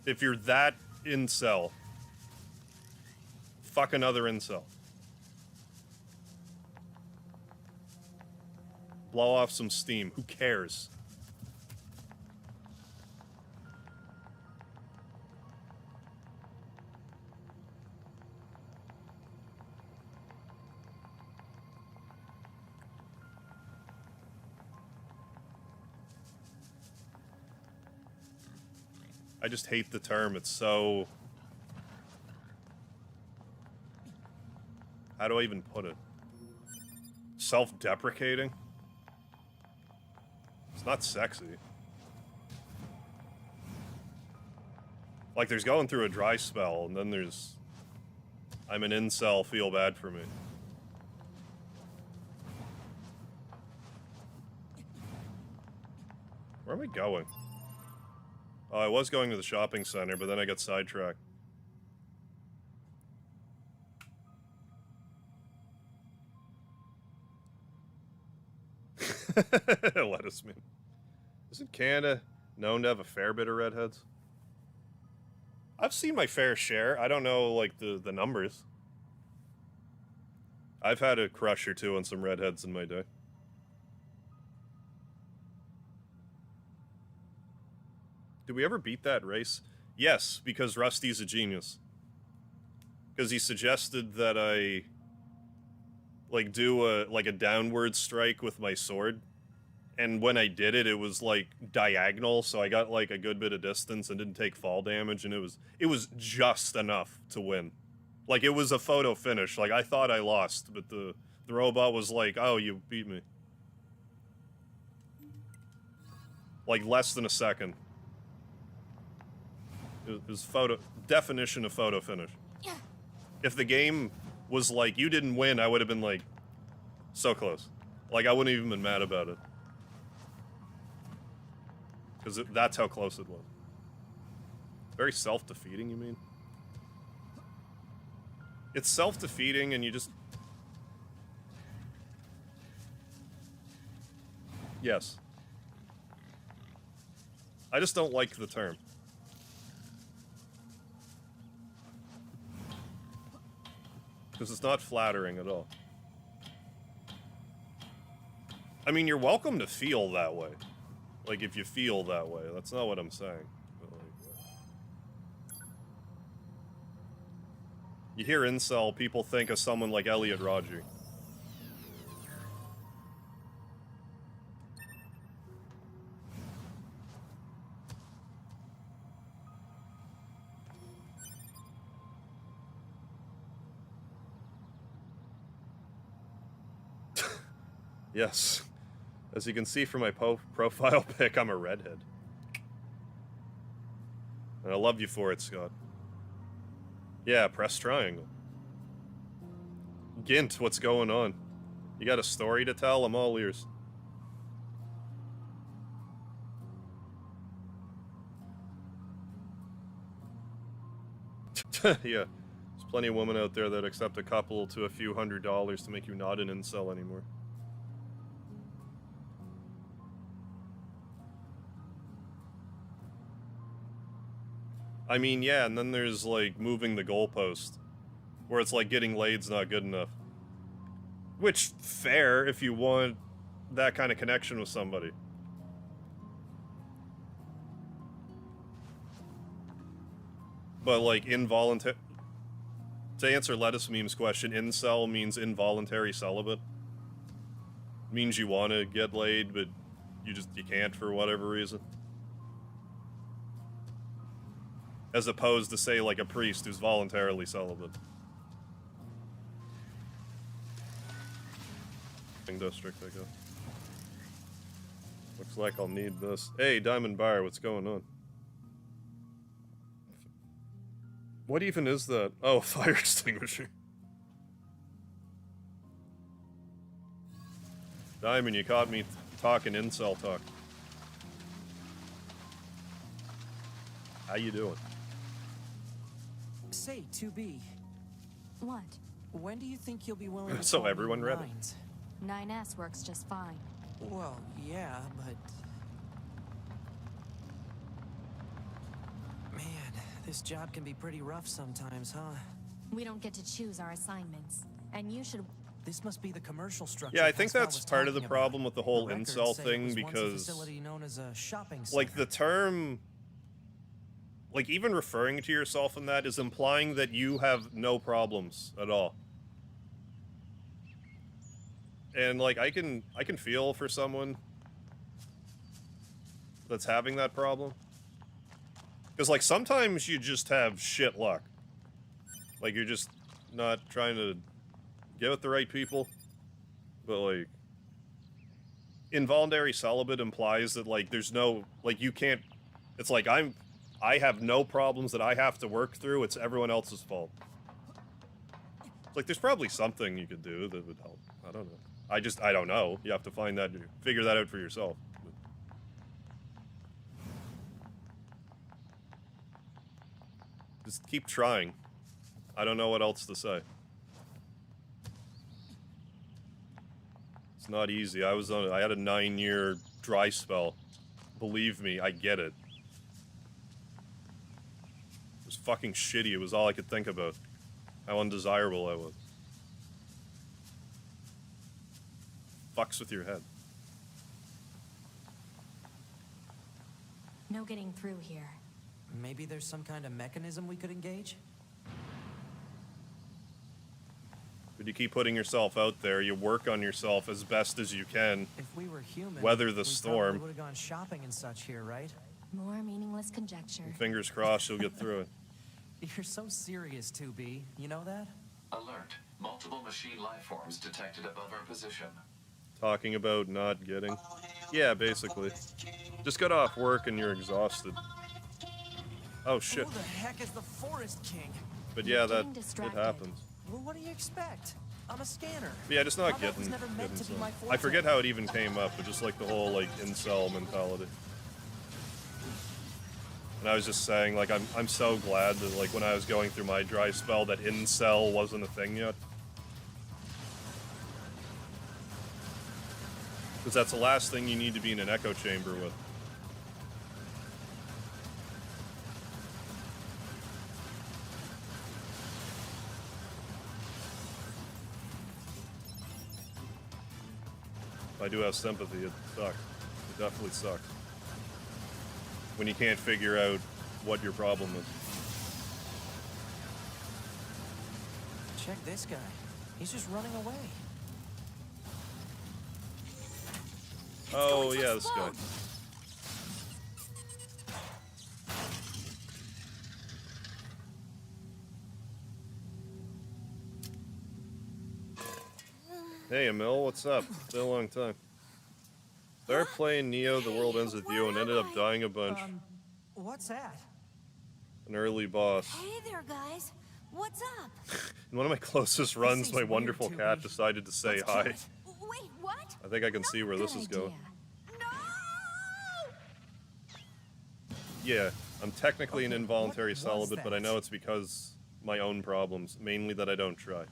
If you're that incel, fuck another incel. Blow off some steam. Who cares? I just hate the term. It's so... How do I even put it? Self-deprecating? It's not sexy. Like, there's going through a dry spell, and then there's... I'm an incel, feel bad for me. Where am I going? Oh, I was going to the shopping center, but then I got sidetracked. Lettuce man. Isn't Canada known to have a fair bit of redheads? I've seen my fair share. I don't know, like, the numbers. I've had a crush or two on some redheads in my day. Did we ever beat that race? Yes, because Rusty's a genius. Because he suggested that I... like, do a downward strike with my sword. And when I did it, it was, like, diagonal, so I got, like, a good bit of distance and didn't take fall damage, and it was just enough to win. Like, it was a photo finish. Like, I thought I lost, but the robot was like, oh, you beat me. Like, less than a second. It was definition of photo finish. If the game was like, you didn't win, I would have been like, so close. Like, I wouldn't even been mad about it. Because that's how close it was. Very self-defeating, you mean? It's self-defeating and you just... Yes. I just don't like the term. Because it's not flattering at all. I mean, you're welcome to feel that way. Like, if you feel that way. That's not what I'm saying. But, like, you hear incel, people think of someone like Elliot Rodgy. Yes. As you can see from my profile pic, I'm a redhead. And I love you for it, Scott. Yeah, press triangle. Gint, what's going on? You got a story to tell? I'm all ears. Yeah. There's plenty of women out there that accept a couple to a few $100s to make you not an incel anymore. I mean, yeah, and then there's, like, moving the goalpost. Where it's like getting laid's not good enough. Which, fair, if you want that kind of connection with somebody. But, like, involuntary... To answer Lettuce Meme's question, incel means involuntary celibate. Means you want to get laid, but you can't for whatever reason. As opposed to, say, like a priest who's voluntarily celibate. District, I guess. Looks like I'll need this. Hey, Diamond Bar, what's going on? What even is that? Oh, fire extinguisher. Diamond, you caught me talking incel talk. How you doing? Say, 2B. What? When do you think you'll be willing to So call everyone me read it. Nines? 9S works just fine. Well, yeah, but... Man, this job can be pretty rough sometimes, huh? We don't get to choose our assignments. And you should... This must be the commercial structure. Yeah, I think Pascal that's was part of the talking problem about. with the whole The records incel say it thing, was once a because... facility known as a shopping center. Like, the term... Like, even referring to yourself in that is implying that you have no problems at all. And, like, I can feel for someone that's having that problem. Because, like, sometimes you just have shit luck. Like, you're just not trying to get with the right people. But, like, involuntary celibate implies that, like, there's no, like, you can't, it's like, I have no problems that I have to work through, it's everyone else's fault. It's like, there's probably something you could do that would help. I don't know. I don't know. You have to find that, figure that out for yourself. Just keep trying. I don't know what else to say. It's not easy. I had a 9-year dry spell. Believe me, I get it. It was fucking shitty. It was all I could think about. How undesirable I was. Fucks with your head. No getting through here. Maybe there's some kind of mechanism we could engage? But you keep putting yourself out there, you work on yourself as best as you can. If we were human, weather the we storm. probably would have gone shopping and such here, right? More meaningless conjecture. And fingers crossed you'll get through it. You're so serious, 2B. You know that? Alert. Multiple machine life forms detected above our position. Talking about not getting. Yeah, basically. Just got off work and you're exhausted. Oh shit. Who the heck is the Forest King? But yeah, that Getting it distracted. happens. Well, what do you expect? I'm a scanner. But yeah, just not Combat was getting never meant to be some. my I forte. forget how it even came up, but just like the whole like incel mentality. And I was just saying, like, I'm so glad that, like, when I was going through my dry spell, that incel wasn't a thing yet. Because that's the last thing you need to be in an echo chamber with. I do have sympathy. It sucks. It definitely sucks. When you can't figure out what your problem is. Check this guy. He's just running away. Oh, yeah, this guy. Hey, Emil, what's up? It's been a long time. Started playing Neo, The World Ends With You, and ended up dying a bunch. What's that? An early boss. Hey there, guys. What's up? In one of my closest runs, seems my weird wonderful to cat me. decided to say Let's kill hi. it. Wait, what? I think I can see where this is going. No! Yeah, I'm technically an Okay, involuntary what was celibate, but I that? know it's because my own problems, mainly that I don't try.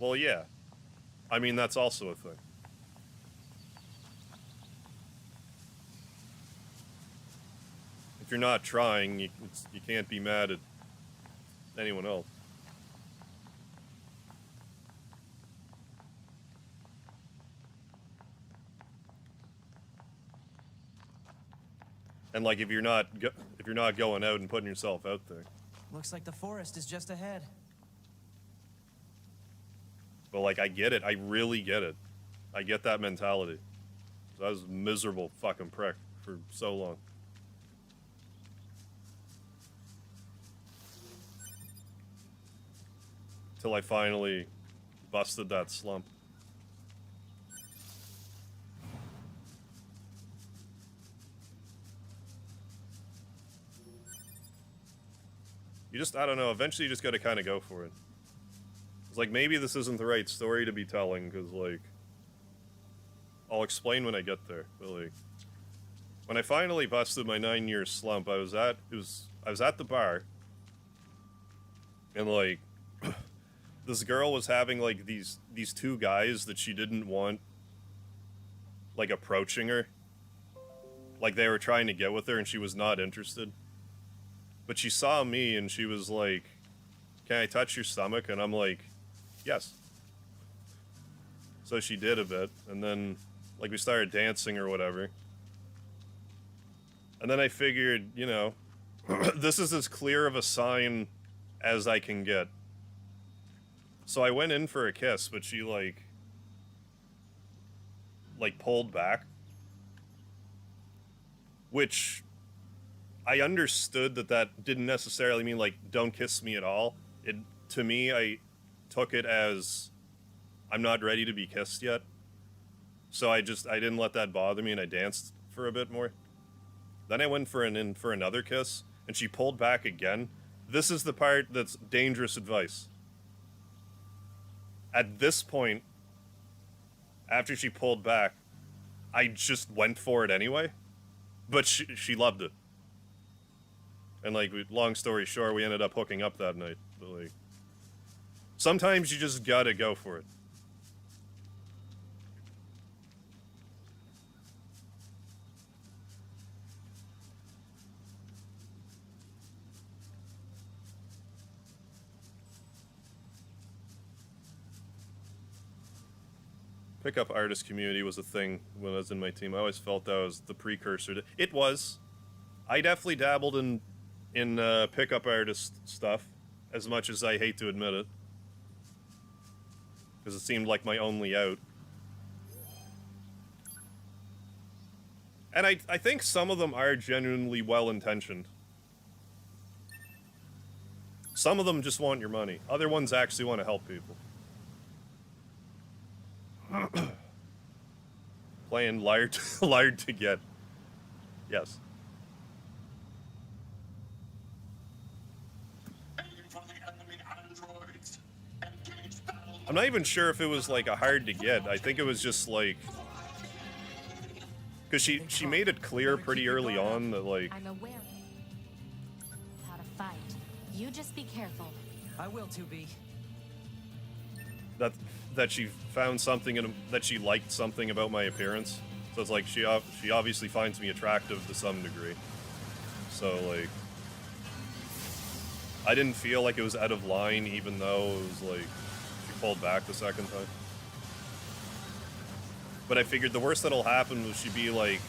Well, yeah. I mean, that's also a thing. If you're not trying, you can't be mad at anyone else. And like, if you're not going out and putting yourself out there. Looks like the forest is just ahead. But like, I get it. I really get it. I get that mentality. I was a miserable fucking prick for so long. Till I finally busted that slump. You just, I don't know, eventually you just gotta kind of go for it. It's like, maybe this isn't the right story to be telling, because, like, I'll explain when I get there, but, like, when I finally busted my 9-year slump, I was at the bar, and, like, this girl was having, like, these two guys that she didn't want, like, approaching her. Like, they were trying to get with her, and she was not interested. But she saw me, and she was like, "Can I touch your stomach?" And I'm like, "Yes." So she did a bit, and then, like, we started dancing or whatever. And then I figured, you know, this is as clear of a sign as I can get. So I went in for a kiss, but she, like pulled back. Which I understood that that didn't necessarily mean, like, don't kiss me at all. To me, I took it as, I'm not ready to be kissed yet. So I didn't let that bother me, and I danced for a bit more. Then I went for another kiss, and she pulled back again. This is the part that's dangerous advice. At this point, after she pulled back, I just went for it anyway. But she loved it. And, like, long story short, we ended up hooking up that night. But, like, sometimes you just gotta go for it. Pickup artist community was a thing when I was in my team. I always felt that was the precursor to... It was. I definitely dabbled in pickup artist stuff, as much as I hate to admit it. Because it seemed like my only out. And I think some of them are genuinely well-intentioned. Some of them just want your money. Other ones actually want to help people. Playing Liar to Get. Yes. I'm not even sure if it was like a hard to get. I think it was just like, because she made it clear pretty early on that, like, I'm aware how to fight. You just be careful. I will, 2B. that she found something in that she liked something about my appearance. So it's like she obviously finds me attractive to some degree. So, like, I didn't feel like it was out of line, even though it was like she pulled back the second time. But I figured the worst that'll happen was she'd be like,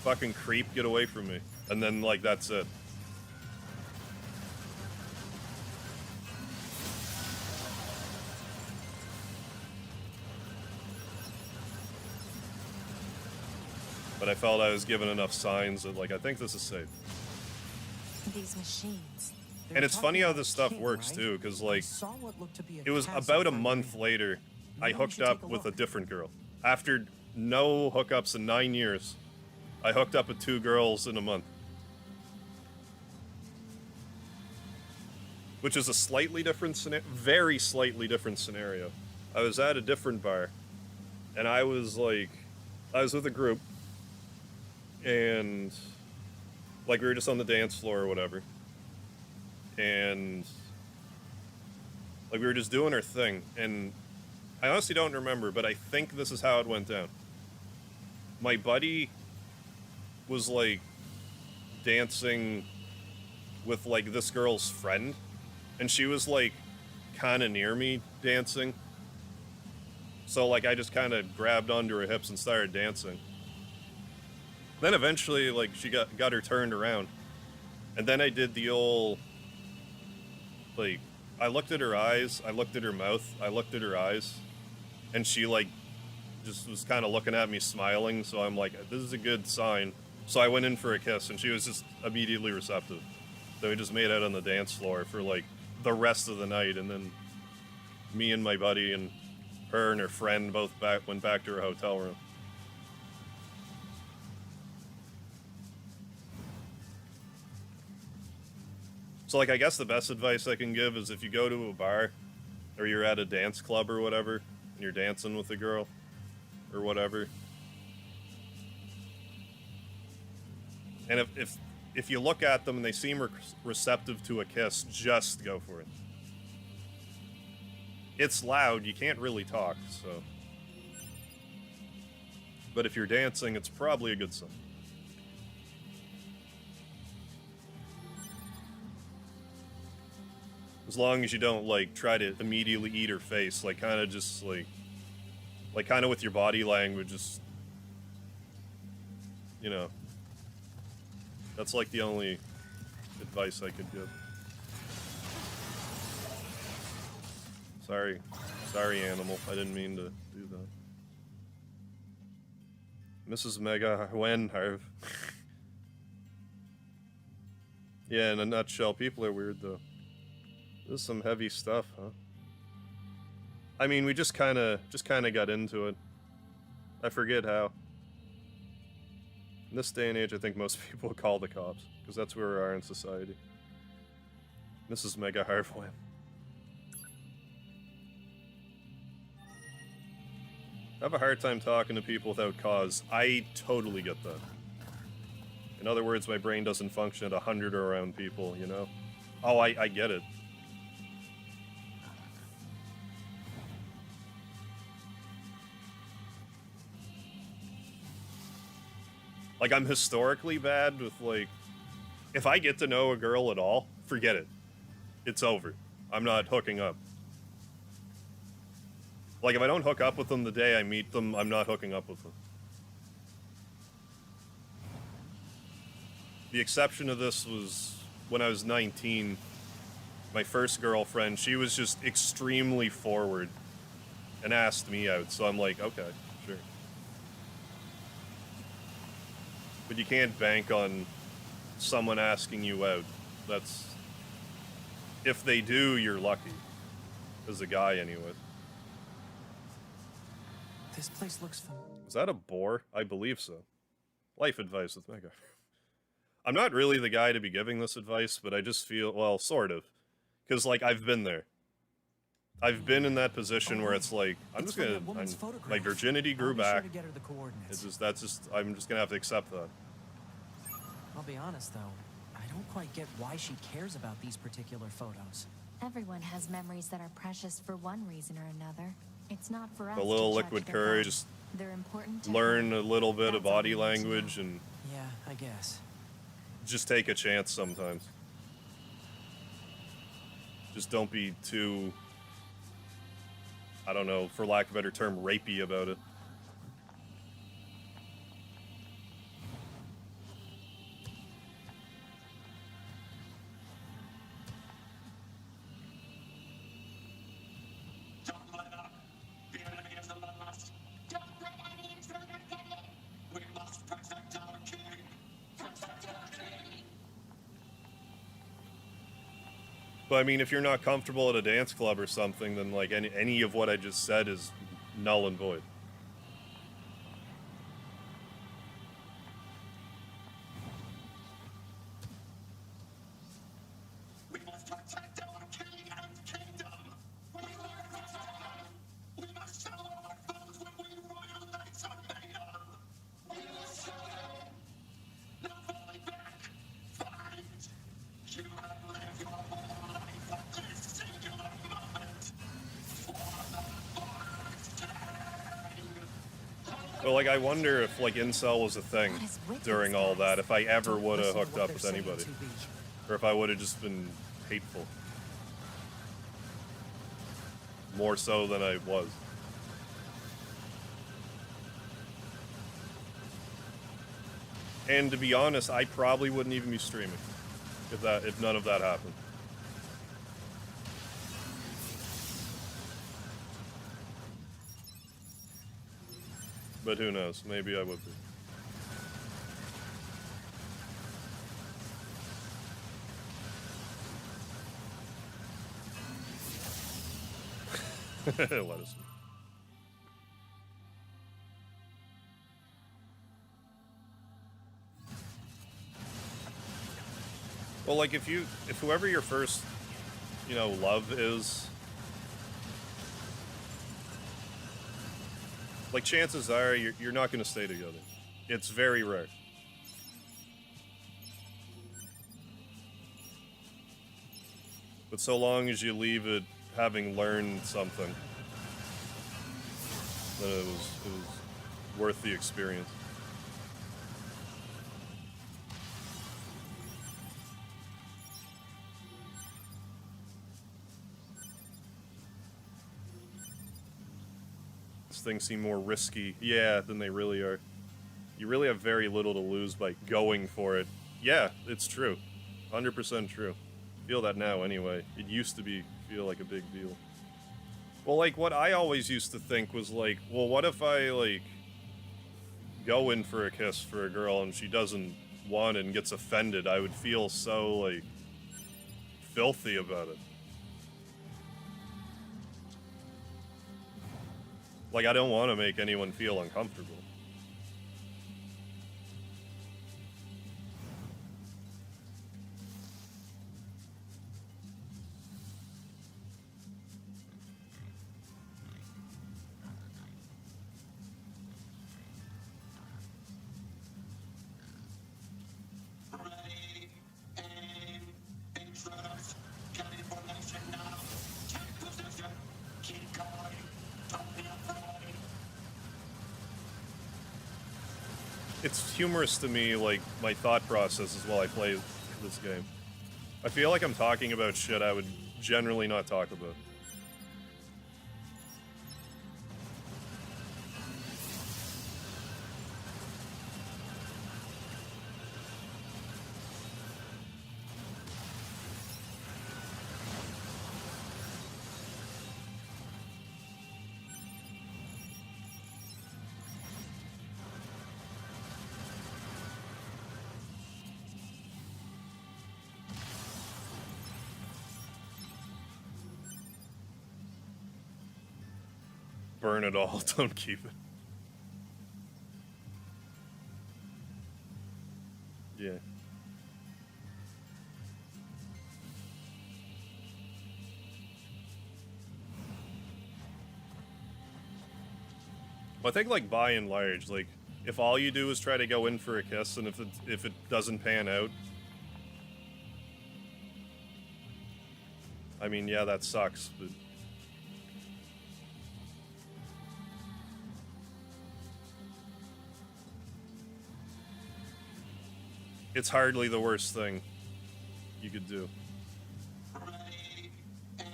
fucking creep, get away from me. And then, like, that's it. But I felt I was given enough signs that, like, I think this is safe. These machines. And it's funny how this stuff works, too, because, like, it was about a month later, I hooked up with a different girl. After no hookups in 9 years, I hooked up with 2 girls in a month. Which is a slightly different scenario, very slightly different scenario. I was at a different bar, and I was with a group, and, like, we were just on the dance floor or whatever, and, like, we were just doing our thing, and I honestly don't remember, but I think this is how it went down. My buddy was, like, dancing with, like, this girl's friend, and she was, like, kind of near me dancing. So, like, I just kind of grabbed onto her hips and started dancing. Then eventually, like, she got her turned around. And then I did the old, like, I looked at her eyes, I looked at her mouth, I looked at her eyes, and she, like, just was kind of looking at me smiling, so I'm like, this is a good sign. So I went in for a kiss, and she was just immediately receptive. So we just made out on the dance floor for, like, the rest of the night, and then me and my buddy and her and her friend both went back to her hotel room. So, like, I guess the best advice I can give is if you go to a bar, or you're at a dance club or whatever, and you're dancing with a girl, or whatever, and if you look at them and they seem receptive to a kiss, just go for it. It's loud, you can't really talk, so. But if you're dancing, it's probably a good sign. As long as you don't, like, try to immediately eat her face, like, kind of just, like kind of with your body language, just, you know. That's, like, the only advice I could give. Sorry, animal. I didn't mean to do that. Mrs. Mega, when, Harv? Yeah, in a nutshell, people are weird though. This is some heavy stuff, huh? I mean, we just kind of got into it. I forget how. In this day and age, I think most people call the cops, because that's where we are in society. This is mega hard for him. I have a hard time talking to people without cause. I totally get that. In other words, my brain doesn't function at 100 or around people, you know? Oh, I get it. Like, I'm historically bad with, like... If I get to know a girl at all, forget it. It's over. I'm not hooking up. Like, if I don't hook up with them the day I meet them, I'm not hooking up with them. The exception of this was when I was 19. My first girlfriend, she was just extremely forward and asked me out, so I'm like, okay, sure. But you can't bank on someone asking you out. That's... If they do, you're lucky. As a guy, anyway. This place looks familiar. Is that a boar? I believe so. Life advice with Mega. I'm not really the guy to be giving this advice, but I just feel, well, sort of. Because, like, I've been there. I've been in that position where it's like, I'm just gonna, my virginity grew back. Sure to get her the coordinates. I'm just gonna have to accept that. I'll be honest, though. I don't quite get why she cares about these particular photos. Everyone has memories that are precious for one reason or another. It's not for us A little to judge liquid their courage, values. just They're important to learn her. a little bit of That's all body we need to know. language and Yeah, I guess. just take a chance sometimes. Just don't be too, I don't know, for lack of a better term, rapey about it. But I mean, if you're not comfortable at a dance club or something, then like any of what I just said is null and void. We must protect our king and kingdom. We must show our foes what we royal knights are made of. We will show them. No falling back. Fight. You have lived your whole life at this singular moment. For the first time. But like, I wonder if like incel was a thing during all that. If I ever would have hooked up with anybody, or if I would have just been hateful, more so than I was. And to be honest, I probably wouldn't even be streaming if none of that happened. But who knows? Maybe I would be. Let us. Well, like if whoever your first, love is, like chances are you're not going to stay together. It's very rare. But so long as you leave it having learned something, then it was worth the experience. Things seem more risky, than they really are. You really have very little to lose by going for it. Yeah, it's true. 100% true. Feel that now anyway. It used to feel like a big deal. Well, like, what I always used to think was like, well, what if I, like, go in for a kiss for a girl and she doesn't wanted and gets offended, I would feel so, like, filthy about it. Like, I don't want to make anyone feel uncomfortable. Ready, aim, intruders, get in formation now. Take position, keep going, don't be afraid. It's humorous to me, like, my thought processes while I play this game. I feel like I'm talking about shit I would generally not talk about. Burn it all, don't keep it. Yeah. Well, I think, like, by and large, like, if all you do is try to go in for a kiss, and if it doesn't pan out, I mean, yeah, that sucks, but it's hardly the worst thing you could do. Ready, aim,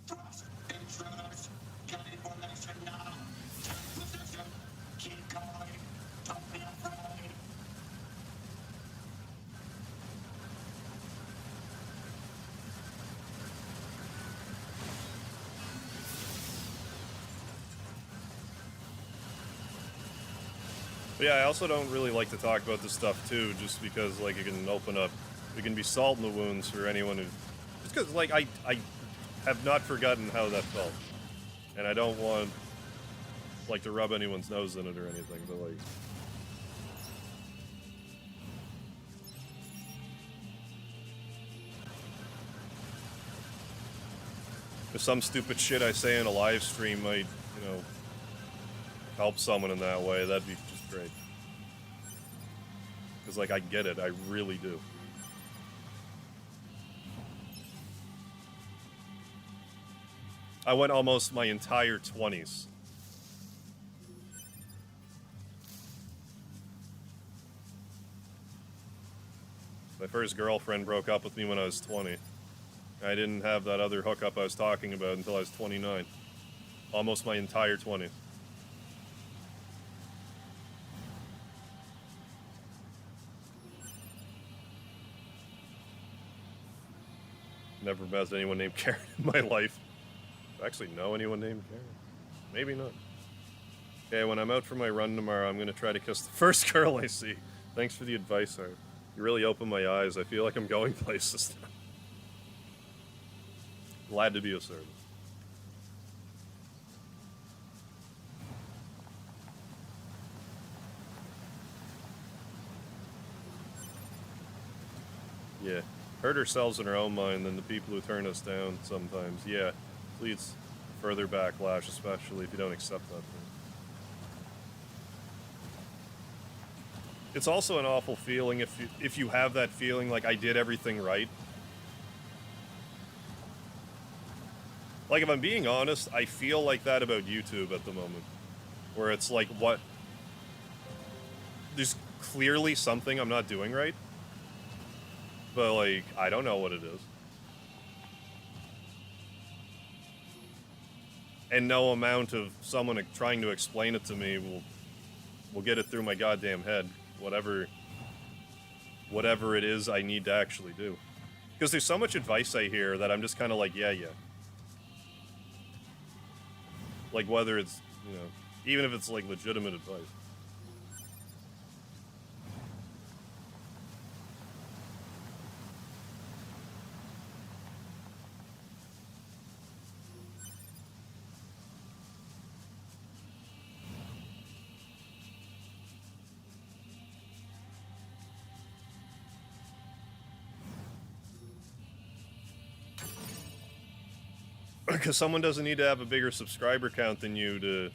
thrust, intruders, get in formation now. Take position, keep going, don't be afraid. But yeah, I also don't really like to talk about this stuff too, just because, like, it can open up, it can be salt in the wounds for anyone who, just because, like, I have not forgotten how that felt, and I don't want, like, to rub anyone's nose in it or anything, but, like, if some stupid shit I say in a live stream might, you know, help someone in that way, that'd be just great. Because, like, I get it, I really do. I went almost my entire 20s. My first girlfriend broke up with me when I was 20. I didn't have that other hookup I was talking about until I was 29. Almost my entire 20s. Never met anyone named Karen in my life. Do I actually know anyone named Karen? Maybe not. Okay, when I'm out for my run tomorrow, I'm going to try to kiss the first girl I see. Thanks for the advice, Art. You really opened my eyes. I feel like I'm going places now. Glad to be of service. Yeah. Hurt ourselves in our own mind than the people who turn us down sometimes. Yeah. Leads further backlash, especially if you don't accept that thing. It's also an awful feeling if you have that feeling like I did everything right. Like, if I'm being honest, I feel like that about YouTube at the moment. Where it's like, what? There's clearly something I'm not doing right. But, like, I don't know what it is. And no amount of someone trying to explain it to me will get it through my goddamn head. Whatever it is I need to actually do. Because there's so much advice I hear that I'm just kind of like, yeah. Like, whether it's, you know, even if it's, like, legitimate advice. Because someone doesn't need to have a bigger subscriber count than you to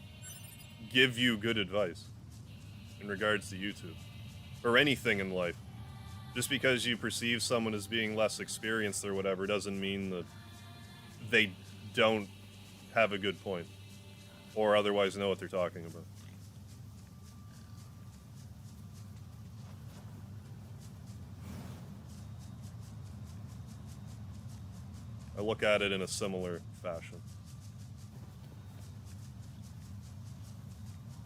give you good advice in regards to YouTube or anything in life. Just because you perceive someone as being less experienced or whatever doesn't mean that they don't have a good point or otherwise know what they're talking about. I look at it in a similar fashion.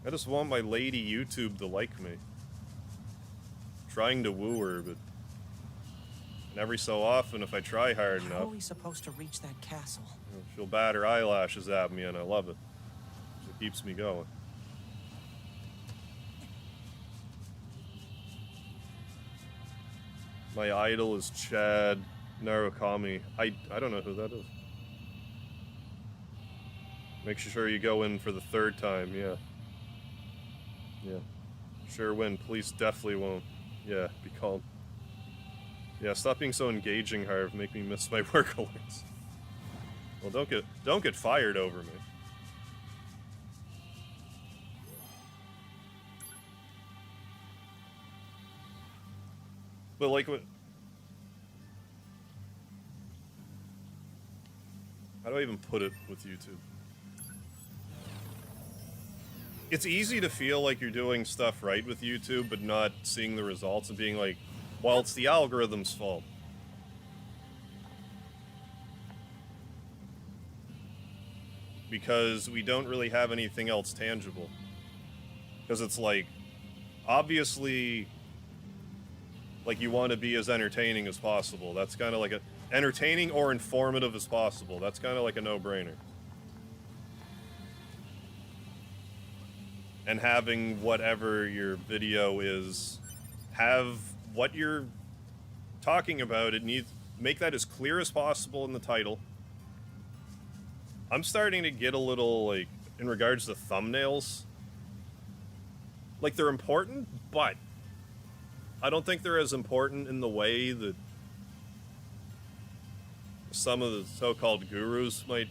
I just want my lady YouTube to like me. Trying to woo her, but every so often, if I try hard enough, how are we supposed to reach that castle? She'll bat her eyelashes at me, and I love it. It keeps me going. My idol is Chad Narukami. I don't know who that is. Make sure you go in for the third time, yeah. Yeah. Sure win. Police definitely won't. Yeah, be calm. Yeah, stop being so engaging, Harv. Make me miss my work alerts. Well, don't get fired over me. But like what? How do I even put it with YouTube? It's easy to feel like you're doing stuff right with YouTube, but not seeing the results and being like, well, it's the algorithm's fault. Because we don't really have anything else tangible. Because it's like, obviously, like you want to be as entertaining as possible. That's kind of like entertaining or informative as possible. That's kind of like a no-brainer. And having whatever your video is, have what you're talking about. Make that as clear as possible in the title. I'm starting to get a little, like, in regards to thumbnails, like, they're important, but I don't think they're as important in the way that some of the so-called gurus might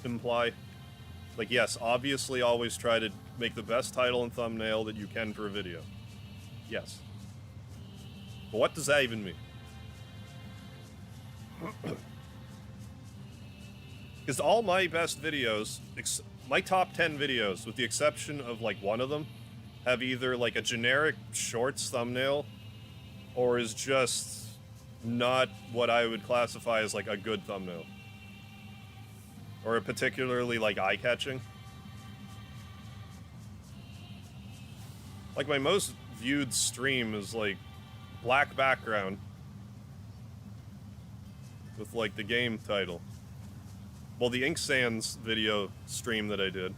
imply. Like, yes, obviously always try to make the best title and thumbnail that you can for a video. Yes. But what does that even mean? Because all my best videos, my top 10 videos, with the exception of, like, one of them, have either, like, a generic shorts thumbnail or is just not what I would classify as, like, a good thumbnail. Or a particularly, like, eye-catching. Like, my most viewed stream is, like, black background with, like, the game title. Well, the Ink Sands video stream that I did,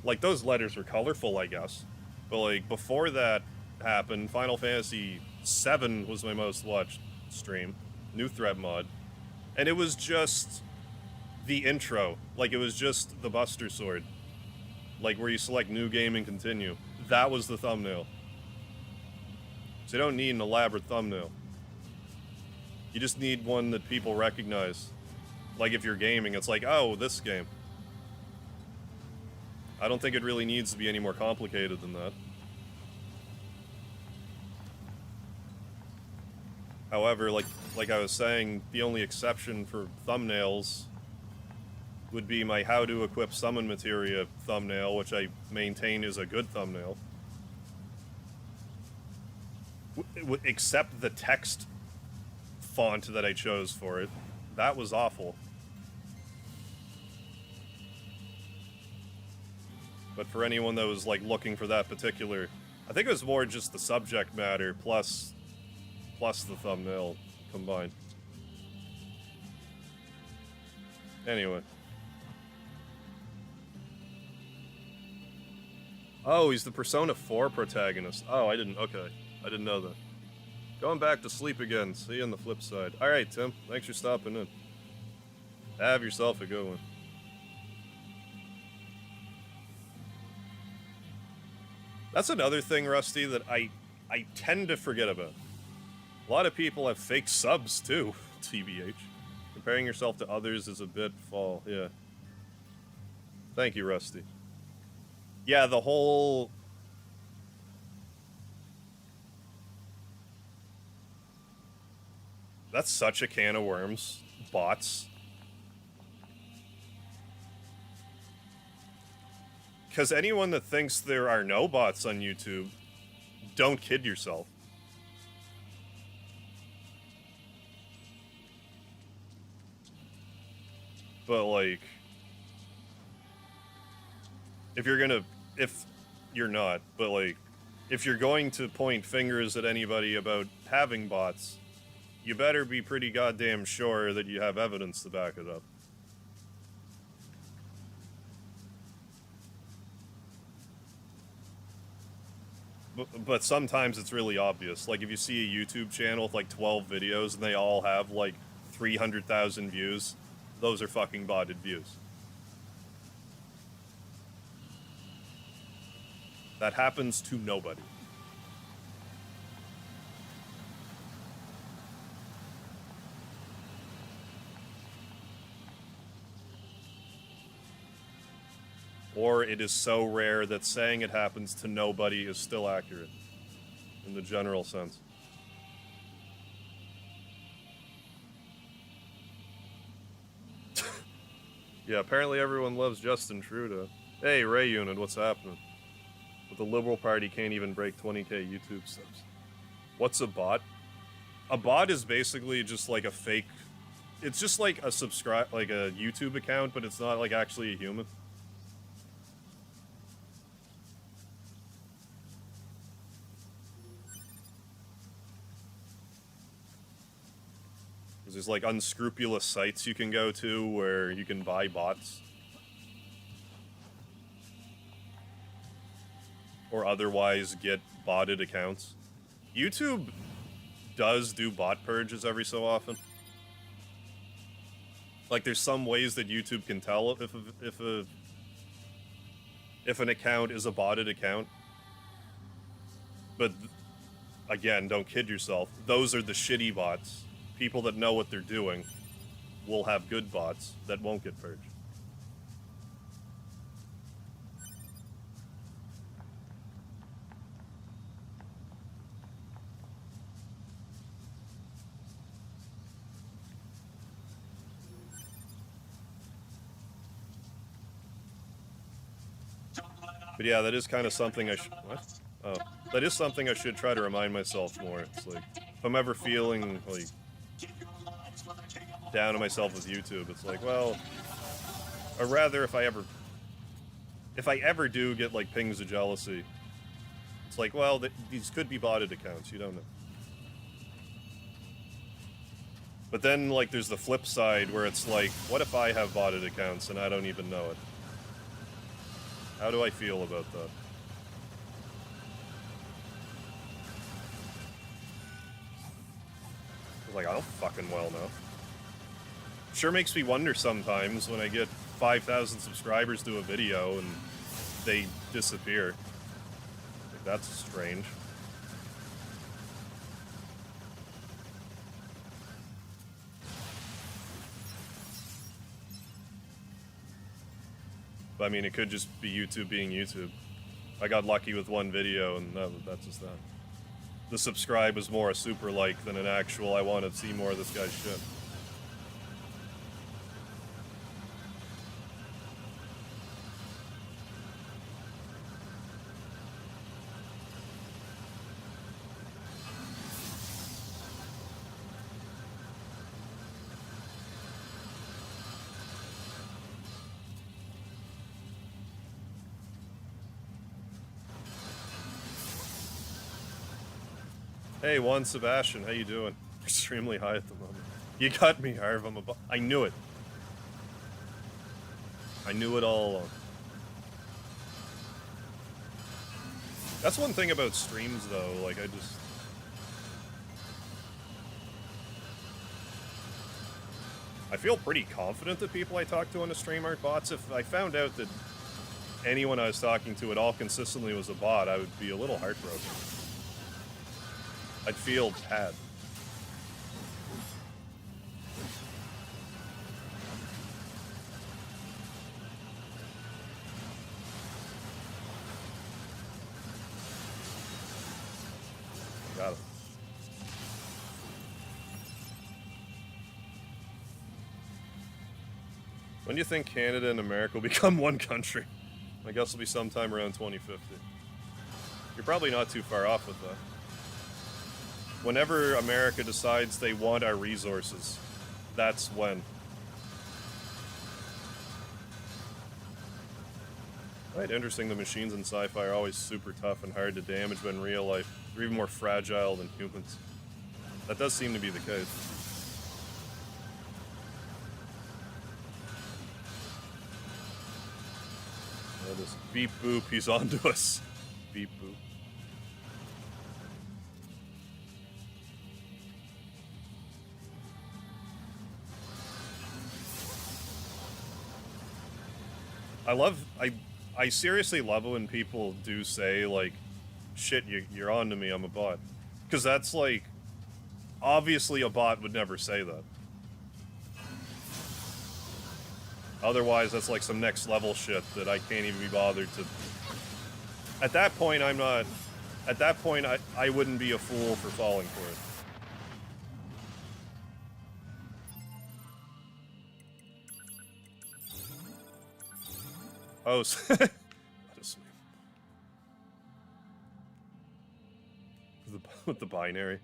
like, those letters were colorful, I guess. But, like, before that happened, Final Fantasy VII was my most watched stream. New Threat mod. And it was just the intro. Like, it was just the Buster Sword. Like, where you select New Game and Continue. That was the thumbnail. So you don't need an elaborate thumbnail. You just need one that people recognize. Like, if you're gaming, it's like, oh, this game. I don't think it really needs to be any more complicated than that. However, like I was saying, the only exception for thumbnails would be my How to Equip Summon Materia thumbnail, which I maintain is a good thumbnail. Except the text font that I chose for it. That was awful. But for anyone that was, like, looking for that particular... I think it was more just the subject matter plus the thumbnail combined. Anyway. Oh, he's the Persona 4 protagonist. Oh, I didn't know that. Going back to sleep again. See you on the flip side. Alright, Tim. Thanks for stopping in. Have yourself a good one. That's another thing, Rusty, that I tend to forget about. A lot of people have fake subs, too, TBH, in comparing yourself to others is a bit fall. Yeah. Thank you, Rusty. Yeah, the whole... That's such a can of worms. Bots. Because anyone that thinks there are no bots on YouTube, don't kid yourself. But, like... If you're not, but, like, if you're going to point fingers at anybody about having bots, you better be pretty goddamn sure that you have evidence to back it up. But sometimes it's really obvious. Like, if you see a YouTube channel with, like, 12 videos and they all have, like, 300,000 views, those are fucking botted views. That happens to nobody. Or it is so rare that saying it happens to nobody is still accurate, in the general sense. Yeah, apparently everyone loves Justin Trudeau. Hey, Ray Unit, what's happening? But the Liberal Party can't even break 20k YouTube subs. What's a bot? A bot is basically just like a fake... It's just like a like a YouTube account, but it's not like actually a human. There's like unscrupulous sites you can go to where you can buy bots. Or otherwise get botted accounts. YouTube does do bot purges every so often. Like, there's some ways that YouTube can tell if an account is a botted account. But, again, don't kid yourself. Those are the shitty bots. People that know what they're doing will have good bots that won't get purged. But yeah, that is kind of something I should... What? Oh. That is something I should try to remind myself more. It's like, if I'm ever feeling, like, down on myself with YouTube, it's like, well... Or rather, if I ever do get, like, pings of jealousy, it's like, well, these could be botted accounts, you don't know. But then, like, there's the flip side where it's like, what if I have botted accounts and I don't even know it? How do I feel about that? Like, I don't fucking well know. Sure makes me wonder sometimes when I get 5,000 subscribers to a video and they disappear. Like, that's strange. But, I mean, it could just be YouTube being YouTube. I got lucky with one video, and that's just that. The subscribe was more a super like than an actual, I want to see more of this guy's shit. Hey, Juan Sebastian, how you doing? Extremely high at the moment. You got me, Harv. I knew it. I knew it all along. That's one thing about streams, though. Like, I feel pretty confident that people I talk to on the stream aren't bots. If I found out that anyone I was talking to at all consistently was a bot, I would be a little heartbroken. I'd feel bad. When do you think Canada and America will become one country? I guess it'll be sometime around 2050. You're probably not too far off with that. Whenever America decides they want our resources, that's when. Right, interesting. The machines in sci-fi are always super tough and hard to damage, but in real life, they're even more fragile than humans. That does seem to be the case. Oh, this beep boop, he's onto us. Beep boop. I seriously love it when people do say, like, shit, you're on to me, I'm a bot. Because that's, like, obviously a bot would never say that. Otherwise, that's, like, some next level shit that I can't even be bothered to... At that point, I'm not... At that point, I wouldn't be a fool for falling for it. Oh, just with the binary.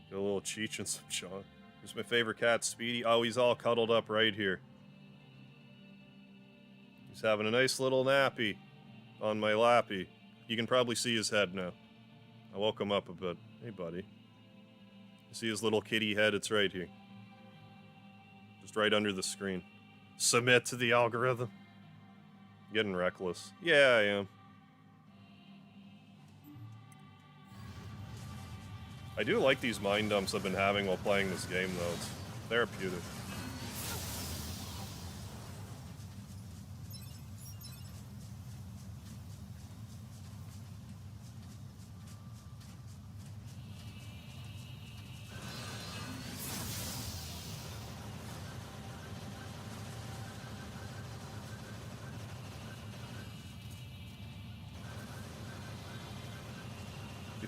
Get a little Cheech and some Sean. Here's my favorite cat, Speedy. Oh, he's all cuddled up right here. He's having a nice little nappy on my lappy. You can probably see his head now. I woke him up a bit. Hey, buddy. You see his little kitty head? It's right here. Just right under the screen. Submit to the algorithm. Getting reckless. Yeah, I am. I do like these mind dumps I've been having while playing this game, though. It's therapeutic.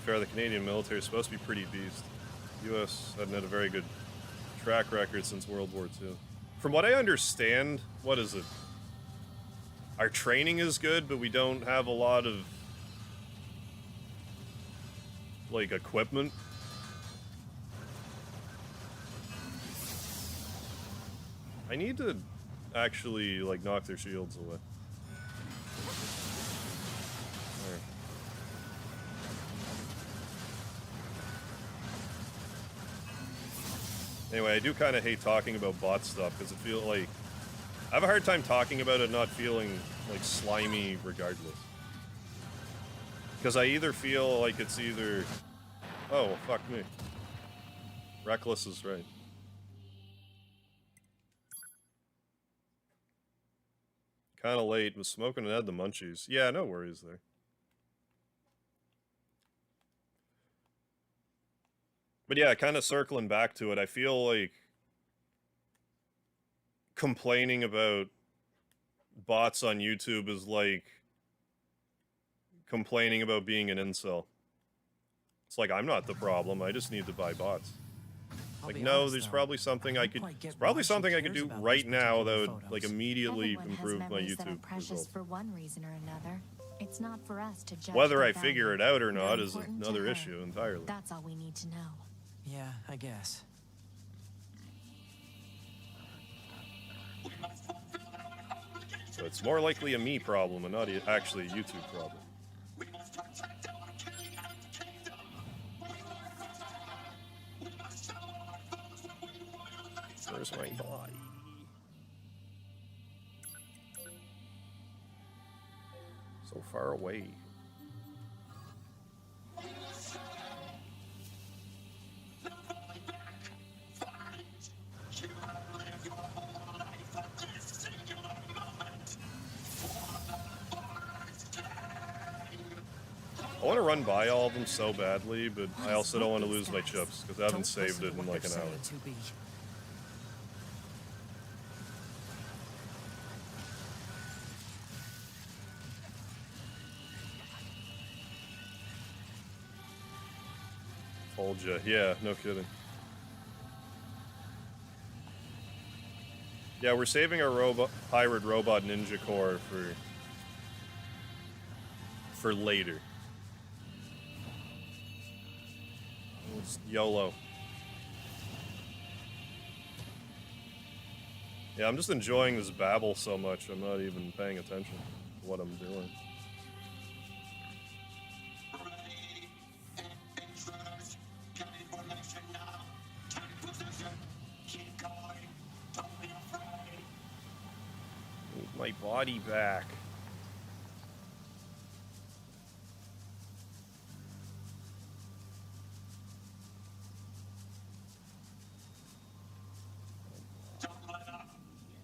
Fair, the Canadian military is supposed to be pretty beast. The U.S. hadn't had a very good track record since World War II. From what I understand, what is it? Our training is good, but we don't have a lot of, like, equipment. I need to actually, like, knock their shields away. Alright. Anyway, I do kind of hate talking about bot stuff, because it feels like... I have a hard time talking about it not feeling, like, slimy regardless. Because I either feel like it's either... Oh, well, fuck me. Reckless is right. Kind of late. Was smoking and had the munchies. Yeah, no worries there. But yeah, kind of circling back to it, I feel like complaining about bots on YouTube is like complaining about being an incel. It's like, I'm not the problem, I just need to buy bots. Like, no, there's probably something I could, it's probably something I could do right now that would, like, immediately improve my YouTube results. For one reason or another. It's not for us to judge. Whether I figure it out or not is another issue entirely. That's all we need to know. Yeah, I guess. So it's more likely a me problem and not actually a YouTube problem. Where's my body? So far away. I want to run by all of them so badly, but I also don't want to lose my chips, because I haven't saved it in like an hour. Told ya. Yeah, no kidding. Yeah, we're saving our pirate robot ninja core for later. It's YOLO. Yeah, I'm just enjoying this babble so much, I'm not even paying attention to what I'm doing. Intruders, get information now. Take position. Keep going. Don't be afraid. Need my body back. Don't let up.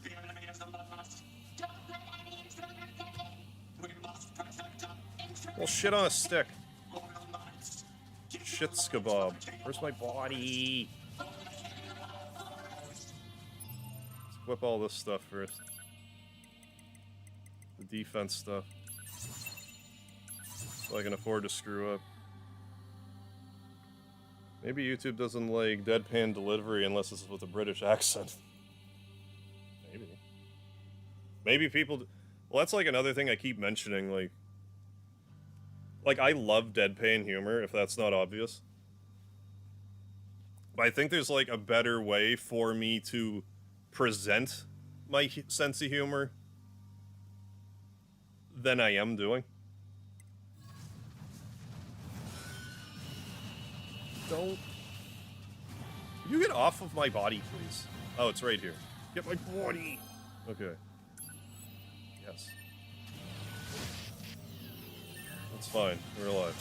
The enemy is among us. Don't let any intruder get in. We must protect them. Well, shit on a stick. Loyal knights. Shit skabob. Where's my body? Let's whip all this stuff first. The defense stuff. So I can afford to screw up. Maybe YouTube doesn't like deadpan delivery unless it's with a British accent. Maybe. Maybe people... Well, that's like another thing I keep mentioning, like, I love deadpan humor, if that's not obvious. But I think there's, like, a better way for me to present my sense of humor than I am doing. Don't... You get off of my body, please. Oh, it's right here. Get my body! Okay. Yes. It's fine. We're alive.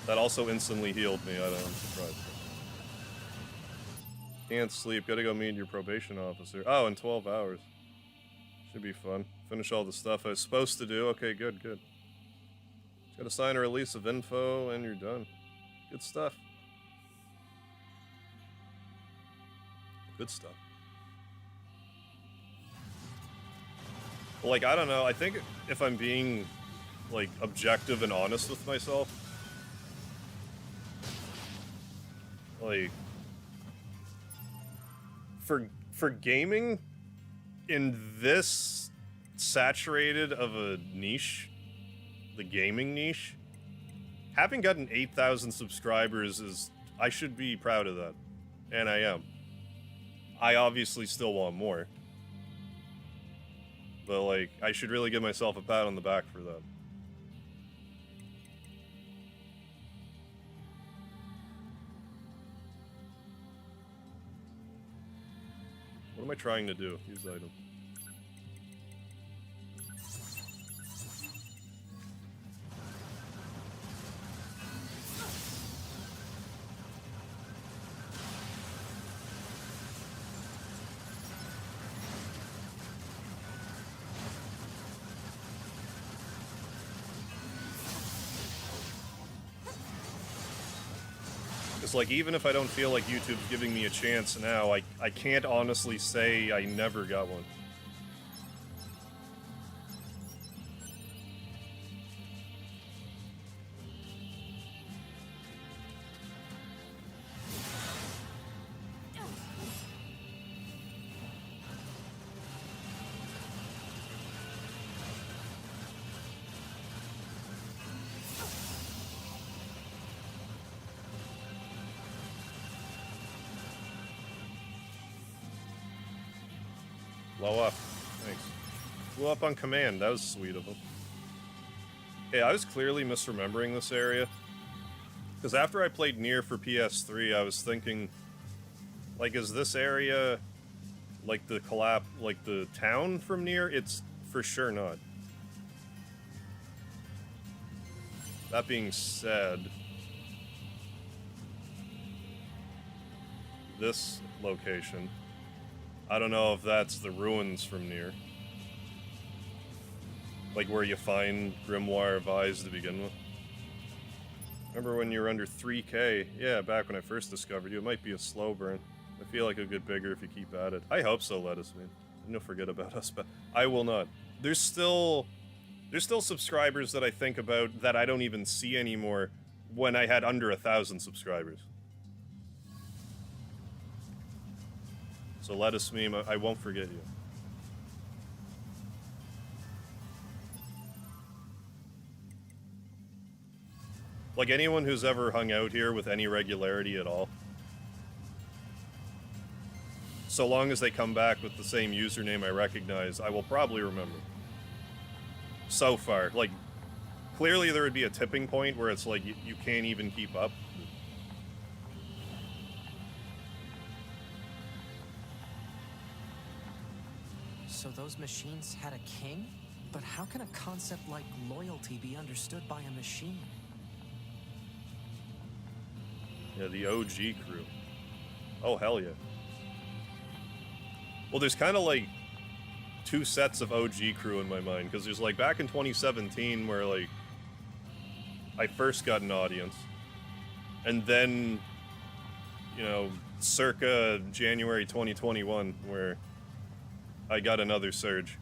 That also instantly healed me. I'm surprised. Can't sleep. Gotta go meet your probation officer. Oh, in 12 hours. Should be fun. Finish all the stuff I was supposed to do. Okay, good, good. Just gotta sign a release of info and you're done. Good stuff. Good stuff. Like, I don't know. I think if I'm being, like, objective and honest with myself, like, for gaming in this saturated of a niche, the gaming niche, having gotten 8,000 subscribers is, I should be proud of that. And I am. I obviously still want more. But, like, I should really give myself a pat on the back for that. What am I trying to do? Use item. Like, even if I don't feel like YouTube's giving me a chance now, I can't honestly say I never got one. Blow up. Thanks. Blew up on command. That was sweet of him. Hey, I was clearly misremembering this area. Because after I played Nier for PS3, I was thinking, like, is this area, like, the the town from Nier? It's for sure not. That being said, this location, I don't know if that's the ruins from Nier. Like where you find Grimoire Vise to begin with. Remember when you were under 3K? Yeah, back when I first discovered you. It might be a slow burn. I feel like it'll get bigger if you keep at it. I hope so, Lettuce Man. You'll forget about us, but I will not. There's still subscribers that I think about that I don't even see anymore when I had under 1,000 subscribers. So lettuce meme, I won't forget you. Like anyone who's ever hung out here with any regularity at all, so long as they come back with the same username I recognize, I will probably remember. So far, like, clearly there would be a tipping point where it's like you can't even keep up. So those machines had a king? But how can a concept like loyalty be understood by a machine? Yeah, the OG crew. Oh, hell yeah. Well, there's kind of like two sets of OG crew in my mind, because there's like back in 2017 where like I first got an audience, and then, you know, circa January 2021 where I got another surge.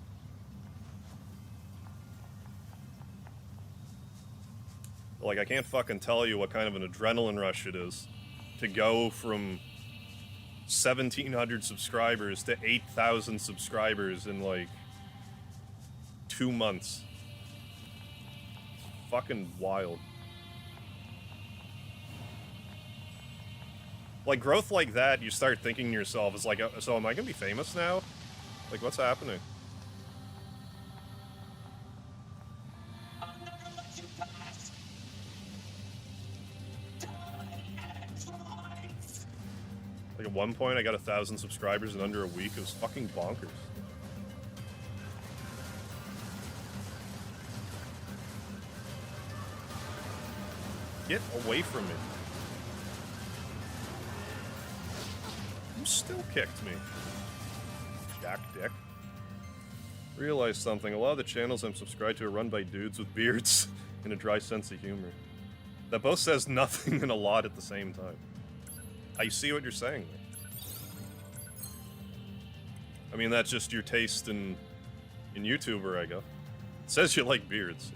Like, I can't fucking tell you what kind of an adrenaline rush it is to go from 1,700 subscribers to 8,000 subscribers in, like, 2 months. Fucking wild. Like, growth like that, you start thinking to yourself, it's like, so am I gonna be famous now? Like, what's happening? Like, at one point, I got 1,000 subscribers in under a week. It was fucking bonkers. Get away from me. You still kicked me. Jack Dick. Realize something. A lot of the channels I'm subscribed to are run by dudes with beards and a dry sense of humor. That both says nothing and a lot at the same time. I see what you're saying. I mean, that's just your taste in YouTuber, I guess. It says you like beards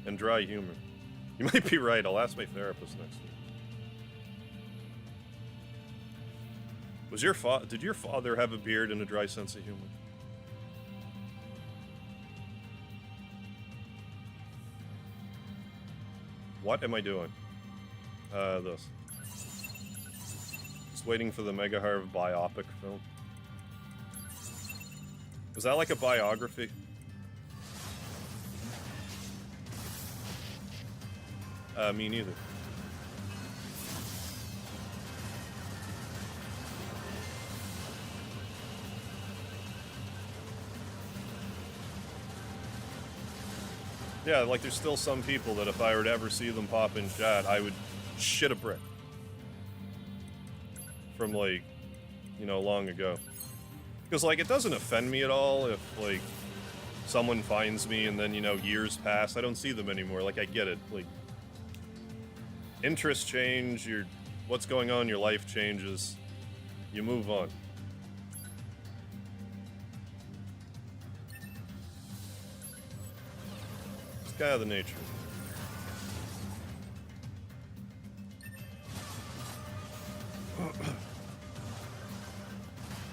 and dry humor. You might be right. I'll ask my therapist next week. Did your father have a beard and a dry sense of humor? What am I doing? This. Just waiting for the Mega Harv biopic film. Was that like a biography? Me neither. Yeah, like there's still some people that if I were to ever see them pop in chat, I would shit a brick. From like, you know, long ago. Because like it doesn't offend me at all if like someone finds me and then, you know, years pass, I don't see them anymore. Like I get it. Like interests change, what's going on in your life changes. You move on. It's kind of the nature.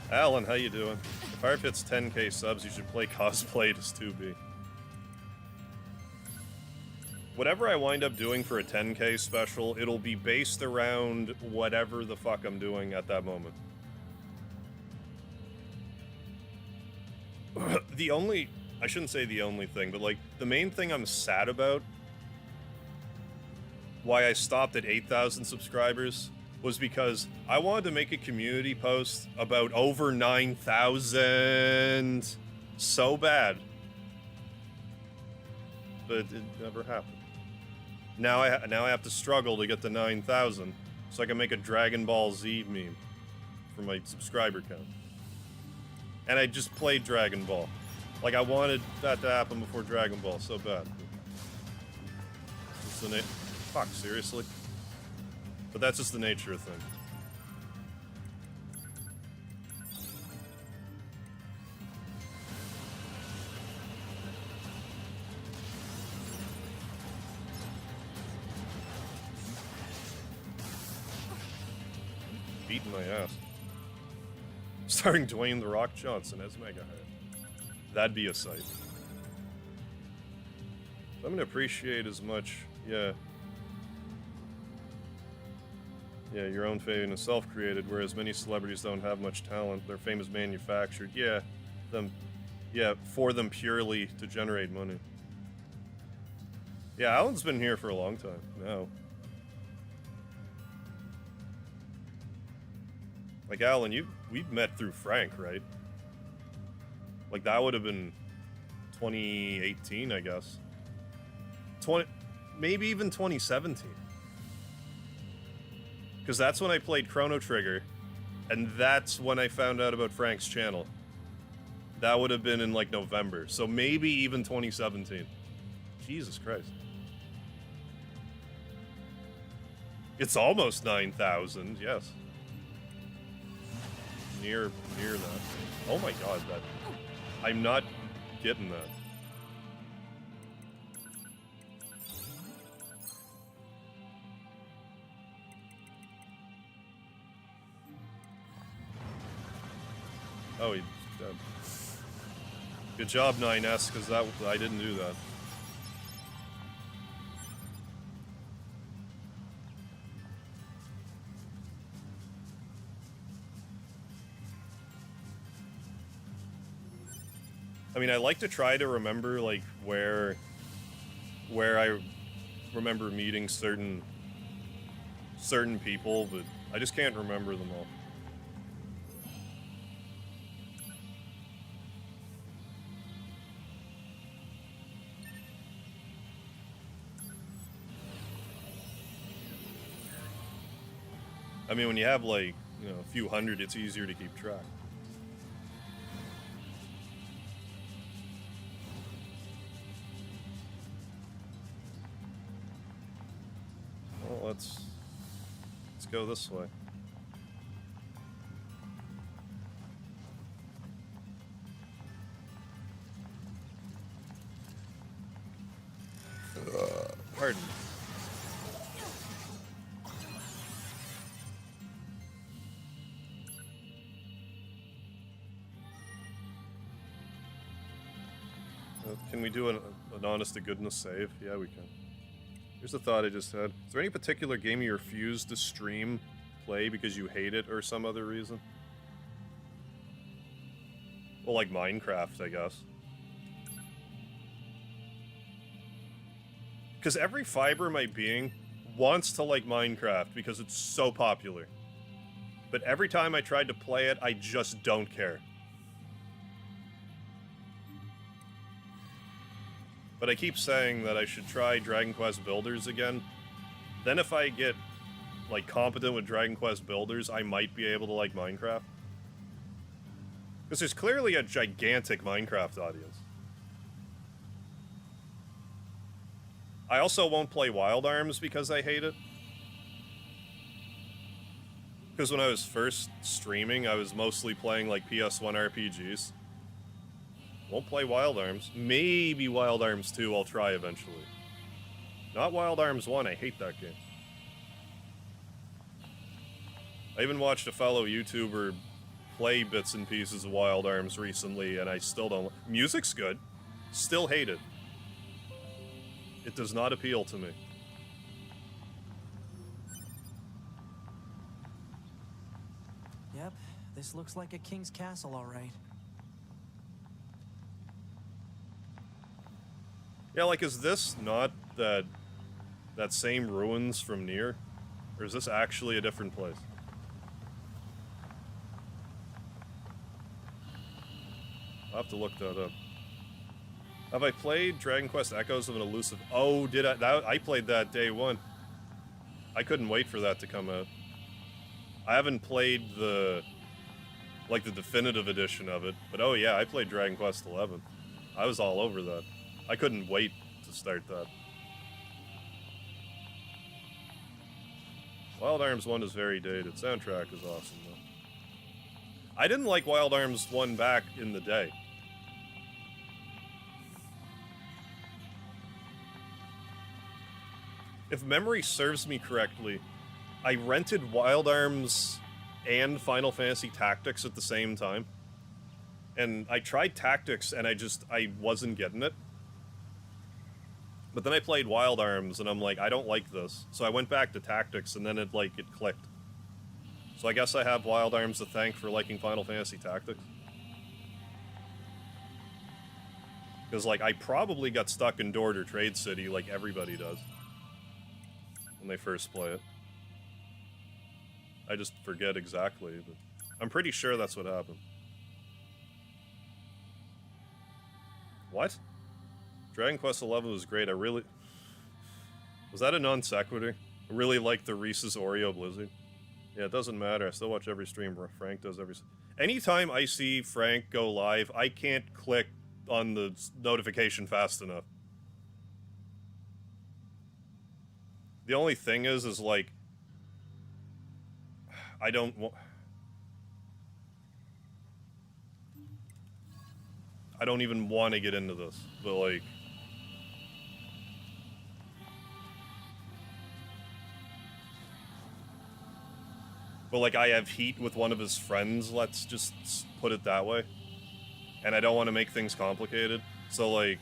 Alan, how you doing? If Harv hits 10k subs, you should play cosplay as 2B. Whatever I wind up doing for a 10k special, it'll be based around whatever the fuck I'm doing at that moment. I shouldn't say the only thing, but like, the main thing I'm sad about, why I stopped at 8,000 subscribers, was because I wanted to make a community post about over 9,000 so bad. But it never happened. Now I have to struggle to get to 9,000 so I can make a Dragon Ball Z meme for my subscriber count. And I just played Dragon Ball. Like, I wanted that to happen before Dragon Ball so bad. It's the fuck, seriously? But that's just the nature of things. Beating my ass. Starring Dwayne The Rock Johnson as Mega Head. That'd be a sight. I'm gonna appreciate as much, yeah. Yeah, your own fame is self-created, whereas many celebrities don't have much talent. Their fame is manufactured. Yeah, for them purely to generate money. Yeah, Alan's been here for a long time now. Like, Alan, we met through Frank, right? Like, that would have been 2018, I guess. Maybe even 2017. Because that's when I played Chrono Trigger, and that's when I found out about Frank's channel. That would have been in, like, November. So maybe even 2017. Jesus Christ. It's almost 9,000, yes. Near that. Oh my god, that... I'm not getting that. Oh, he's dead. Good job, 9S, because I didn't do that. I mean, I like to try to remember, like, where I remember meeting certain people, but I just can't remember them all. I mean, when you have, like, you know, a few hundred, it's easier to keep track. Well, let's go this way. Pardon. Can we do an honest to goodness save? Yeah, we can. Here's a thought I just had. Is there any particular game you refuse to stream, play because you hate it or some other reason? Well, like Minecraft, I guess. Because every fiber of my being wants to like Minecraft because it's so popular. But every time I tried to play it, I just don't care. But I keep saying that I should try Dragon Quest Builders again. Then if I get, like, competent with Dragon Quest Builders, I might be able to like Minecraft. Because there's clearly a gigantic Minecraft audience. I also won't play Wild Arms because I hate it. Because when I was first streaming, I was mostly playing, like, PS1 RPGs. Won't play Wild Arms. Maybe Wild Arms 2 I'll try eventually. Not Wild Arms 1, I hate that game. I even watched a fellow YouTuber play bits and pieces of Wild Arms recently, and I still don't... Music's good. Still hate it. It does not appeal to me. Yep, this looks like a king's castle, all right. Yeah, like, is this not that same ruins from Nier? Or is this actually a different place? I'll have to look that up. Have I played Dragon Quest Echoes of an Elusive... Oh, did I? I played that day one. I couldn't wait for that to come out. I haven't played the definitive edition of it. But oh yeah, I played Dragon Quest XI. I was all over that. I couldn't wait to start that. Wild Arms 1 is very dated. Soundtrack is awesome, though. I didn't like Wild Arms 1 back in the day. If memory serves me correctly, I rented Wild Arms and Final Fantasy Tactics at the same time. And I tried Tactics and I wasn't getting it. But then I played Wild Arms and I'm like, I don't like this. So I went back to Tactics and then it clicked. So I guess I have Wild Arms to thank for liking Final Fantasy Tactics. Because, like, I probably got stuck in Dort or Trade City like everybody does when they first play it. I just forget exactly, but I'm pretty sure that's what happened. What? Dragon Quest XI was great. Was that a non sequitur? I really liked the Reese's Oreo Blizzard. Yeah, it doesn't matter. I still watch every stream. Frank does every... Anytime I see Frank go live, I can't click on the notification fast enough. The only thing is like... I don't even want to get into this, but like... But, like, I have heat with one of his friends, let's just put it that way. And I don't want to make things complicated. So, like...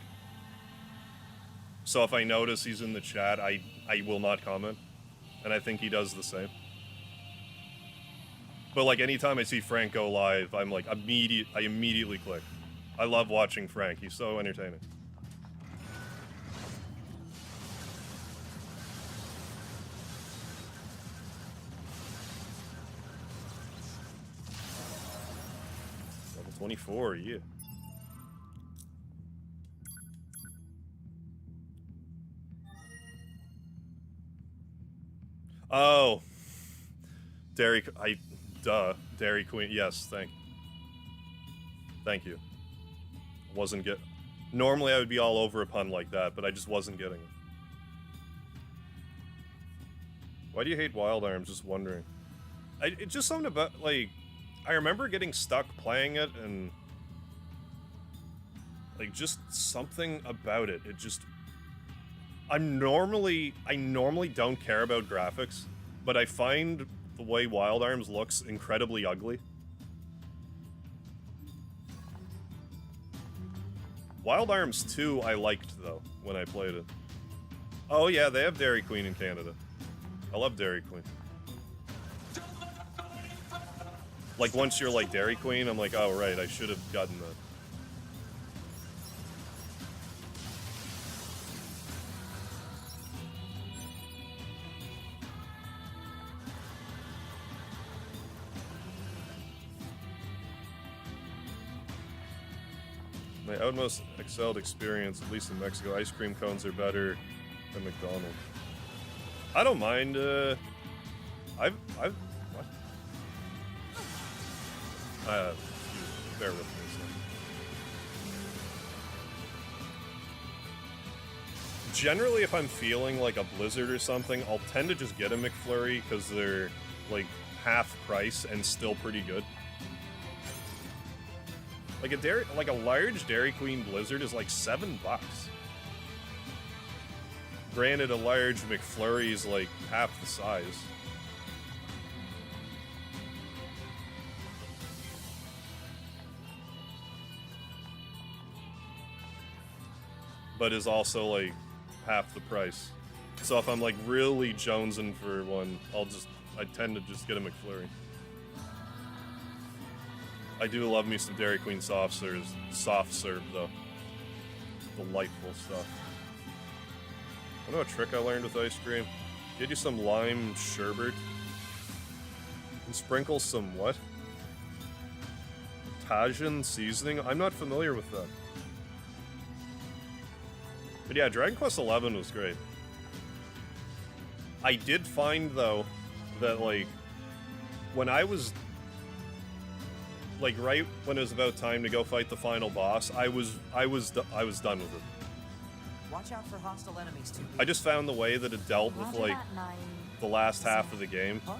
So if I notice he's in the chat, I will not comment. And I think he does the same. But, like, anytime I see Frank go live, I'm like, I immediately click. I love watching Frank. He's so entertaining. Level 24, yeah. Oh. Dairy Queen. Yes, thank you. Normally I would be all over a pun like that, but I just wasn't getting it. Why do you hate Wild Arms? Just wondering. It's just something about, like, I remember getting stuck playing it and, like, just something about it. It just, I normally don't care about graphics, but I find the way Wild Arms looks incredibly ugly. Wild Arms 2 I liked, though, when I played it. Oh yeah, they have Dairy Queen in Canada. I love Dairy Queen. Like, once you're like Dairy Queen, I'm like, oh right, I should have gotten that. My utmost excelled experience, at least in Mexico, ice cream cones are better than McDonald's. I don't mind, what? Bear with me a second. Generally, if I'm feeling like a Blizzard or something, I'll tend to just get a McFlurry because they're, like, half price and still pretty good. Like a large Dairy Queen Blizzard is like $7. Granted, a large McFlurry is like half the size. But is also like half the price. So if I'm like really jonesing for one, I tend to just get a McFlurry. I do love me some Dairy Queen soft serve though. Delightful stuff. I know a trick I learned with ice cream. Get you some lime sherbet. And sprinkle some what? Tajin seasoning? I'm not familiar with that. But yeah, Dragon Quest XI was great. I did find though that like when I was like right when it was about time to go fight the final boss, I was done with it. Watch out for hostile enemies too. I just found the way that it dealt with like the last half of the game. Huh?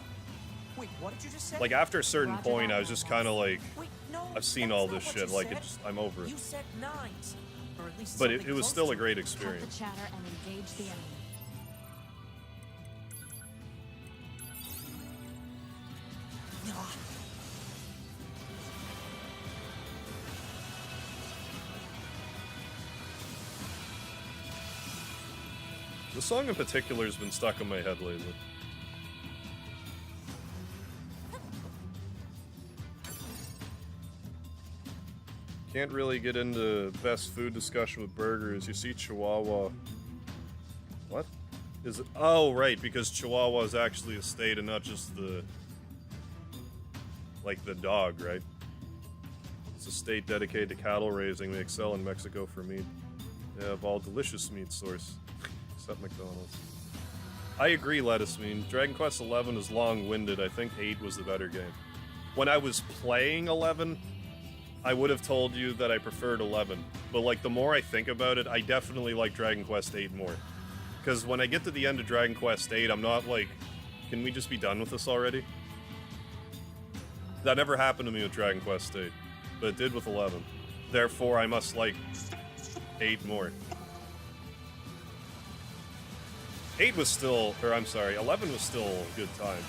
Wait, what did you just say? Like after a certain point, I was just kind of like, Wait, no, I've seen that's all not this what shit. you Like said. I'm over it. You said nines, or at least But it something was close still to a great it. experience. Cut the chatter and engage the enemy. Ah, The song in particular has been stuck in my head lately. Can't really get into best food discussion with burgers. You see Chihuahua. What? Is it? Oh, right, because Chihuahua is actually a state and not just the... like the dog, right? It's a state dedicated to cattle raising. They excel in Mexico for meat. They have all delicious meat source. Except McDonald's. I agree, Lettuce Mean. Dragon Quest XI is long-winded. I think 8 was the better game. When I was playing 11, I would have told you that I preferred 11. But, like, the more I think about it, I definitely like Dragon Quest 8 more. Because when I get to the end of Dragon Quest 8, I'm not like, can we just be done with this already? That never happened to me with Dragon Quest 8, but it did with 11. Therefore, I must like 8 more. 8 was still, or I'm sorry, 11 was still a good time.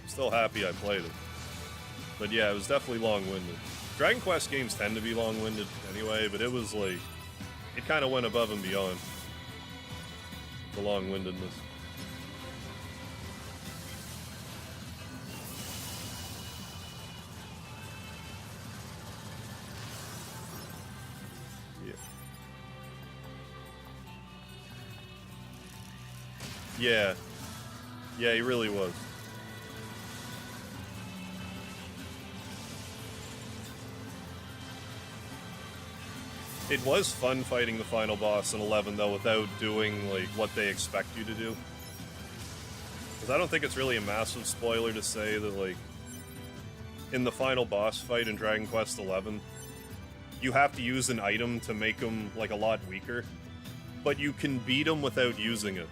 I'm still happy I played it. But yeah, it was definitely long-winded. Dragon Quest games tend to be long-winded anyway, but it was like, it kind of went above and beyond the long-windedness. Yeah. Yeah, he really was. It was fun fighting the final boss in 11, though, without doing, like, what they expect you to do. Because I don't think it's really a massive spoiler to say that, like, in the final boss fight in Dragon Quest XI, you have to use an item to make him, like, a lot weaker. But you can beat him without using it.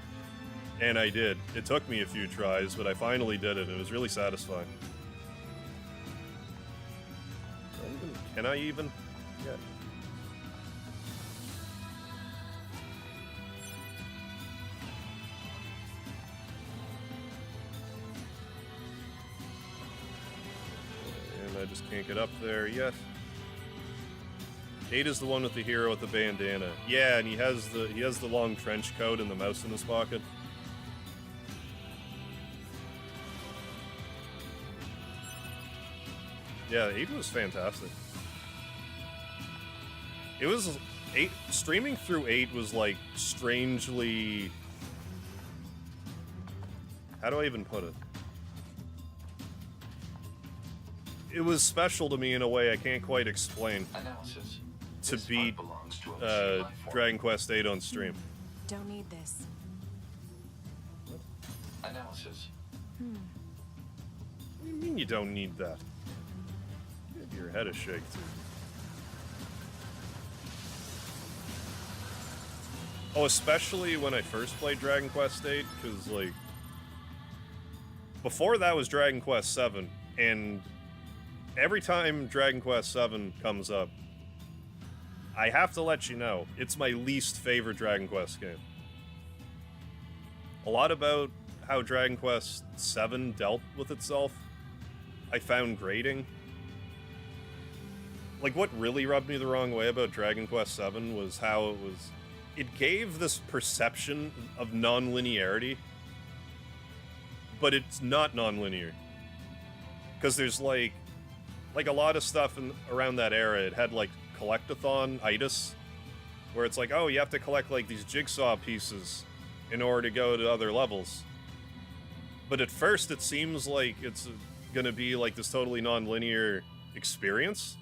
And I did. It took me a few tries, but I finally did it. It was really satisfying. Can I even? Yeah. And I just can't get up there yet. 8 is the one with the hero with the bandana. Yeah, and he has the long trench coat and the mouse in his pocket. Yeah, 8 was fantastic. It was 8 streaming through 8 was like strangely, how do I even put it? It was special to me in a way I can't quite explain. Analysis. To This beat part belongs to a machine life form. Dragon Quest 8 on stream. Don't need this. Analysis. What do you mean you don't need that? Give your head a shake too. Oh, especially when I first played Dragon Quest 8, because, like, before that was Dragon Quest 7, and every time Dragon Quest 7 comes up, I have to let you know, it's my least favorite Dragon Quest game. A lot about how Dragon Quest 7 dealt with itself, I found grating. Like, what really rubbed me the wrong way about Dragon Quest 7 was how it gave this perception of non-linearity, but it's not non-linear. Because there's, like a lot of stuff around that era, it had, like, collectathon-itis, where it's like, oh, you have to collect, like, these jigsaw pieces in order to go to other levels. But at first, it seems like it's gonna be, like, this totally non-linear experience.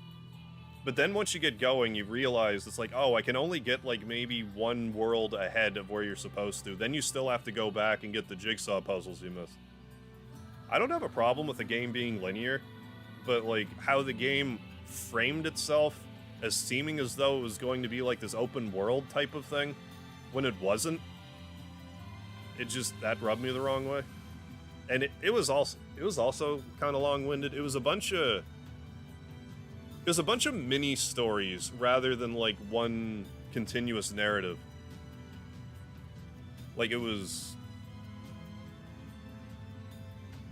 But then once you get going, you realize it's like, oh, I can only get, like, maybe one world ahead of where you're supposed to. Then you still have to go back and get the jigsaw puzzles you missed. I don't have a problem with the game being linear, but, like, how the game framed itself as seeming as though it was going to be, like, this open world type of thing, when it wasn't, that rubbed me the wrong way. And it was also kind of long-winded. It was a bunch of mini stories rather than, like, one continuous narrative. Like, it was,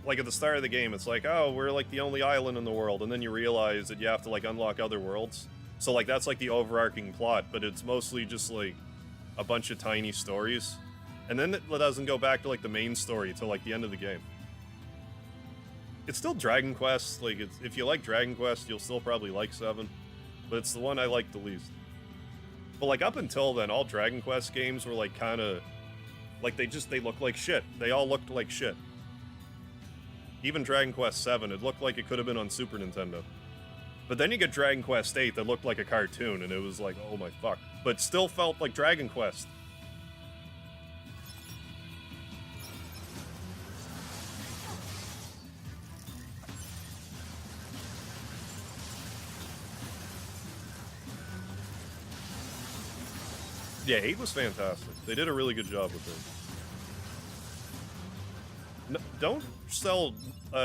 like, at the start of the game, it's like, oh, we're, like, the only island in the world, and then you realize that you have to, like, unlock other worlds. So like that's like the overarching plot, but it's mostly just like a bunch of tiny stories. And then it doesn't go back to like the main story till like the end of the game. It's still Dragon Quest, like if you like Dragon Quest, you'll still probably like 7, but it's the one I like the least. But like up until then, all Dragon Quest games were like kind of like they looked like shit. They all looked like shit. Even Dragon Quest 7, it looked like it could have been on Super Nintendo. But then you get Dragon Quest 8 that looked like a cartoon, and it was like, oh my fuck. But still felt like Dragon Quest. Yeah, 8 was fantastic. They did a really good job with it. No, don't sell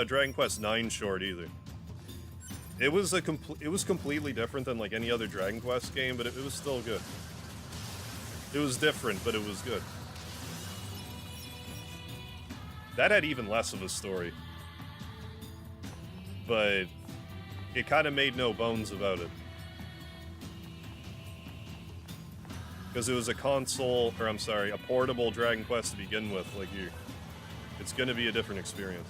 Dragon Quest 9 short either. It was completely different than like any other Dragon Quest game, but it was still good. It was different, but it was good. That had even less of a story. But it kind of made no bones about it. Because it was a a portable Dragon Quest to begin with. Like it's gonna be a different experience.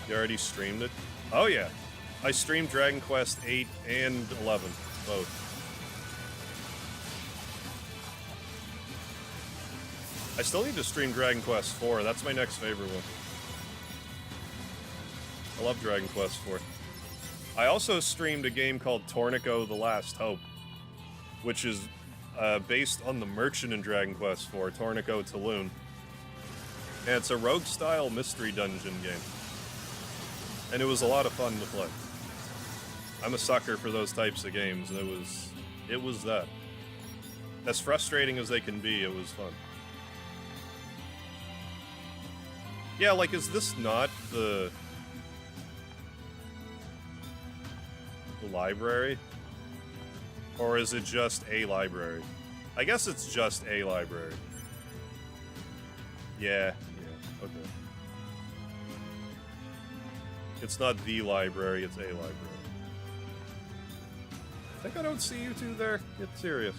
You already streamed it? Oh yeah. I streamed Dragon Quest 8 and 11, both. I still need to stream Dragon Quest 4. That's my next favorite one. I love Dragon Quest 4. I also streamed a game called Tornico The Last Hope, which is based on the merchant in Dragon Quest 4, Tornico Taloon. And it's a rogue-style mystery dungeon game. And it was a lot of fun to play. I'm a sucker for those types of games, and it was that. As frustrating as they can be, it was fun. Yeah, like, is this not the library? Or is it just a library? I guess it's just a library. Yeah, okay. It's not the library, it's a library. I think I don't see you two there. Get serious.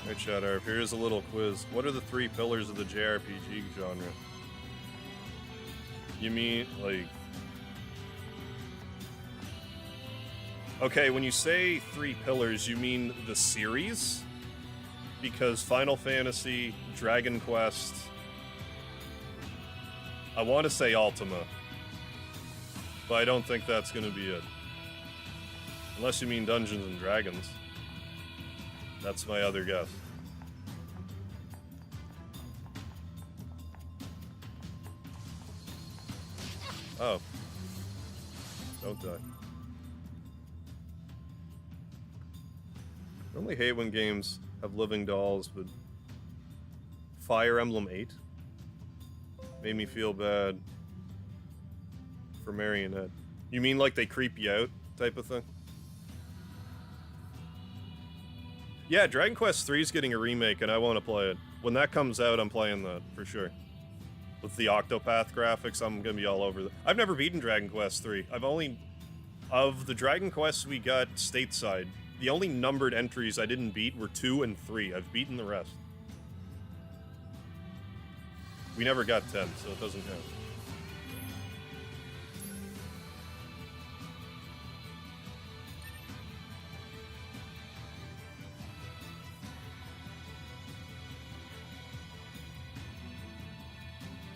Alright, Shadow, here's a little quiz. What are the 3 pillars of the JRPG genre? You mean, like... Okay, when you say 3 pillars, you mean the series? Because Final Fantasy, Dragon Quest... I want to say Ultima. But I don't think that's going to be it. Unless you mean Dungeons and Dragons. That's my other guess. Oh. Don't die. I only hate when games have living dolls, but Fire Emblem 8 made me feel bad for Marionette. You mean like they creep you out type of thing? Yeah, Dragon Quest 3 is getting a remake, and I want to play it. When that comes out, I'm playing that, for sure. With the Octopath graphics, I'm going to be all over it. I've never beaten Dragon Quest 3. I've only... Of the Dragon Quests we got stateside, the only numbered entries I didn't beat were 2 and 3. I've beaten the rest. We never got 10, so it doesn't count.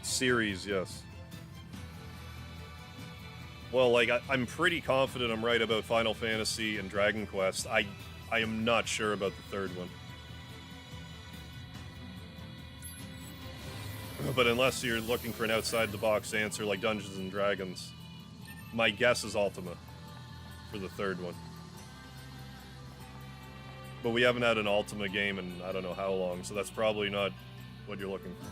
Series, yes. Well, like, I'm pretty confident I'm right about Final Fantasy and Dragon Quest. I am not sure about the third one. But unless you're looking for an outside-the-box answer like Dungeons and Dragons, my guess is Ultima for the third one. But we haven't had an Ultima game in I don't know how long, so that's probably not what you're looking for.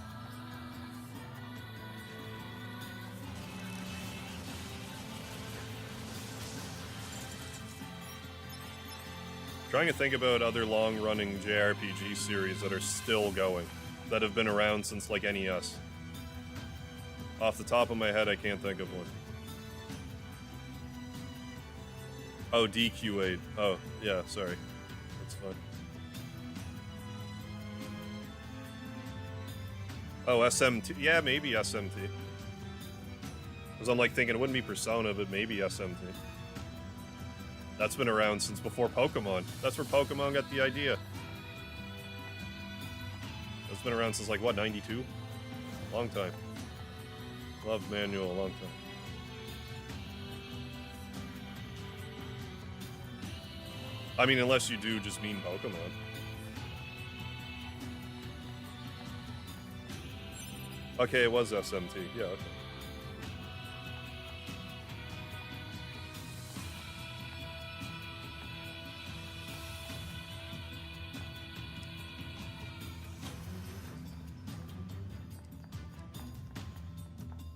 Trying to think about other long-running JRPG series that are still going, that have been around since, like, NES. Off the top of my head, I can't think of one. Oh, DQ8. Oh, yeah, sorry. That's fine. Oh, SMT. Yeah, maybe SMT. Because I'm, like, thinking it wouldn't be Persona, but maybe SMT. That's been around since before Pokemon. That's where Pokemon got the idea. That's been around since, like, what, 92? Long time. Love Manual, a long time. I mean, unless you do just mean Pokemon. Okay, it was SMT. Yeah, okay.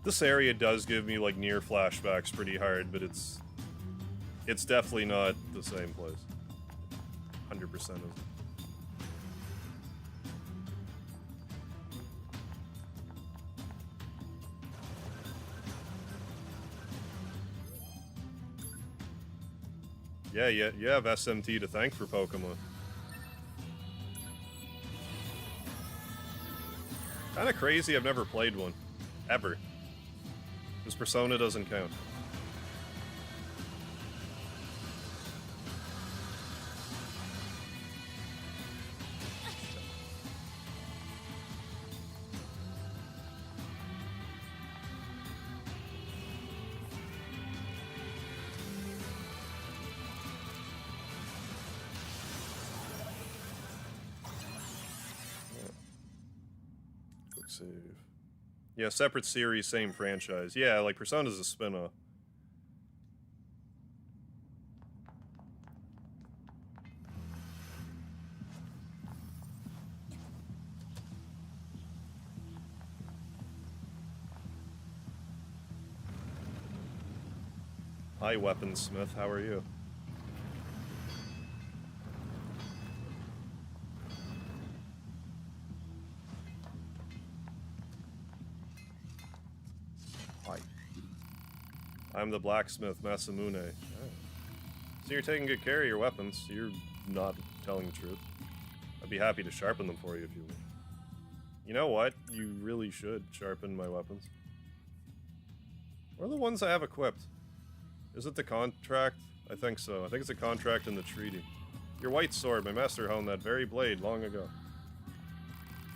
This area does give me, like, Nier flashbacks pretty hard, but it's definitely not the same place. 100% isn't. Yeah, you have SMT to thank for Pokemon. Kinda crazy I've never played one. Ever. Because Persona doesn't count. Quick save. Yeah, separate series, same franchise. Yeah, like Persona's a spin-off. Hi, Weaponsmith. How are you? Hi. I'm the blacksmith, Masamune. Oh. So you're taking good care of your weapons. So you're not telling the truth. I'd be happy to sharpen them for you if you would. You know what? You really should sharpen my weapons. What are the ones I have equipped? Is it the contract? I think so. I think it's a contract in the treaty. Your white sword, my master honed that very blade long ago.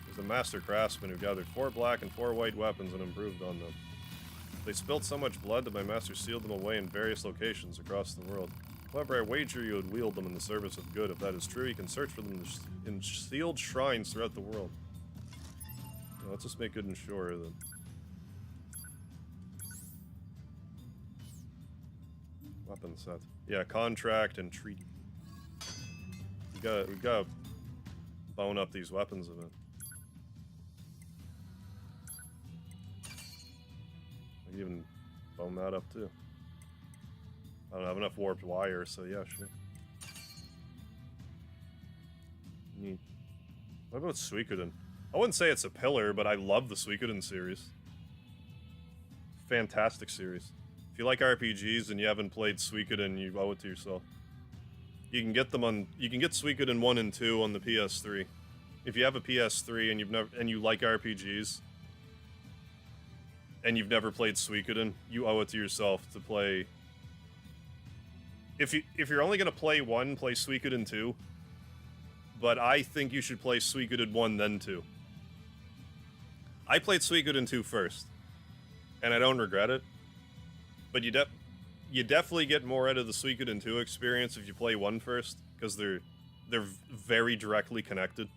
He was a master craftsman who gathered 4 black and 4 white weapons and improved on them. They spilled so much blood that my master sealed them away in various locations across the world. However, I wager you would wield them in the service of good. If that is true, you can search for them in sealed shrines throughout the world. Now, let's just make good and sure then. Weapon set. Yeah, contract and treaty. We gotta bone up these weapons a bit. I can even bone that up too. I don't have enough warped wire, so yeah, sure. Neat. What about Suikoden? I wouldn't say it's a pillar, but I love the Suikoden series. Fantastic series. If you like RPGs and you haven't played Suikoden, you owe it to yourself. You can get them on. You can get Suikoden 1 and 2 on the PS3. If you have a PS3 and you like RPGs and you've never played Suikoden, you owe it to yourself to play. If you're only gonna play 1, play Suikoden 2. But I think you should play Suikoden 1 then 2. I played Suikoden 2 first, and I don't regret it. But you definitely get more out of the Suikoden 2 experience if you play 1 first, because they're very directly connected.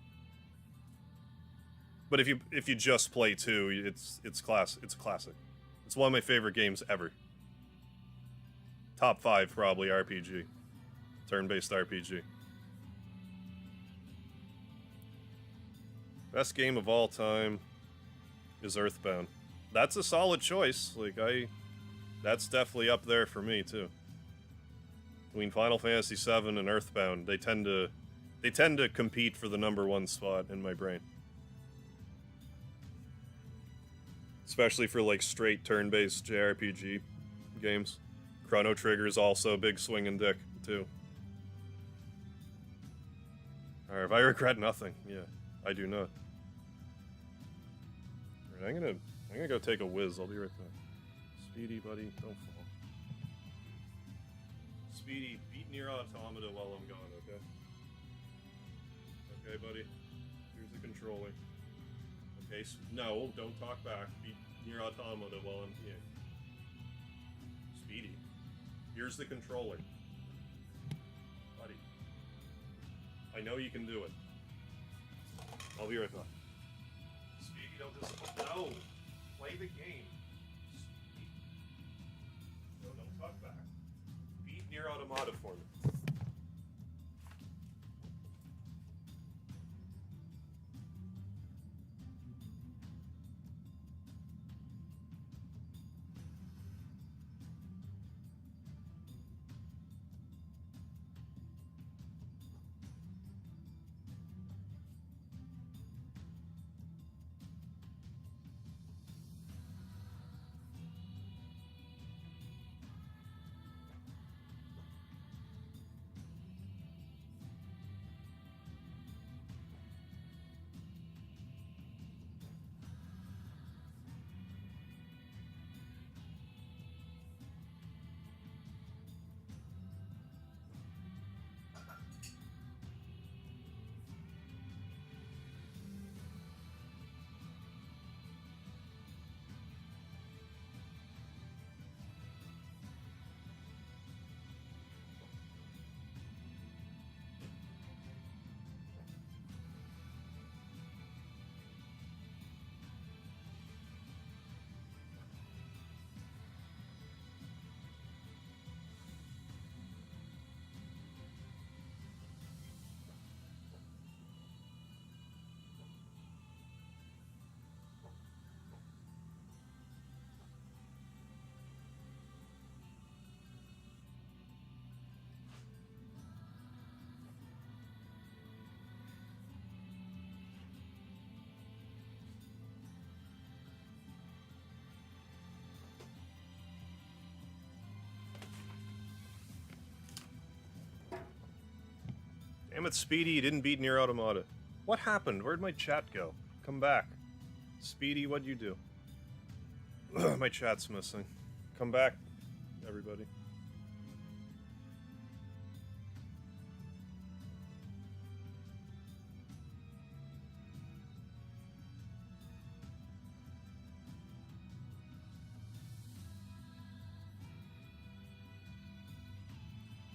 But if you just play 2, it's a classic. It's one of my favorite games ever. Top 5 probably RPG. Turn-based RPG. Best game of all time is Earthbound. That's a solid choice. Like that's definitely up there for me too. between Final Fantasy VII and Earthbound, they tend to compete for the #1 spot in my brain. Especially for like straight turn-based JRPG games. Chrono Trigger is also a big swinging dick too. Alright, if I regret nothing, yeah, I do not. Alright, I'm gonna go take a whiz. I'll be right back. Speedy, buddy, don't fall. Speedy, beat Nier Automata while I'm gone, okay? Okay, buddy. Here's the controller. Okay, no, don't talk back. Beat Nier Automata while I'm here. Speedy. Here's the controller. Buddy. I know you can do it. I'll be right back. Speedy, don't disappoint. No! Play the game. Speedy. No, don't talk back. Beat Nier Automata for me. Damn it, Speedy, you didn't beat Nier Automata. What happened? Where'd my chat go? Come back. Speedy, what'd you do? My chat's missing. Come back, everybody.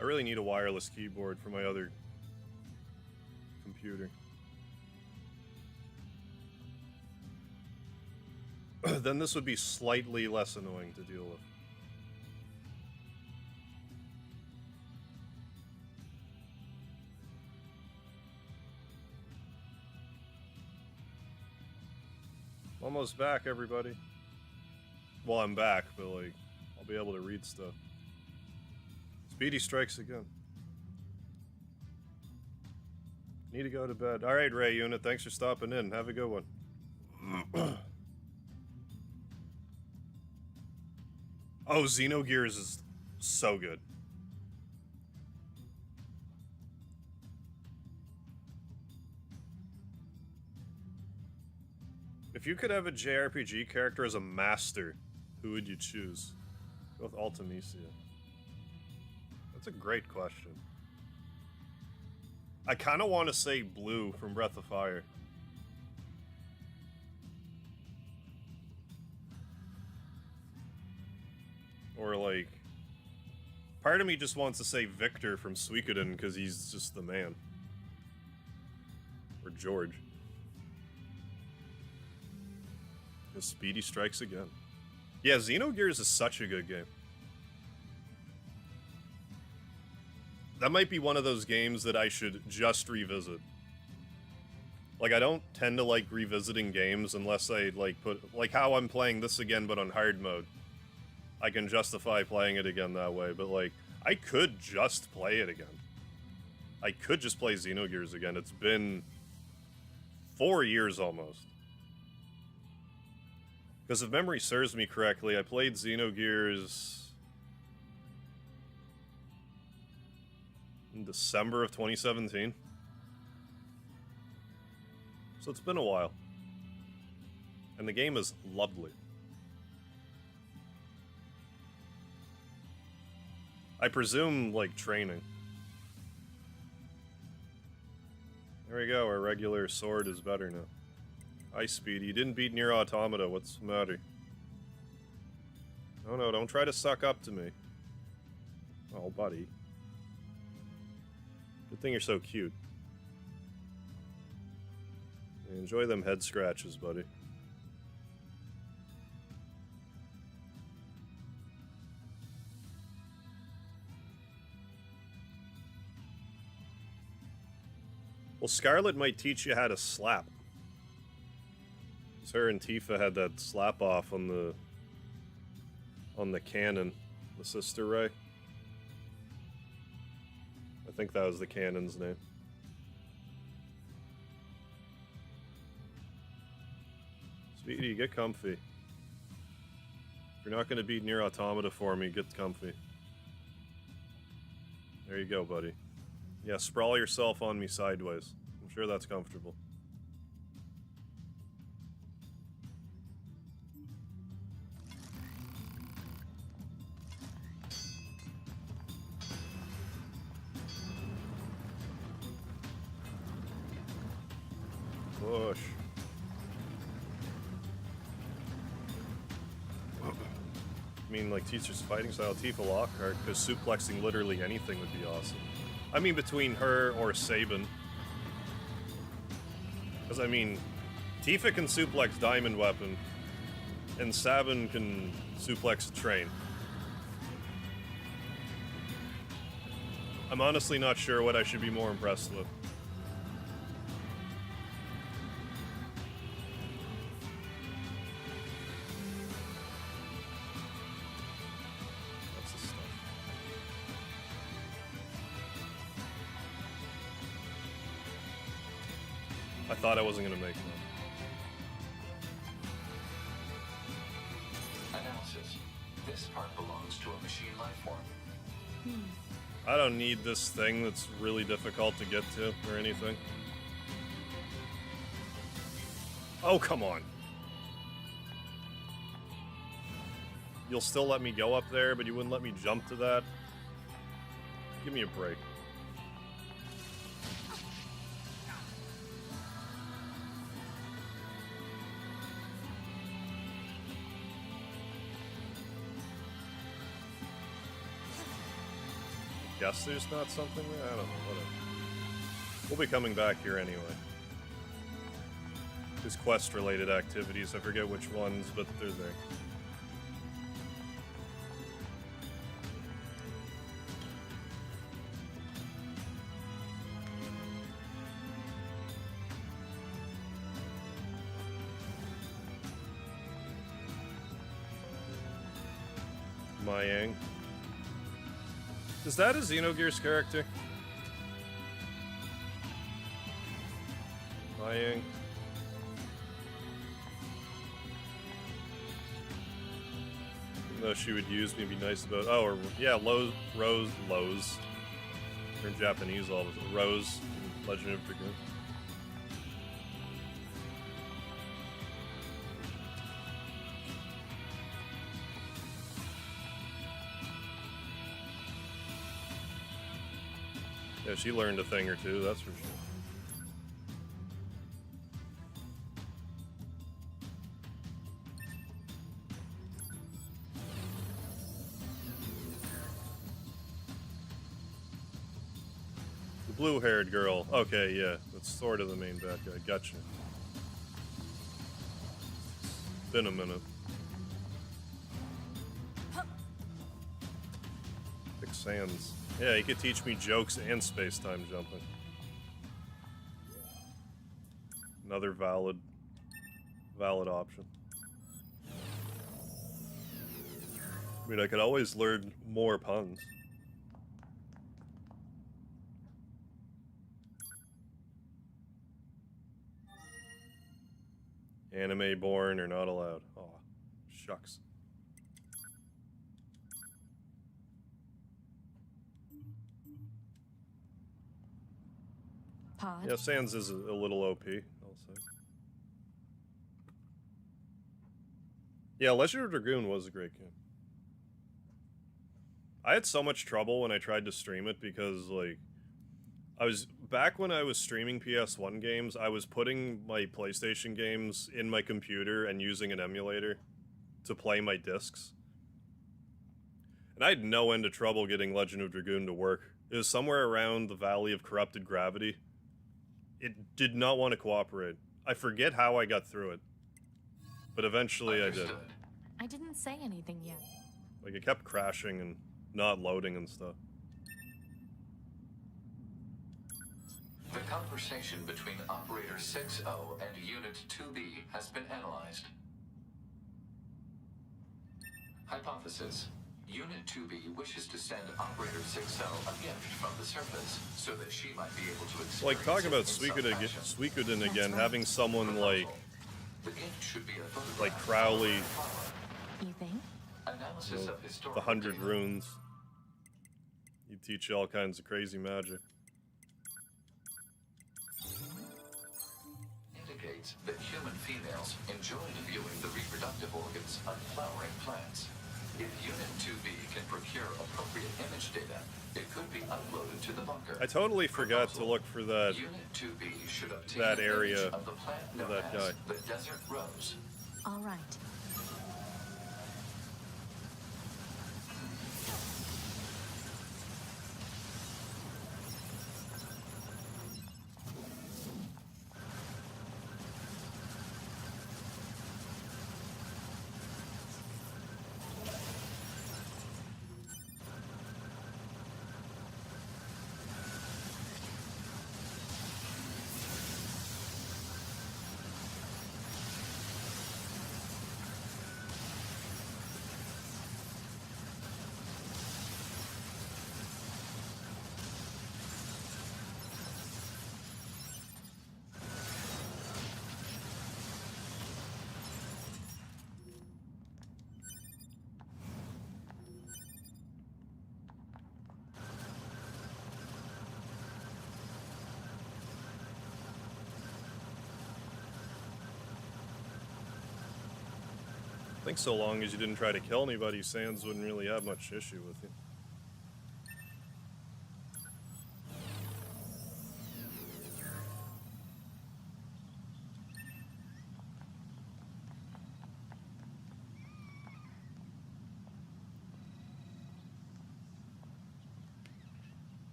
I really need a wireless keyboard for my other computer. Then this would be slightly less annoying to deal with. Almost back, everybody. Well, I'm back, but like, I'll be able to read stuff. Speedy strikes again. Need to go to bed. Alright, Ray Unit, thanks for stopping in. Have a good one. Oh, Xenogears is so good. If you could have a JRPG character as a master, who would you choose? Go with Ultimisia. That's a great question. I kind of want to say Blue from Breath of Fire. Or like, part of me just wants to say Victor from Suikoden because he's just the man. Or George. Because Speedy strikes again. Yeah, Xenogears is such a good game. That might be one of those games that I should just revisit. Like, I don't tend to like revisiting games unless I like like how I'm playing this again but on hard mode. I can justify playing it again that way, but like, I could just play it again. I could just play Xenogears again. It's been 4 years almost. Because if memory serves me correctly, I played Xenogears in December of 2017. So it's been a while. And the game is lovely. I presume, like, training. There we go, our regular sword is better now. Hi, Speedy. You didn't beat Nier Automata. What's the matter? Oh no, don't try to suck up to me. Oh, buddy. Good thing you're so cute. Enjoy them head scratches, buddy. Well, Scarlet might teach you how to slap. Because her and Tifa had that slap off on the cannon, the sister ray. I think that was the cannon's name. Speedy, get comfy. If you're not going to beat Nier Automata for me, get comfy. There you go, buddy. Yeah, sprawl yourself on me sideways. I'm sure that's comfortable. Push. I mean, like, teacher's fighting style, Tifa Lockhart, because suplexing literally anything would be awesome. I mean, between her or Sabin. Because, I mean, Tifa can suplex Diamond Weapon, and Sabin can suplex Train. I'm honestly not sure what I should be more impressed with. I thought I wasn't going to make that. Analysis. This part belongs to a machine life form. I don't need this thing that's really difficult to get to or anything. Oh, come on. You'll still let me go up there, but you wouldn't let me jump to that? Give me a break. Guess there's not something there? I don't know, whatever. We'll be coming back here anyway. There's quest-related activities, I forget which ones, but they're there. Mayang. Is that a Xenogears character? Mayang. Even though she would use me, be nice about. Oh, or yeah, Rose. Or in Japanese, all of it. Rose, Legend of Dragoon. Yeah, she learned a thing or two, that's for sure. The blue-haired girl. Okay, yeah, that's sort of the main bad guy. Gotcha. Been a minute. Big Sands. Yeah, he could teach me jokes and space-time jumping. Another valid option. I mean, I could always learn more puns. Anime born or not allowed. Aw, shucks. Pod? Yeah, Sans is a little OP, I'll say. Yeah, Legend of Dragoon was a great game. I had so much trouble when I tried to stream it because, like, back when I was streaming PS1 games, I was putting my PlayStation games in my computer and using an emulator to play my discs. And I had no end of trouble getting Legend of Dragoon to work. It was somewhere around the Valley of Corrupted Gravity. It did not want to cooperate. I forget how I got through it. But eventually I did. I didn't say anything yet. Like, it kept crashing and not loading and stuff. The conversation between Operator 6-0 and Unit 2B has been analyzed. Hypothesis. Unit 2B wishes to send Operator 6-0 a gift from the surface so that she might be able to experience Like, talking about it in some Suikoden again, having someone like The gift should be a photograph like Crowley, You think? analysis of the historical 100 data runes. You teach you all kinds of crazy magic. indicates that human females enjoyed viewing the reproductive organs of flowering plants. If Unit 2B can procure appropriate image data, it could be uploaded to the bunker. I totally forgot to look for that Unit 2B should obtain that an area image of the plant known that as guy. the desert rose. All right. I think so long as you didn't try to kill anybody, Sans wouldn't really have much issue with you.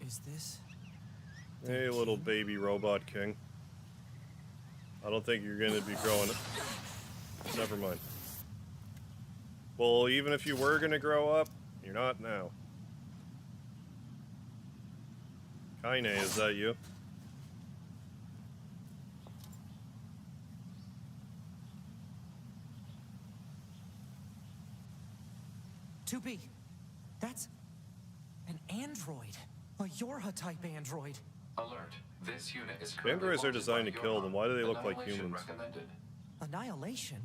Is this? Hey, little baby robot king. I don't think you're gonna be growing up. Never mind. Well, even if you were gonna grow up, you're not now. Kaine, is that you? B. That's an android. A Yorha-type android. Alert. This unit is Androids are designed to kill them. Why do they look like humans? Annihilation?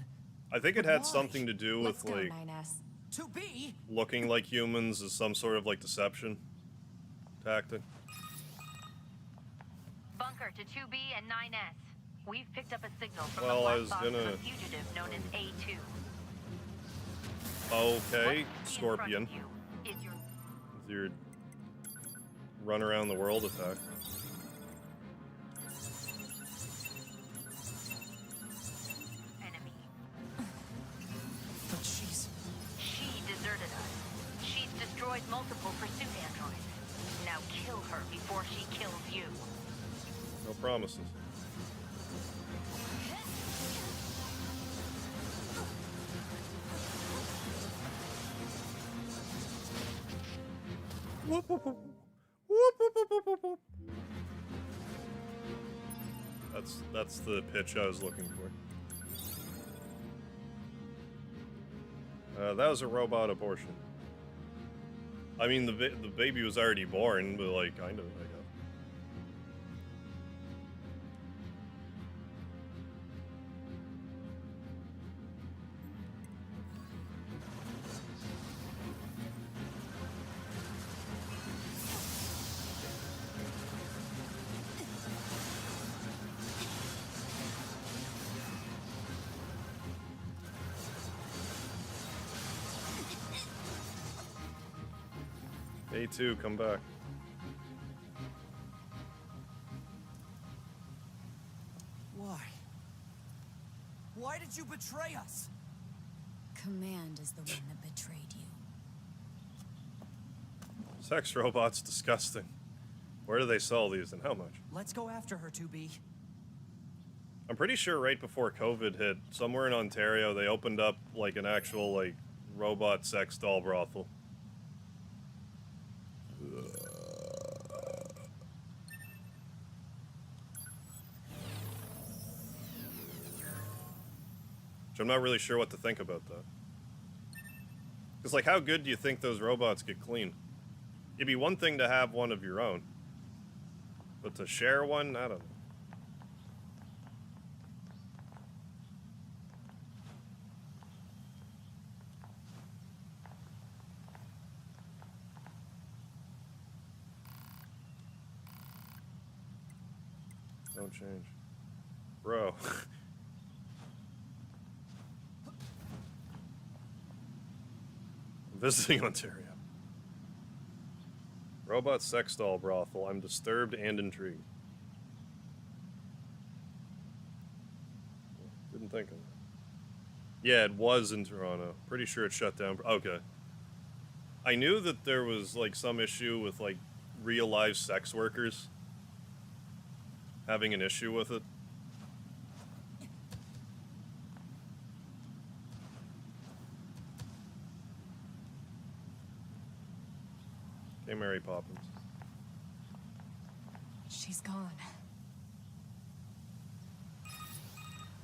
I think it had something to do with, like, 2B? looking like humans as some sort of, like, deception tactic. Bunker to 2B and 9S. We've picked up a signal from Well, the I black was box gonna- of a fugitive known as A2. Okay, What's in Scorpion. front of you is your With your run around the world attack. enemy. But she's... She deserted us. She's destroyed multiple pursuit androids. Now kill her before she kills you. No promises. Whoop, whoop, whoop. Whoop, whoop, whoop, whoop, whoop, whoop. That's the pitch I was looking for. That was a robot abortion. I mean, the baby was already born, but like, kind of, I guess. A2, come back. Why? Why did you betray us? Command is the one that betrayed you. Sex robots, disgusting. Where do they sell these and how much? Let's go after her, 2B. I'm pretty sure right before COVID hit, somewhere in Ontario, they opened up like an actual like robot sex doll brothel. Which I'm not really sure what to think about that. Because, like, how good do you think those robots get clean? It'd be one thing to have one of your own. But to share one, I don't know. Don't change. Bro. Visiting Ontario. Robot sex doll brothel. I'm disturbed and intrigued. Didn't think of that. Yeah, it was in Toronto. Pretty sure it shut down. Okay. I knew that there was like some issue with like real live sex workers having an issue with it. Hey, Mary Poppins. She's gone.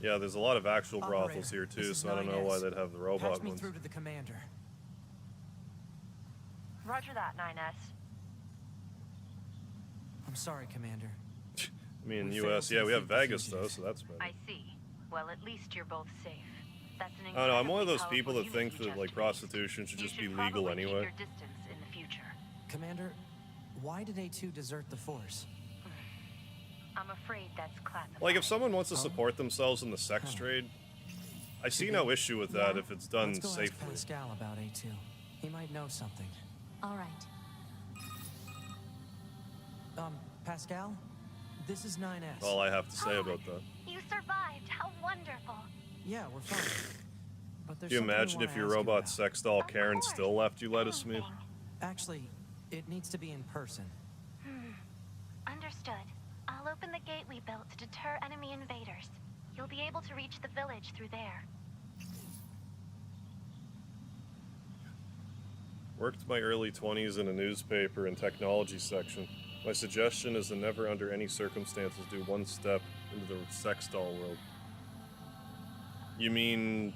Yeah, there's a lot of actual Operator, brothels here this too, is so I don't know why 9S. they'd have the robot Patch me ones. through to the commander. Roger that, 9S. I'm sorry, Commander. I mean, We U.S. failed Yeah, to we have defeat the Vegas though, fugitives. so that's better. I see. Well, at least you're both safe. That's an I don't know. I'm one of those incredibly people that powerful think unit you that like just prostitution should raised. just You be should legal probably keep anyway. your distance in the future. Commander, why did A2 desert the Force? I'm afraid that's classified. Like, if someone wants to support themselves in the sex trade, I see no issue with that if it's done Let's go ask safely. Pascal about A2. He might know something. All right. Pascal? This is 9S. All I have to say about that. You survived. How wonderful. Yeah, we're fine. But there's Do you something we imagine if wanna your ask you robot about. sex doll Karen course. still left you lettuce-me? Actually, it needs to be in person. Understood. I'll open the gate we built to deter enemy invaders. You'll be able to reach the village through there. Worked my early 20s in a newspaper and technology section. My suggestion is to never under any circumstances do one step into the sex doll world. You mean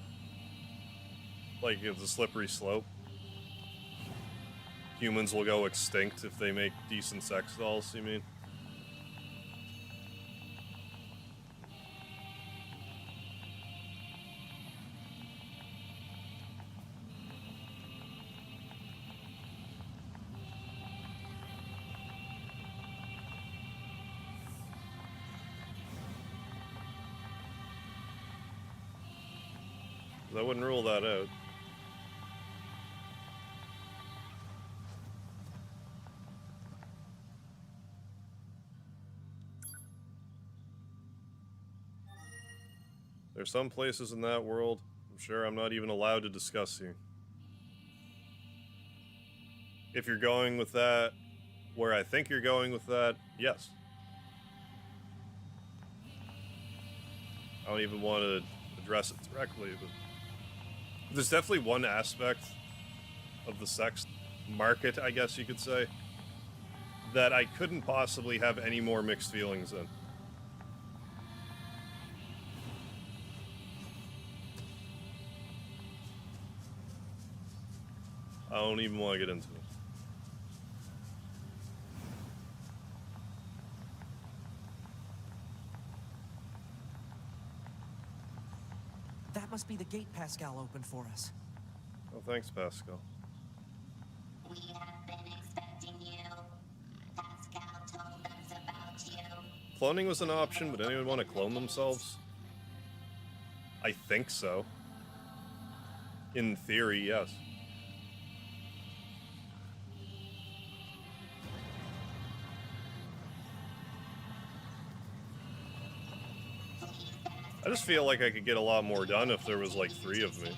like it's a slippery slope? Humans will go extinct if they make decent sex dolls, you mean? I wouldn't rule that out. There's some places in that world I'm sure I'm not even allowed to discuss here. If you're going with that, where I think you're going with that, yes. I don't even want to address it directly, but there's definitely one aspect of the sex market, I guess you could say, that I couldn't possibly have any more mixed feelings in. I don't even want to get into it. That must be the gate Pascal opened for us. Oh, thanks, Pascal. We have been expecting you. Pascal told us about you. Cloning was an option, but anyone want to clone themselves? I think so. In theory, yes. I just feel like I could get a lot more done if there was like 3 of me.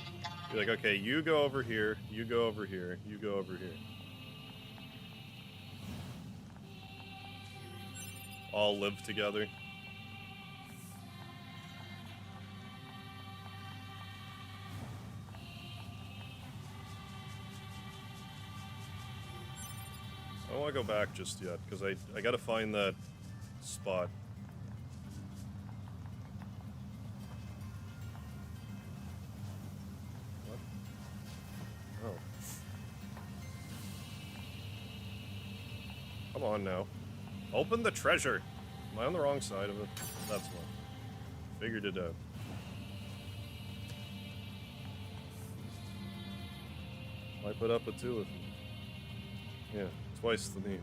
Be like, okay, you go over here, you go over here, you go over here. All live together. I don't want to go back just yet, because I gotta find that spot. What? Oh. Come on now. Open the treasure! Am I on the wrong side of it? That's one. Figured it out. Why put up a 2 with me? Yeah. Twice the means.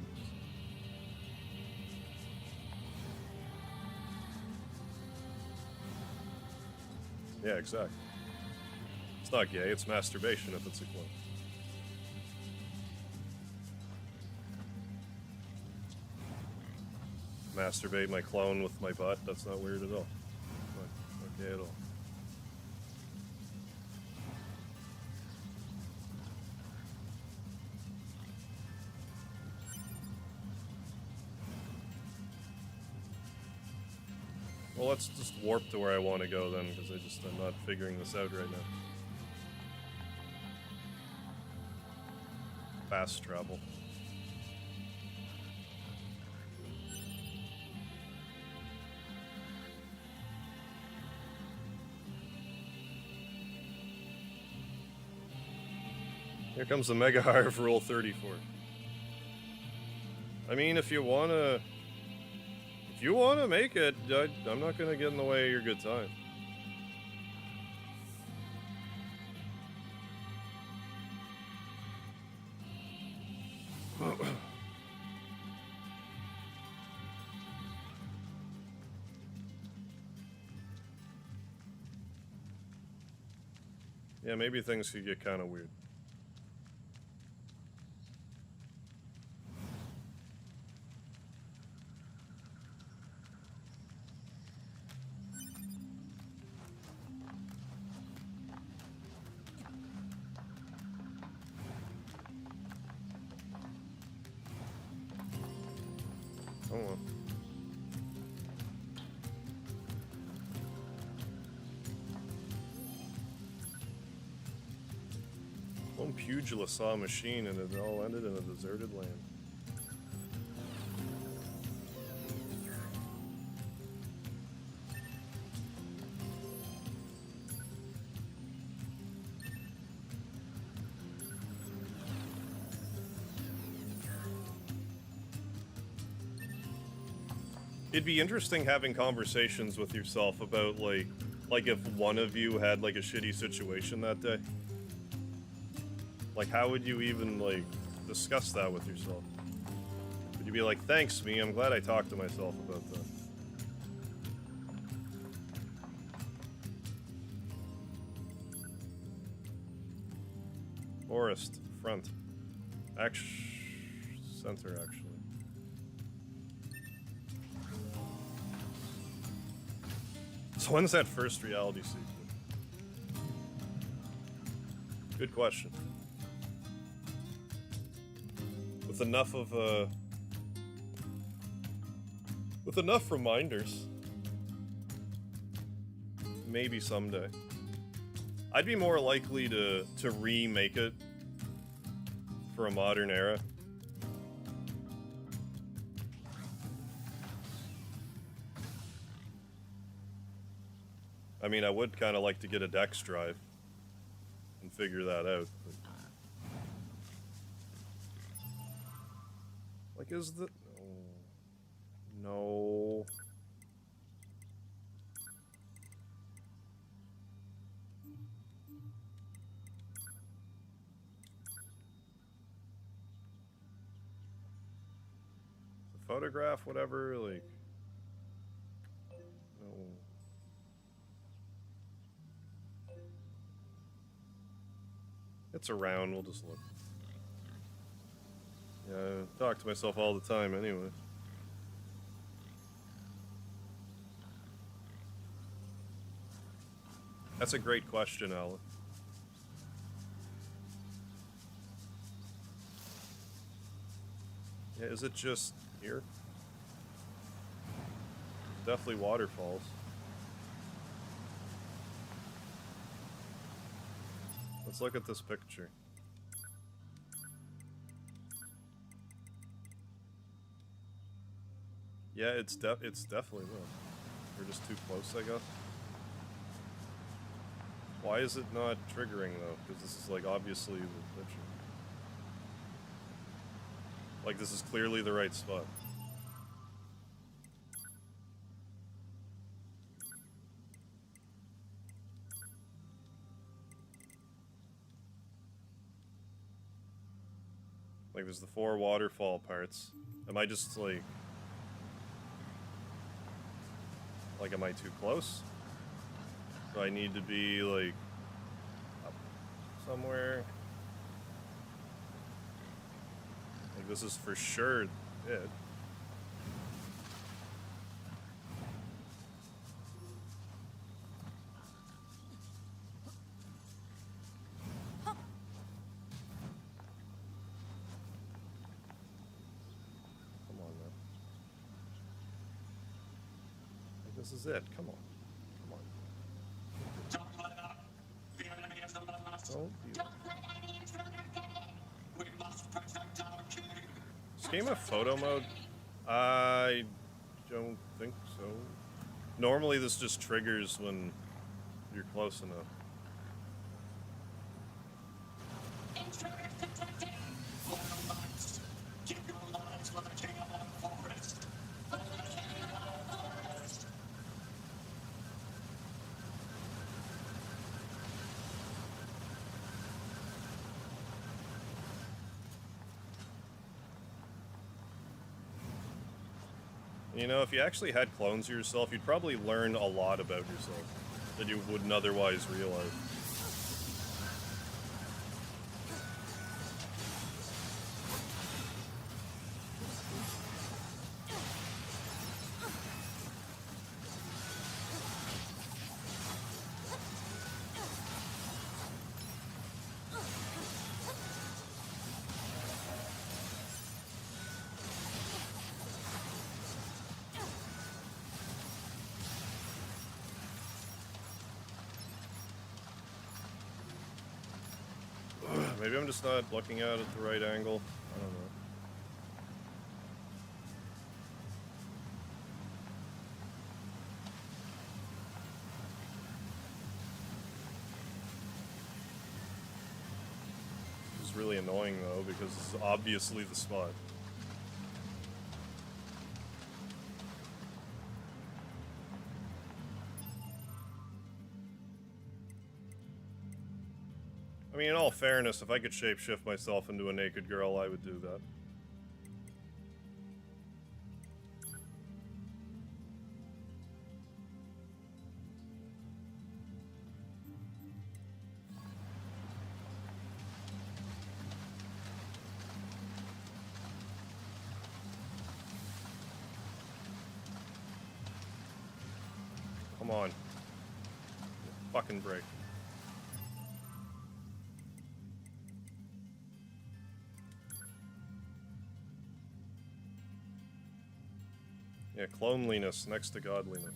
Yeah, exactly. It's not gay, it's masturbation if it's a clone. Masturbate my clone with my butt, that's not weird at all. Not gay at all. Well, let's just warp to where I want to go then, because I'm not figuring this out right now. Fast travel. Here comes the Mega Hive Rule 34. I mean, if you wanna make it, I'm not gonna get in the way of your good time. Yeah, maybe things could get kind of weird. Come on. One pugilist saw a machine and it all ended in a deserted land. It'd be interesting having conversations with yourself about like if one of you had like a shitty situation that day. Like, how would you even like discuss that with yourself? Would you be like, thanks me, I'm glad I talked to myself about that. Forest, front. Center, actually. So when's that first reality sequel? Good question. With enough reminders, maybe someday. I'd be more likely to remake it for a modern era. I mean, I would kind of like to get a Dex drive and figure that out. But... like, is the... No. photograph, whatever, like... No. It's around, we'll just look. Yeah, I talk to myself all the time anyway. That's a great question, Alan. Yeah, is it just here? Definitely waterfalls. Let's look at this picture. Yeah, it's definitely this. We're just too close, I guess. Why is it not triggering though? Because this is like obviously the picture. Like this is clearly the right spot. Like there's the 4 waterfall parts. Am I just like am I too close? Do I need to be like up somewhere? Like this is for sure it. This is it. Come on. Come on. Don't let up. The enemy is among us. Don't let any intruder get in. We must protect our king. Is this game a photo mode? I don't think so. Normally this just triggers when you're close enough. Intruder detected. Loyal knights, give your lives for the king of our forest. For the king of our forest. You know, if you actually had clones of yourself, you'd probably learn a lot about yourself that you wouldn't otherwise realize. Maybe I'm just not looking at it at the right angle. I don't know. This is really annoying though, because this is obviously the spot. I mean, in all fairness, if I could shapeshift myself into a naked girl, I would do that. Come on. Fucking break. Yeah, cloneliness next to godliness.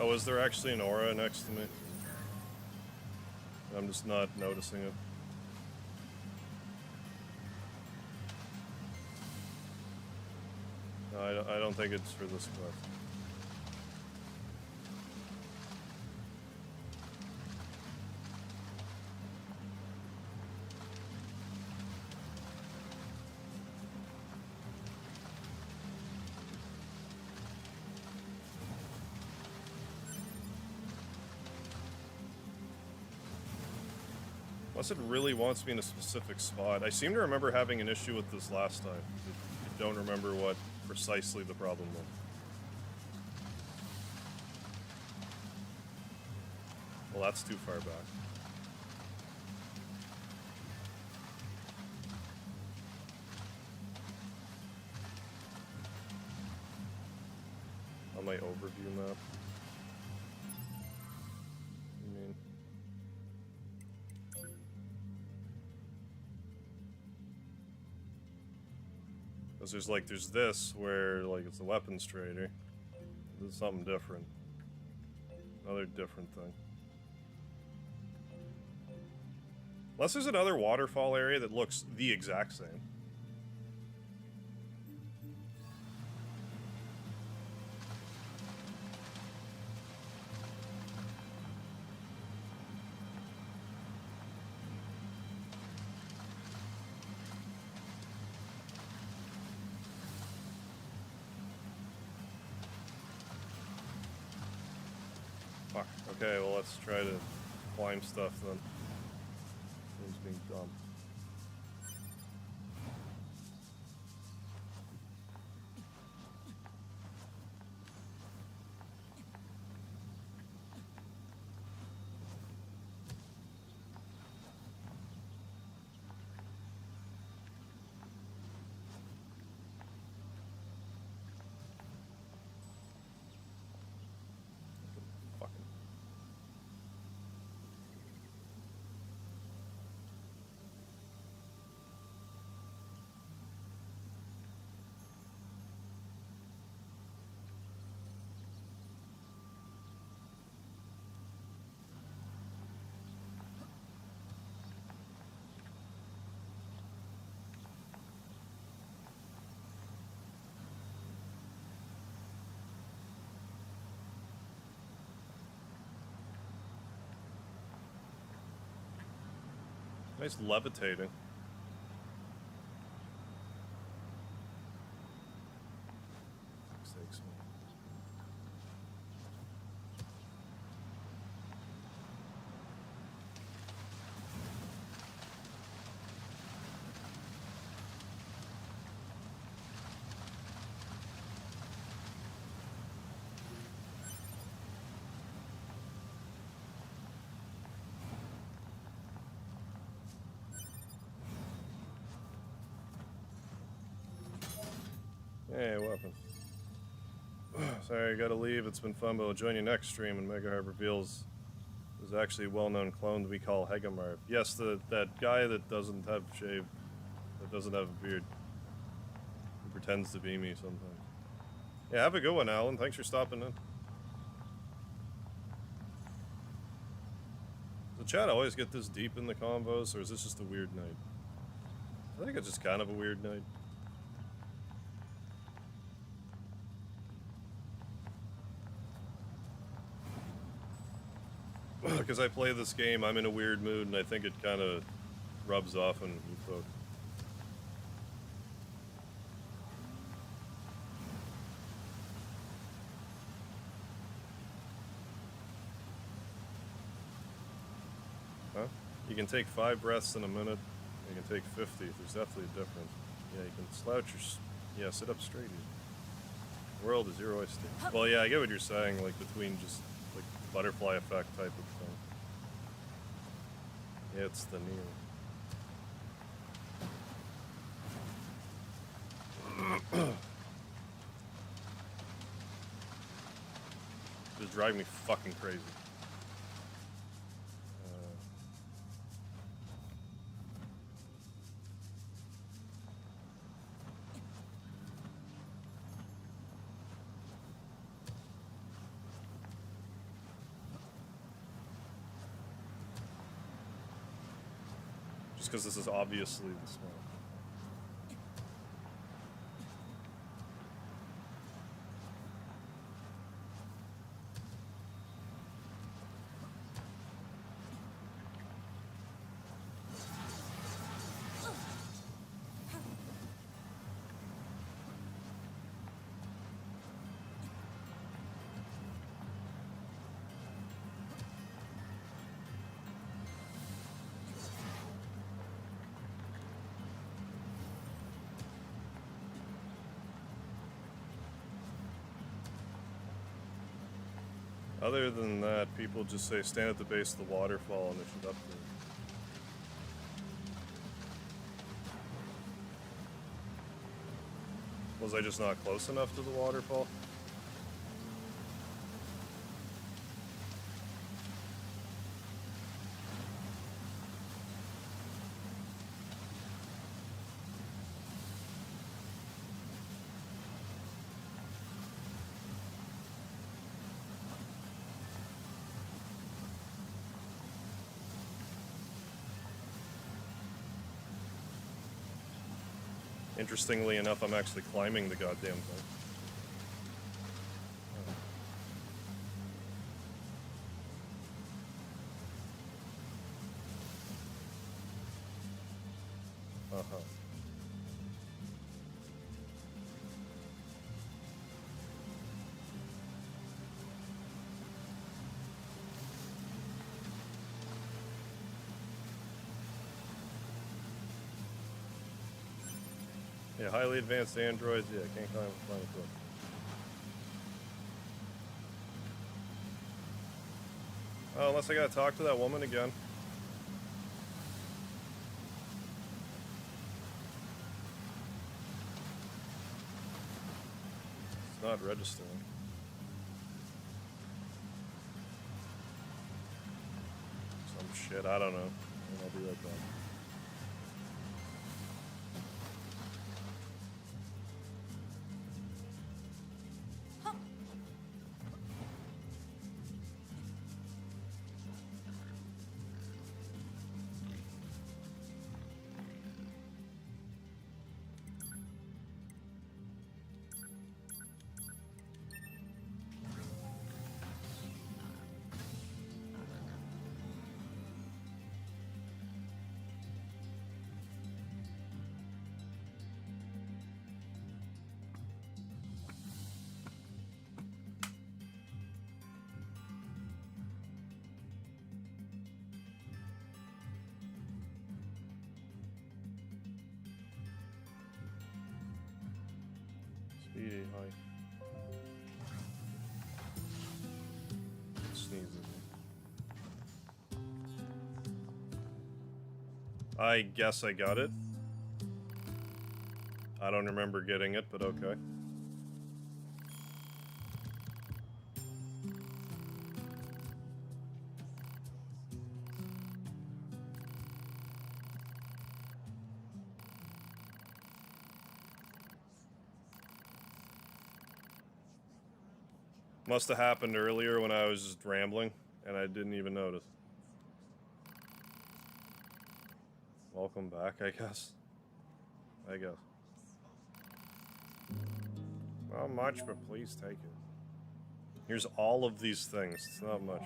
Oh, is there actually an aura next to me? I'm just not noticing it. No, I don't think it's for this quest. Unless it really wants me in a specific spot. I seem to remember having an issue with this last time. I don't remember what precisely the problem was. Well, that's too far back. On my overview map. I mean... Because there's this, where, like, it's a weapons trader. This is something different. Another different thing. Unless there's another waterfall area that looks the exact same. Fuck. Okay, well, let's try to climb stuff then. Seems being dumb. Nice levitating. Sakes, man. Hey, weapon. Sorry, I gotta leave. It's been fun, but I'll join you next stream when Mega Heart reveals there's actually a well-known clone we call Hegamarv. Yes, that guy that doesn't have shave, that doesn't have a beard, who pretends to be me sometimes. Yeah, have a good one, Alan. Thanks for stopping in. Does the chat always get this deep in the convos, or is this just a weird night? I think it's just kind of a weird night. Because I play this game, I'm in a weird mood, and I think it kind of rubs off on you folks. Huh? You can take 5 breaths in a minute, you can take 50. There's definitely a difference. Yeah, you can slouch your... Yeah, sit up straight. The world is your oyster. Well, yeah, I get what you're saying, like, between just... like butterfly effect type of thing. Yeah, it's the Nier. Just driving me fucking crazy. Just because this is obviously the swamp. Other than that, people just say stand at the base of the waterfall and they should upgrade. Was I just not close enough to the waterfall? Interestingly enough, I'm actually climbing the goddamn thing. Uh-huh. Yeah, highly advanced androids, yeah, can't climb a cliff. Oh, unless I gotta talk to that woman again. It's not registering. Some shit, I don't know. I'll be right back. Speedy, hi. Sneezes. I guess I got it. I don't remember getting it, but okay. Must have happened earlier when I was just rambling, and I didn't even notice. Welcome back, I guess. I guess. Not much, but please take it. Here's all of these things. It's not much.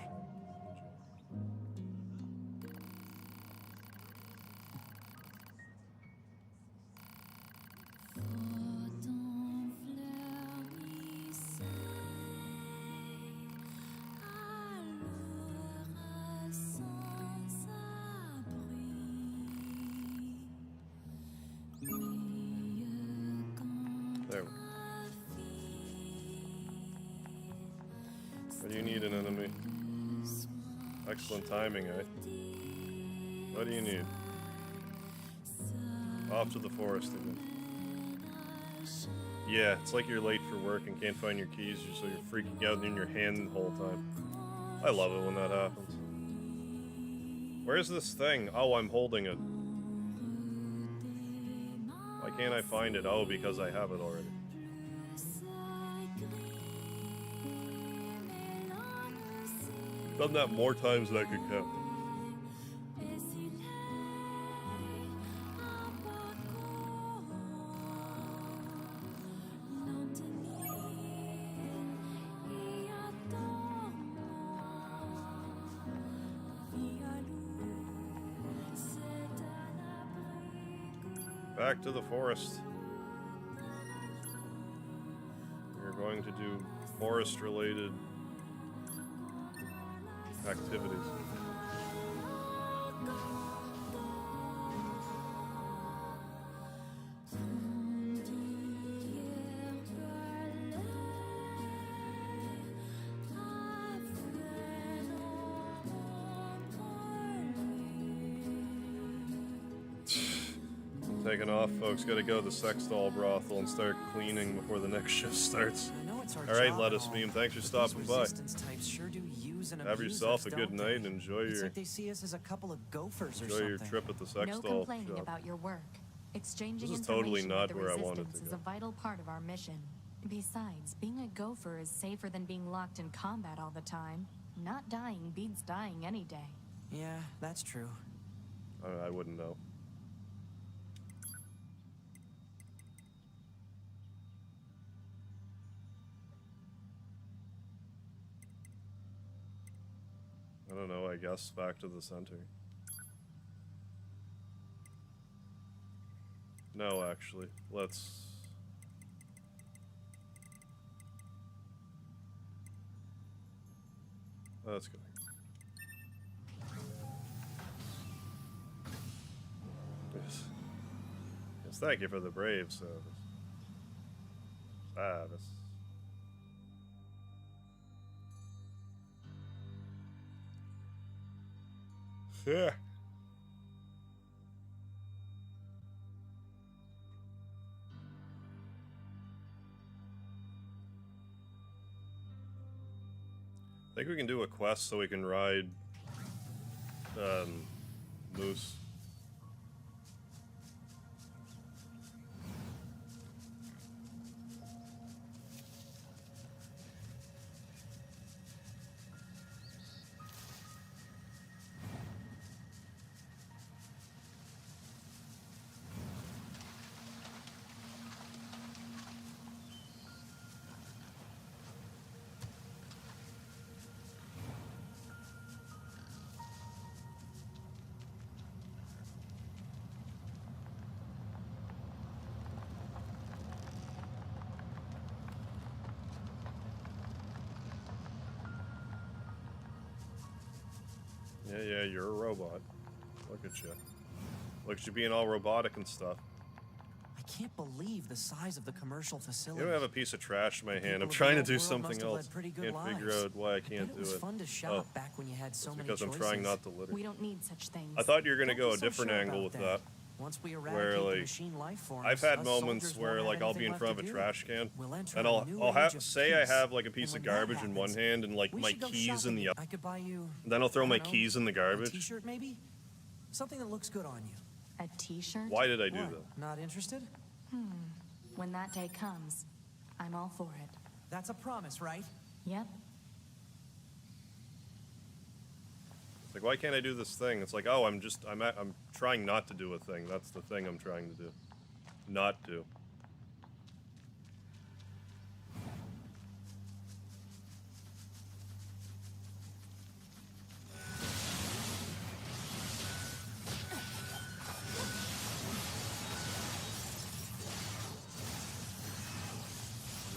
There. What do you need an enemy? Excellent timing, eh? What do you need? Off to the forest again. Yeah, it's like you're late for work and can't find your keys, so you're freaking out in your hand the whole time. I love it when that happens. Where's this thing? Oh, I'm holding it. Why can't I find it? Oh, because I have it already. Done that more times than I could count. Back to the forest. We're going to do forest-related activities. Taking off, folks. Gotta go to the sex doll brothel and start cleaning before the next shift starts. I know it's our Alright, job Lettuce and all, Meme, thanks for but stopping these by. resistance types sure do use and Have abuse yourself us, a good don't night they? and enjoy It's your like they see us as a couple of gophers or enjoy your something. trip at the sex No doll complaining shop. about your work. Exchanging This is totally information not with the where I wanted resistance to is go. a vital part of our mission. Besides, being a gopher is safer than being locked in combat all the time. Not dying beats dying any day. Yeah, that's true. I wouldn't know. I don't know, I guess back to the center. No, actually. Let's... Let's go. Yes. Yes, thank you for the brave service. Yeah. I think we can do a quest so we can ride Moose. Yeah, you're a robot. Look at you. Look at you being all robotic and stuff. I can't believe the size of the commercial facility. You don't have a piece of trash in my hand. People I'm of the trying to old do world something must have else. led pretty good Can't figure lives. out why I bet can't it do was it. fun to shop Oh, back when you had so it's many because I'm trying choices. not to litter. We don't need such things. I thought you were gonna Don't go be a so different sure angle about with that. Once we Where eradicate the like machine life forms, I've had us moments soldiers where won't like have I'll be in anything front of left a to do. trash can We'll enter and a I'll new have age of say I peace. have like a piece And of when that garbage in one happens, hand and like we my should go keys in the shopping. other. I could buy you. Then I'll throw I my don't know, keys in the a garbage. T-shirt maybe, something that looks good on you. A t-shirt? Why did I do What? that? Not interested? When that day comes, I'm all for it. That's a promise, right? Yep. It's like, why can't I do this thing? It's like, oh, I'm trying not to do a thing. That's the thing I'm trying to do. Not do.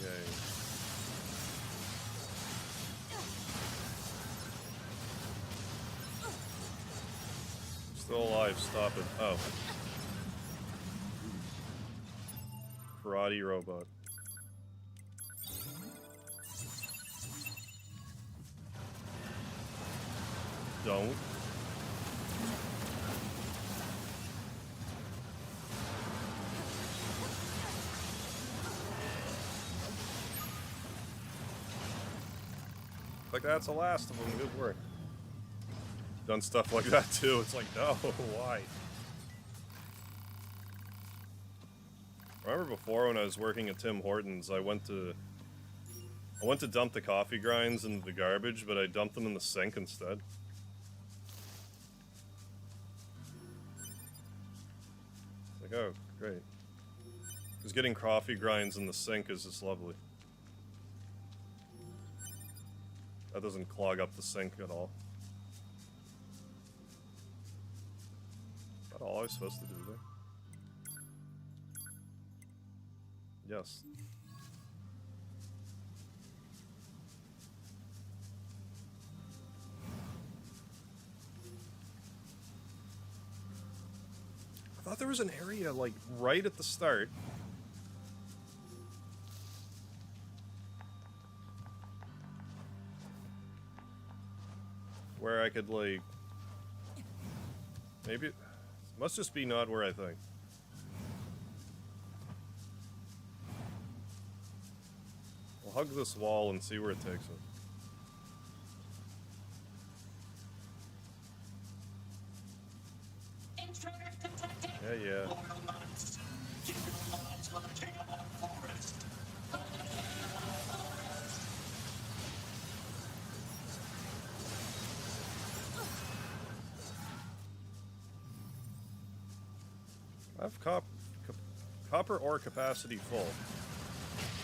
Yay. Still alive, stop it. Oh. Karate robot. Don't. Like that's the last of them. Good work. Done stuff like that too. It's like, no, why? Remember before when I was working at Tim Hortons, I went to dump the coffee grinds into the garbage, but I dumped them in the sink instead. It's like, oh, great. Because getting coffee grinds in the sink is just lovely. That doesn't clog up the sink at all. Is that all I was supposed to do there? Yes. I thought there was an area, like, right at the start. Where I could, like... Maybe... It must just be not where I think. We'll hug this wall and see where it takes us. Yeah, yeah. I have copper ore capacity full.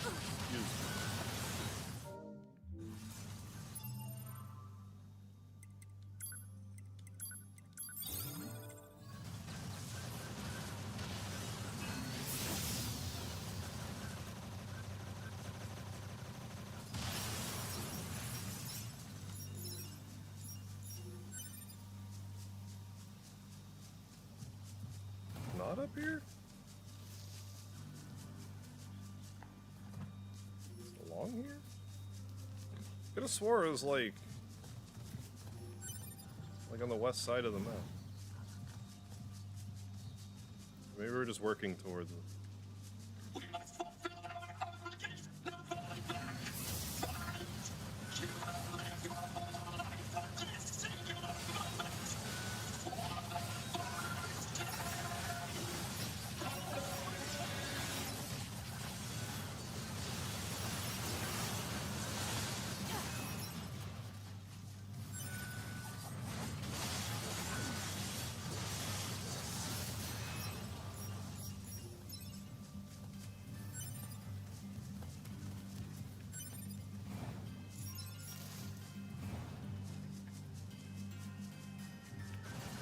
Excuse me. Not up here? Along here? Could have swore it was like on the west side of the map. Maybe we're just working towards it.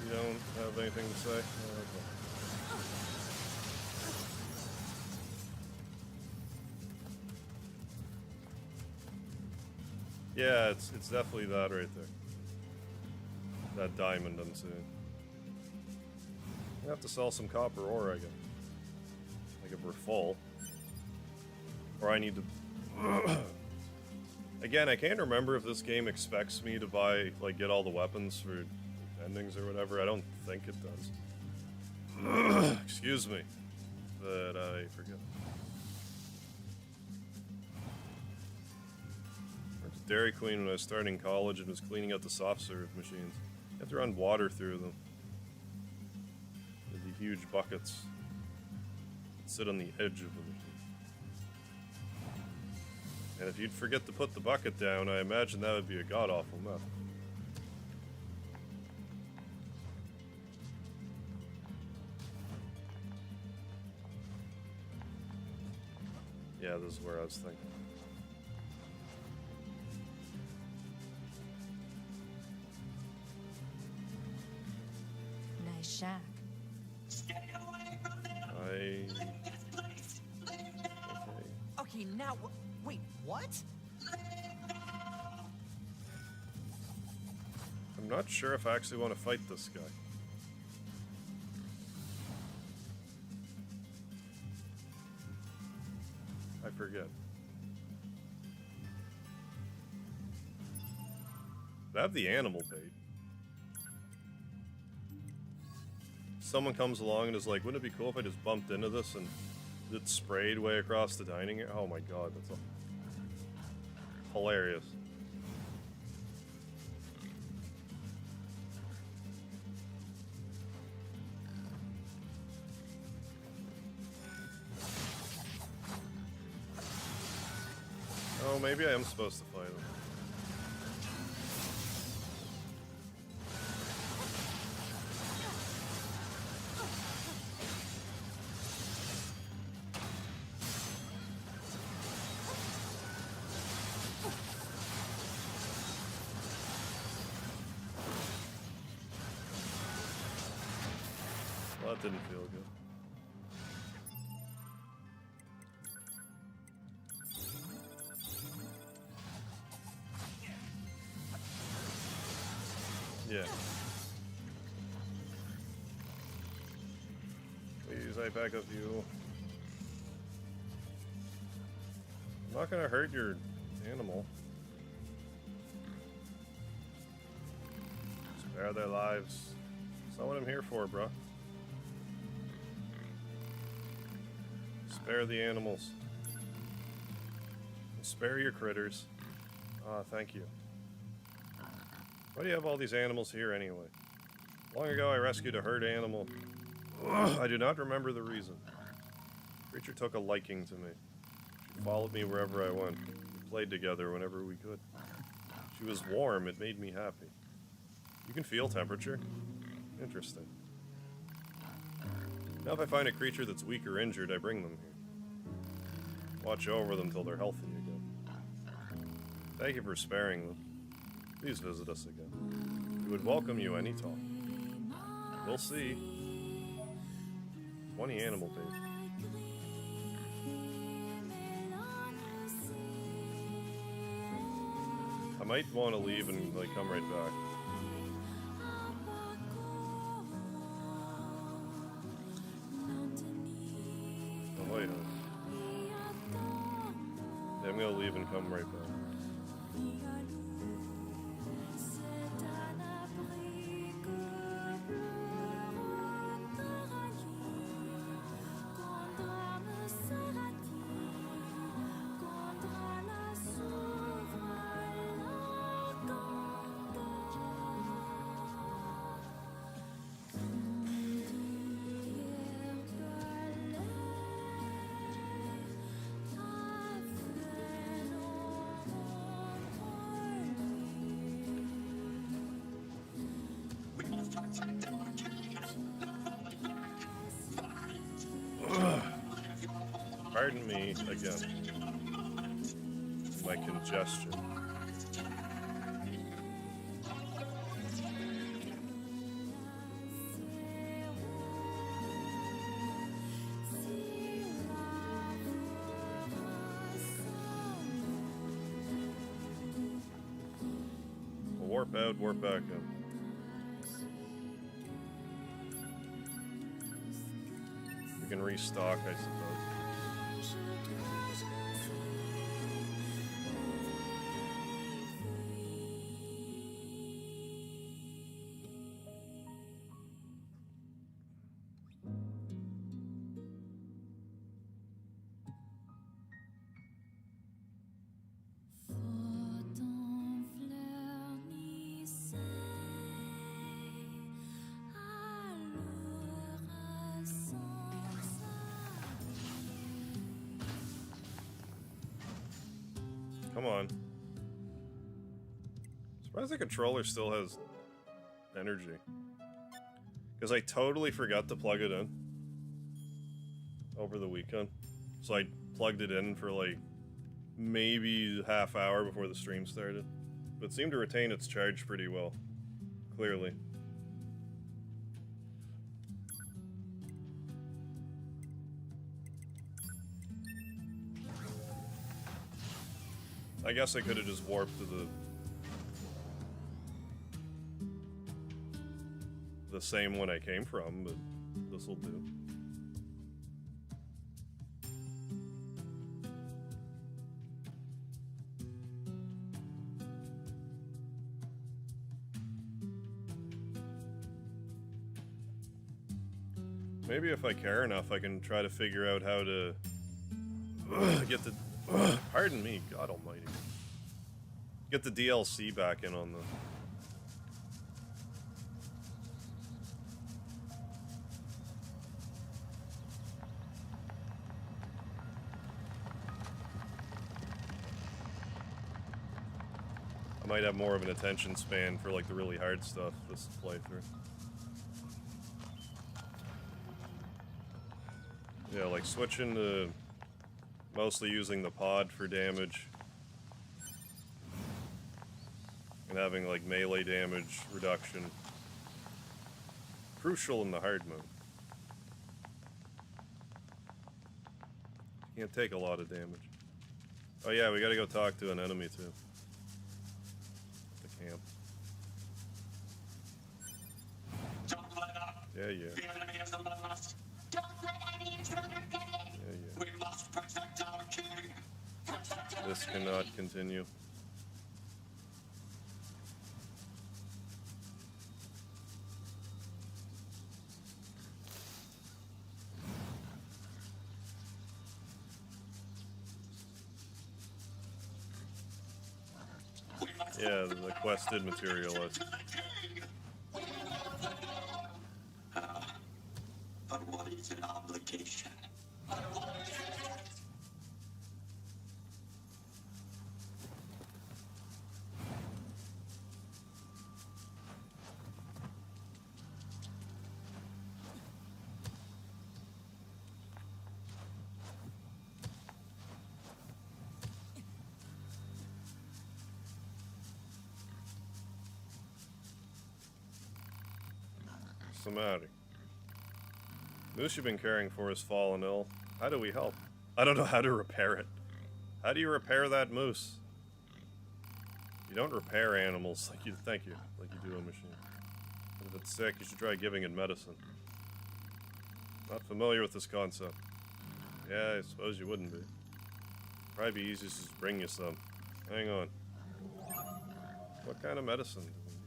You don't have anything to say? Oh, okay. Yeah, it's definitely that right there. That diamond I'm seeing. I have to sell some copper ore, I guess. Like if we're full. Or I need to... Again, I can't remember if this game expects me to buy, like, get all the weapons for endings or whatever. I don't think it does. Excuse me. But I forget. Went to Dairy Queen when I was starting college and was cleaning out the soft serve machines. You have to run water through them. With the huge buckets that sit on the edge of the machine. And if you'd forget to put the bucket down, I imagine that would be a god-awful mess. Yeah, this is where I was thinking. Nice shack. Okay, now wait, what? I'm not sure if I actually want to fight this guy. I forget. I have the animal bait. Someone comes along and is like, wouldn't it be cool if I just bumped into this and it sprayed way across the dining area? Oh my god, that's hilarious. Oh, maybe I am supposed to fight him. Well, that didn't feel good. Yeah. Please, I back up you. I'm not gonna hurt your animal. Spare their lives. That's not what I'm here for, bro. Spare the animals. Spare your critters. Ah, thank you. Why do you have all these animals here anyway? Long ago I rescued a herd animal. Ugh, I do not remember the reason. The creature took a liking to me. She followed me wherever I went. We played together whenever we could. She was warm, it made me happy. You can feel temperature? Interesting. Now if I find a creature that's weak or injured, I bring them here. Watch over them till they're healthy again. Thank you for sparing them. Please visit us again. We would welcome you anytime. We'll see. 20 animal days. I might want to leave and like come right back. Oh wait. Yeah, I'm gonna leave and come right back. Pardon me again. My congestion. We'll warp out, warp back in. We can restock, I suppose. Come on. Surprised the controller still has energy. Because I totally forgot to plug it in over the weekend. So I plugged it in for like maybe half hour before the stream started. But it seemed to retain its charge pretty well. Clearly. I guess I could have just warped to the same one I came from, but this'll do. Maybe if I care enough, I can try to figure out how to get the... pardon me, God almighty. Get the DLC back in on the... I might have more of an attention span for like the really hard stuff this playthrough. Yeah, like switching to mostly using the pod for damage and having like melee damage reduction. Crucial in the hard mode. Can't take a lot of damage. Oh yeah, we gotta go talk to an enemy too. At the camp. Yeah, yeah. The enemy is among us. Don't let any intruder get in. Yeah, yeah. We must protect our king. Protect our This king. cannot continue. We must Yeah, the quest did materialize. to the king. But what is an obligation? Somatic. Moose you've been caring for has fallen ill. How do we help? I don't know how to repair it. How do you repair that moose? You don't repair animals like you thank you, like you do a machine. And if it's sick, you should try giving it medicine. Not familiar with this concept. Yeah, I suppose you wouldn't be. Probably be easiest to just bring you some. Hang on. What kind of medicine do we need?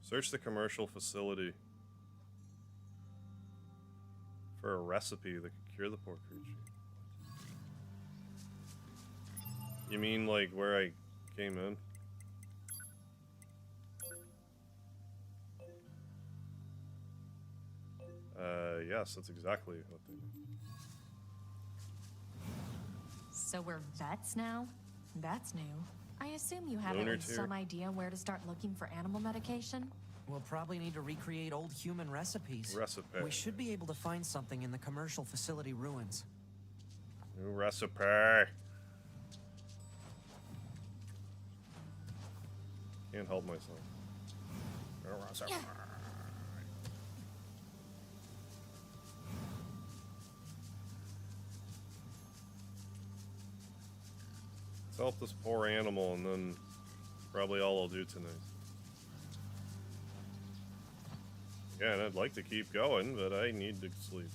Search the commercial facility for a recipe that could cure the poor creature. You mean like where I came in? Yes, that's exactly what they do. So we're vets now? That's new. I assume you have at Lunar least tier. some idea where to start looking for animal medication? We'll probably need to recreate old human recipes. Recipe. We should be able to find something in the commercial facility ruins. New recipe. Can't help myself. New recipe. Let's help this poor animal, and then probably all I'll do tonight. Again, I'd like to keep going, but I need to sleep.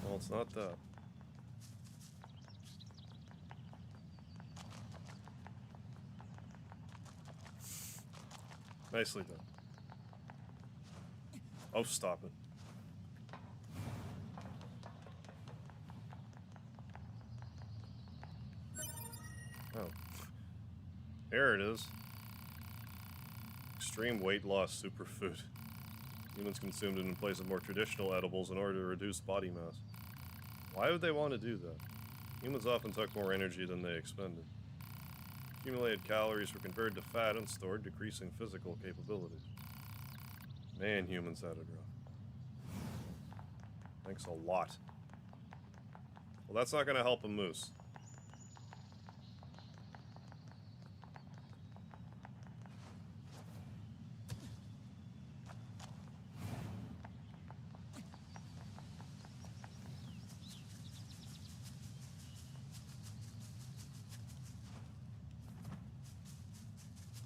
Well, it's not that. Nicely done. Oh, stop it. Oh. Here it is. Extreme weight loss superfood. Humans consumed it in place of more traditional edibles in order to reduce body mass. Why would they want to do that? Humans often took more energy than they expended. Accumulated calories were converted to fat and stored, decreasing physical capabilities. Man, humans had it rough. Thanks a lot. Well, that's not going to help a moose.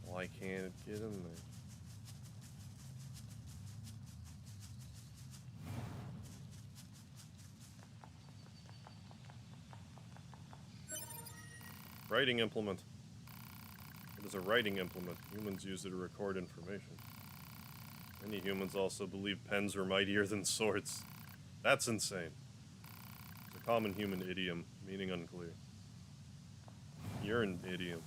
Why can't it get in there? Writing implement. It is a writing implement. Humans use it to record information. Many humans also believe pens were mightier than swords. That's insane. It's a common human idiom, meaning unclear. You're an idiom.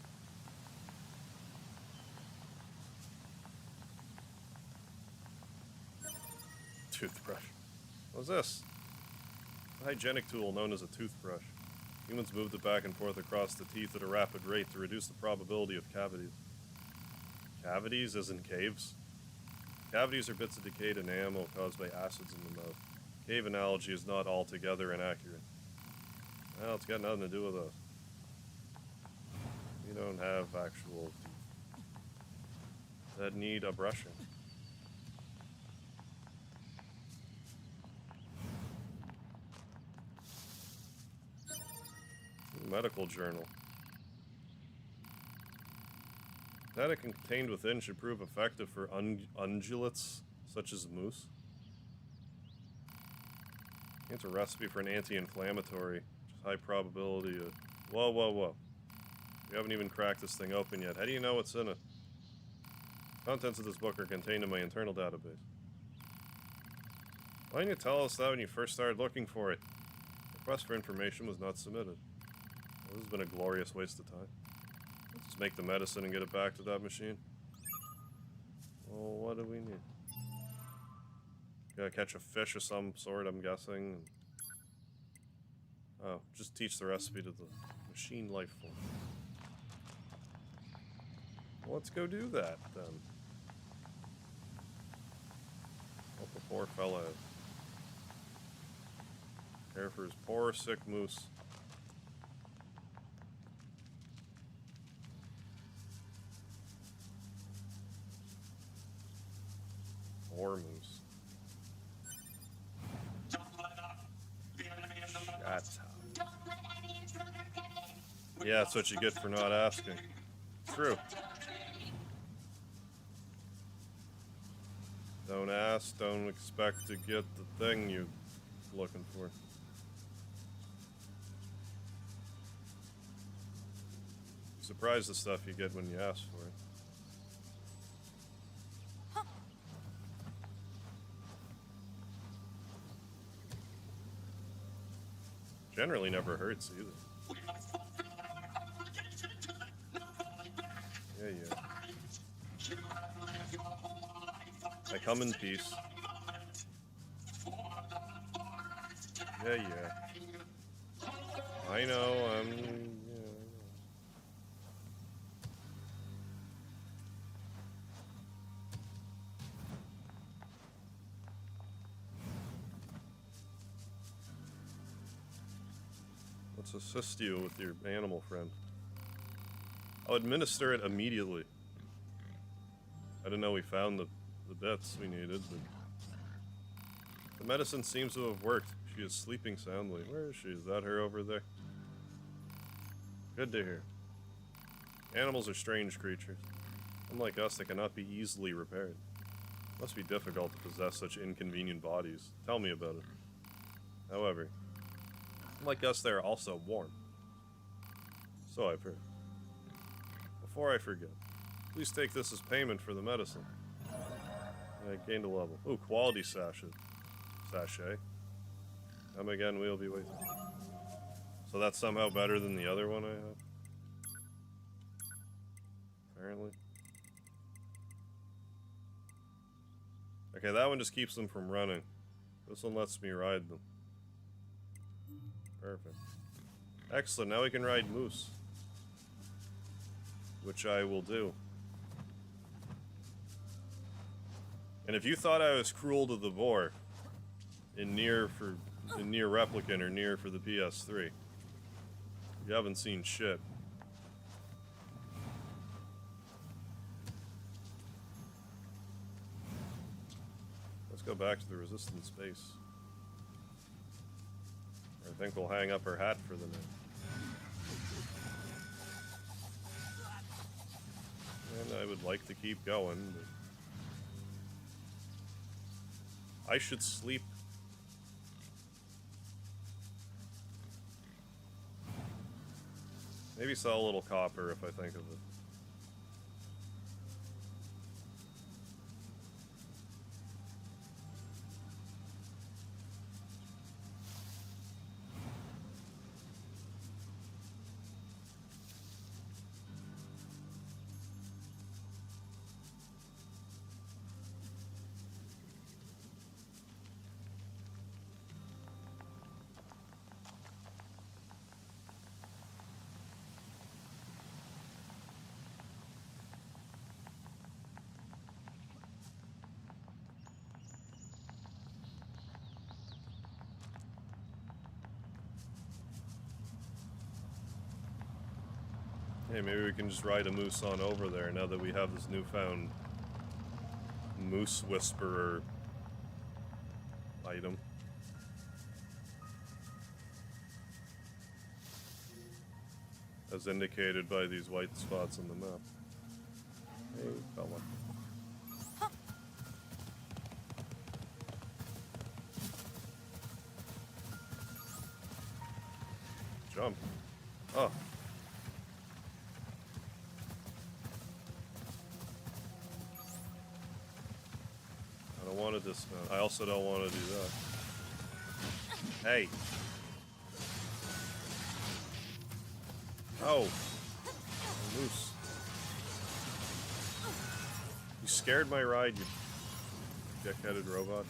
toothbrush. What's this? A hygienic tool known as a toothbrush. Humans moved it back and forth across the teeth at a rapid rate to reduce the probability of cavities. Cavities, as in caves? Cavities are bits of decayed enamel caused by acids in the mouth. Cave analogy is not altogether inaccurate. Well, it's got nothing to do with us. We don't have actual teeth that need a brushing. Medical journal. Data contained within should prove effective for ungulates, such as moose. It's a recipe for an anti-inflammatory, which is high probability of... Whoa, whoa, whoa. We haven't even cracked this thing open yet. How do you know what's in it? Contents of this book are contained in my internal database. Why didn't you tell us that when you first started looking for it? The request for information was not submitted. This has been a glorious waste of time. Let's just make the medicine and get it back to that machine. Well, what do we need? Gotta catch a fish of some sort, I'm guessing. Oh, just teach the recipe to the machine life form. Let's go do that, then. Help the poor fella out. Care for his poor, sick moose. Poor moose. Shut up. Yeah, that's what you get for not asking. True. Don't ask, don't expect to get the thing you're looking for. Surprise the stuff you get when you ask for it. Generally never hurts either. Yeah, yeah. I come in peace. Yeah, yeah. I know, yeah. Let's assist you with your animal friend. I'll administer it immediately. I didn't know we found the bits we needed, but the medicine seems to have worked. She is sleeping soundly. Where is she? Is that her over there? Good to hear. Animals are strange creatures. Unlike us, they cannot be easily repaired. It must be difficult to possess such inconvenient bodies. Tell me about it. However, like us, they are also warm. So I've heard. Before I forget, please take this as payment for the medicine. I gained a level. Ooh, quality sachet. Come again, we'll be waiting. So that's somehow better than the other one I have? Apparently. Okay, that one just keeps them from running. This one lets me ride them. Perfect. Excellent, now we can ride moose. Which I will do. And if you thought I was cruel to the boar in Nier Replicant or Nier for the PS3, you haven't seen shit. Let's go back to the resistance base. I think we'll hang up her hat for the night. And I would like to keep going, but I should sleep. Maybe sell a little copper if I think of it. Hey, maybe we can just ride a moose on over there now that we have this newfound moose whisperer item. As indicated by these white spots on the map. Hey, fella. Jump. Oh. I don't want to dismount. I also don't want to do that. Hey. Oh. Moose. You scared my ride, you dick-headed robot.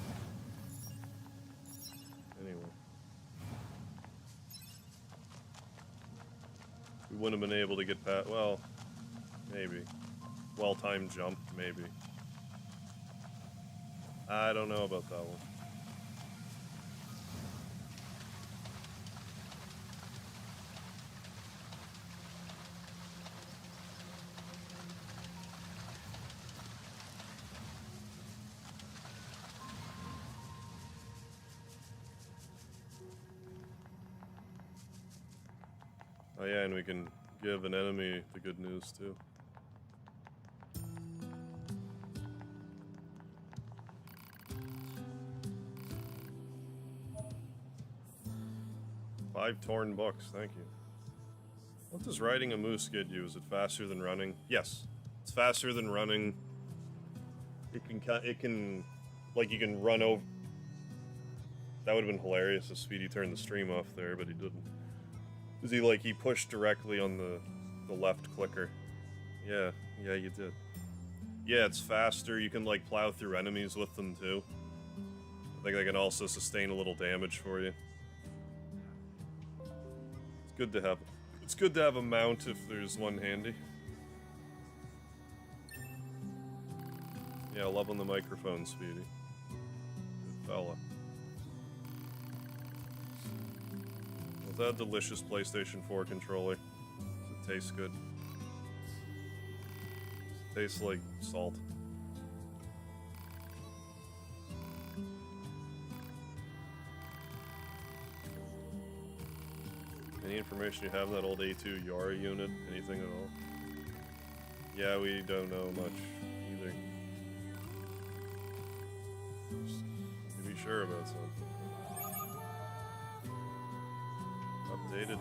Anyway. We wouldn't have been able to get past, well, maybe. Well-timed jump, maybe. I don't know about that one. Oh yeah, and we can give an enemy the good news too. Five torn books, thank you. What does riding a moose get you? Is it faster than running? Yes, it's faster than running. It can, like you can run over. That would have been hilarious if Speedy turned the stream off there, but he didn't. Is he pushed directly on the left clicker? Yeah, you did. Yeah, it's faster. You can like plow through enemies with them too. I think they can also sustain a little damage for you. It's good to have. It's good to have a mount if there's one handy. Yeah, love on the microphone, Speedy. Good fella. With that delicious PlayStation 4 controller. It tastes good. It tastes like salt. Any information you have on that old A2 Yara unit? Anything at all? Yeah, we don't know much either. To be sure about something. Updated.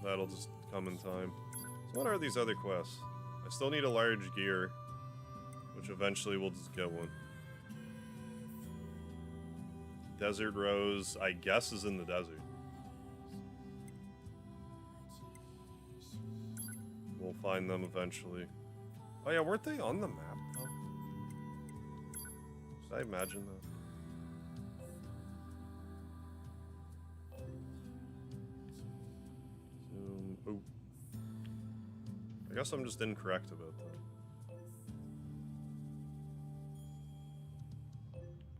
That'll just come in time. So what are these other quests? I still need a large gear, which eventually we'll just get one. Desert Rose, I guess, is in the desert. We'll find them eventually. Oh yeah, weren't they on the map though? Should I imagine that? Zoom. Oh. I guess I'm just incorrect about that.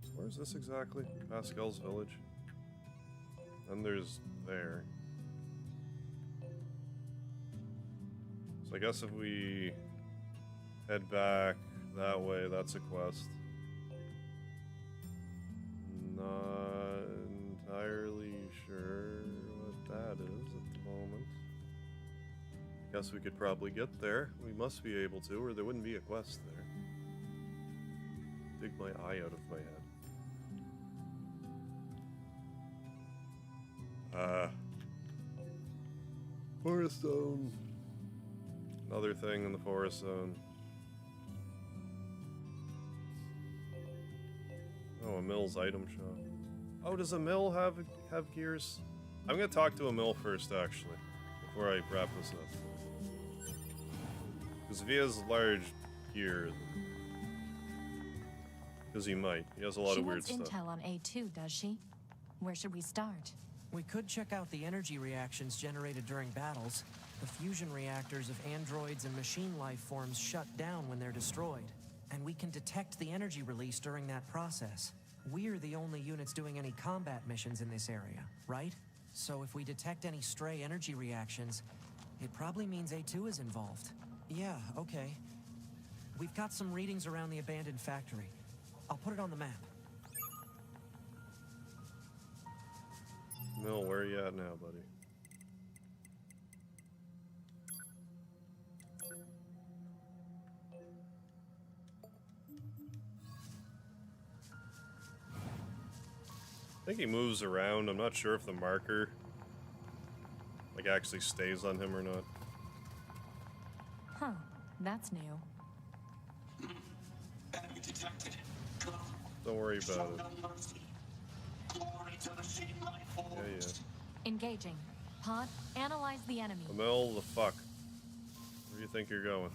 So where's this exactly? Pascal's village. Then there's there. So I guess if we head back that way, that's a quest. Not entirely sure what that is at the moment. Guess we could probably get there. We must be able to, or there wouldn't be a quest there. Dig my eye out of my head. Forest Zone. Another thing in the Forest Zone. Oh, a mill's item shop. Oh, does a mill have gears? I'm gonna talk to a mill first, actually, before I wrap this up. Because if he has large gear, because he might. He has a lot of weird stuff. She wants intel on A2, does she? Where should we start? We could check out the energy reactions generated during battles. The fusion reactors of androids and machine life forms shut down when they're destroyed. and we can detect the energy release during that process. We're the only units doing any combat missions in this area, right? So if we detect any stray energy reactions, it probably means A2 is involved. Yeah, okay. We've got some readings around the abandoned factory. I'll put it on the map. Mill, where are you at now, buddy? I think he moves around. I'm not sure if the marker like actually stays on him or not. Huh, that's new. Enemy detected. Go. Don't worry about Show it. no mercy. Glory to machine life forms. Yeah. Engaging. Pod, analyze the enemy. Mill, the fuck. Where do you think you're going?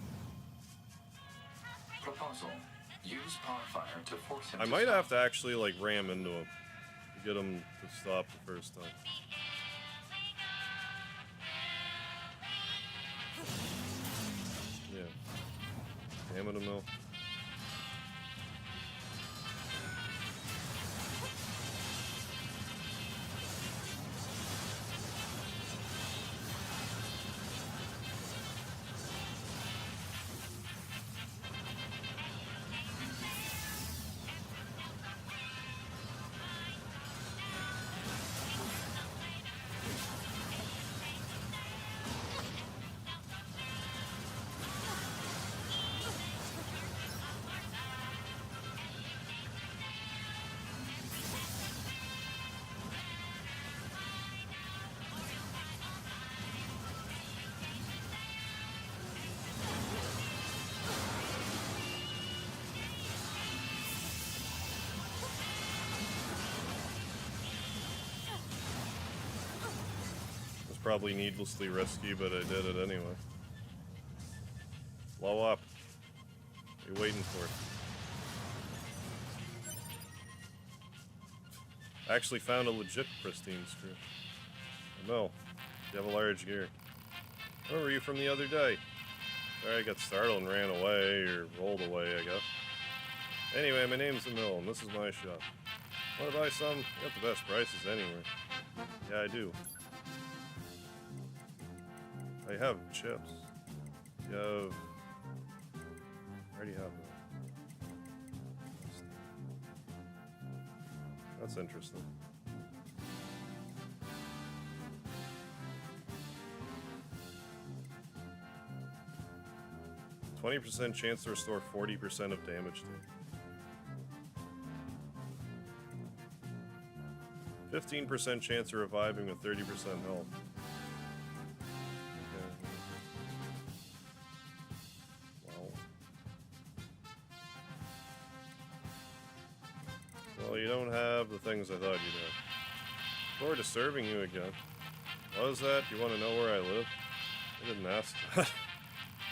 Proposal. Use power fire to force him I to might stop. have to actually like ram into him to get him to stop the first time. Yeah. Damn it, Mill. Probably needlessly risky, but I did it anyway. Blow up. What are you waiting for? I actually found a legit pristine screw. No, you have a large gear. Where were you from the other day? Sorry, I got startled and ran away, or rolled away, I guess. Anyway, my name's Emil, and this is my shop. Want to buy some? I got the best prices anywhere. Yeah, I do. I have chips. You have... I already have that. That's interesting. %20 chance to restore 40% of damage to it. 15% chance of reviving with 30% health. Well, you don't have the things I thought you'd have. Forward to serving you again. What is that? You want to know where I live? I didn't ask that.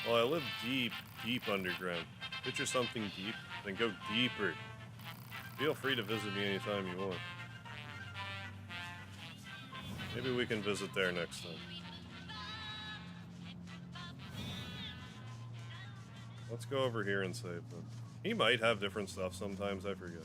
Well, I live deep, deep underground. Picture something deep, then go deeper. Feel free to visit me anytime you want. Maybe we can visit there next time. Let's go over here and save them. He might have different stuff sometimes, I forget.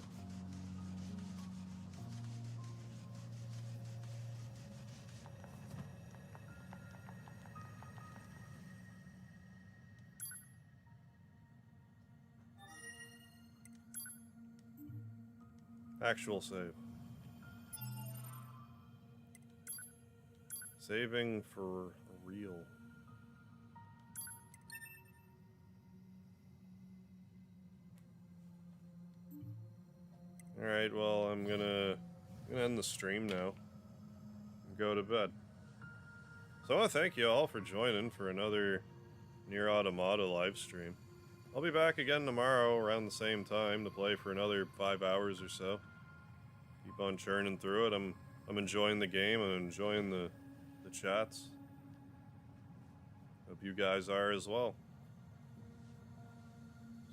Actual save. Saving for real. Alright, well, I'm gonna end the stream now and go to bed. So I want to thank you all for joining for another Nier Automata live stream. I'll be back again tomorrow around the same time to play for another 5 hours or so. Keep on churning through it. I'm enjoying the game. I'm enjoying the chats. Hope you guys are as well.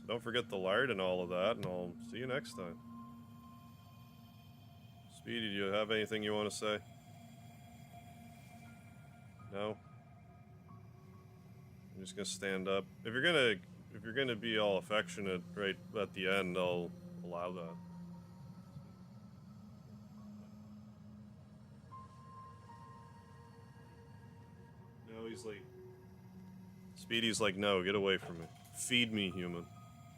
So don't forget the lard and all of that, and I'll see you next time. Speedy, do you have anything you want to say? No? I'm just gonna stand up. If you're gonna if you're gonna be all affectionate right at the end, I'll allow that. No, he's like... Speedy's like, no, get away from me. Feed me, human.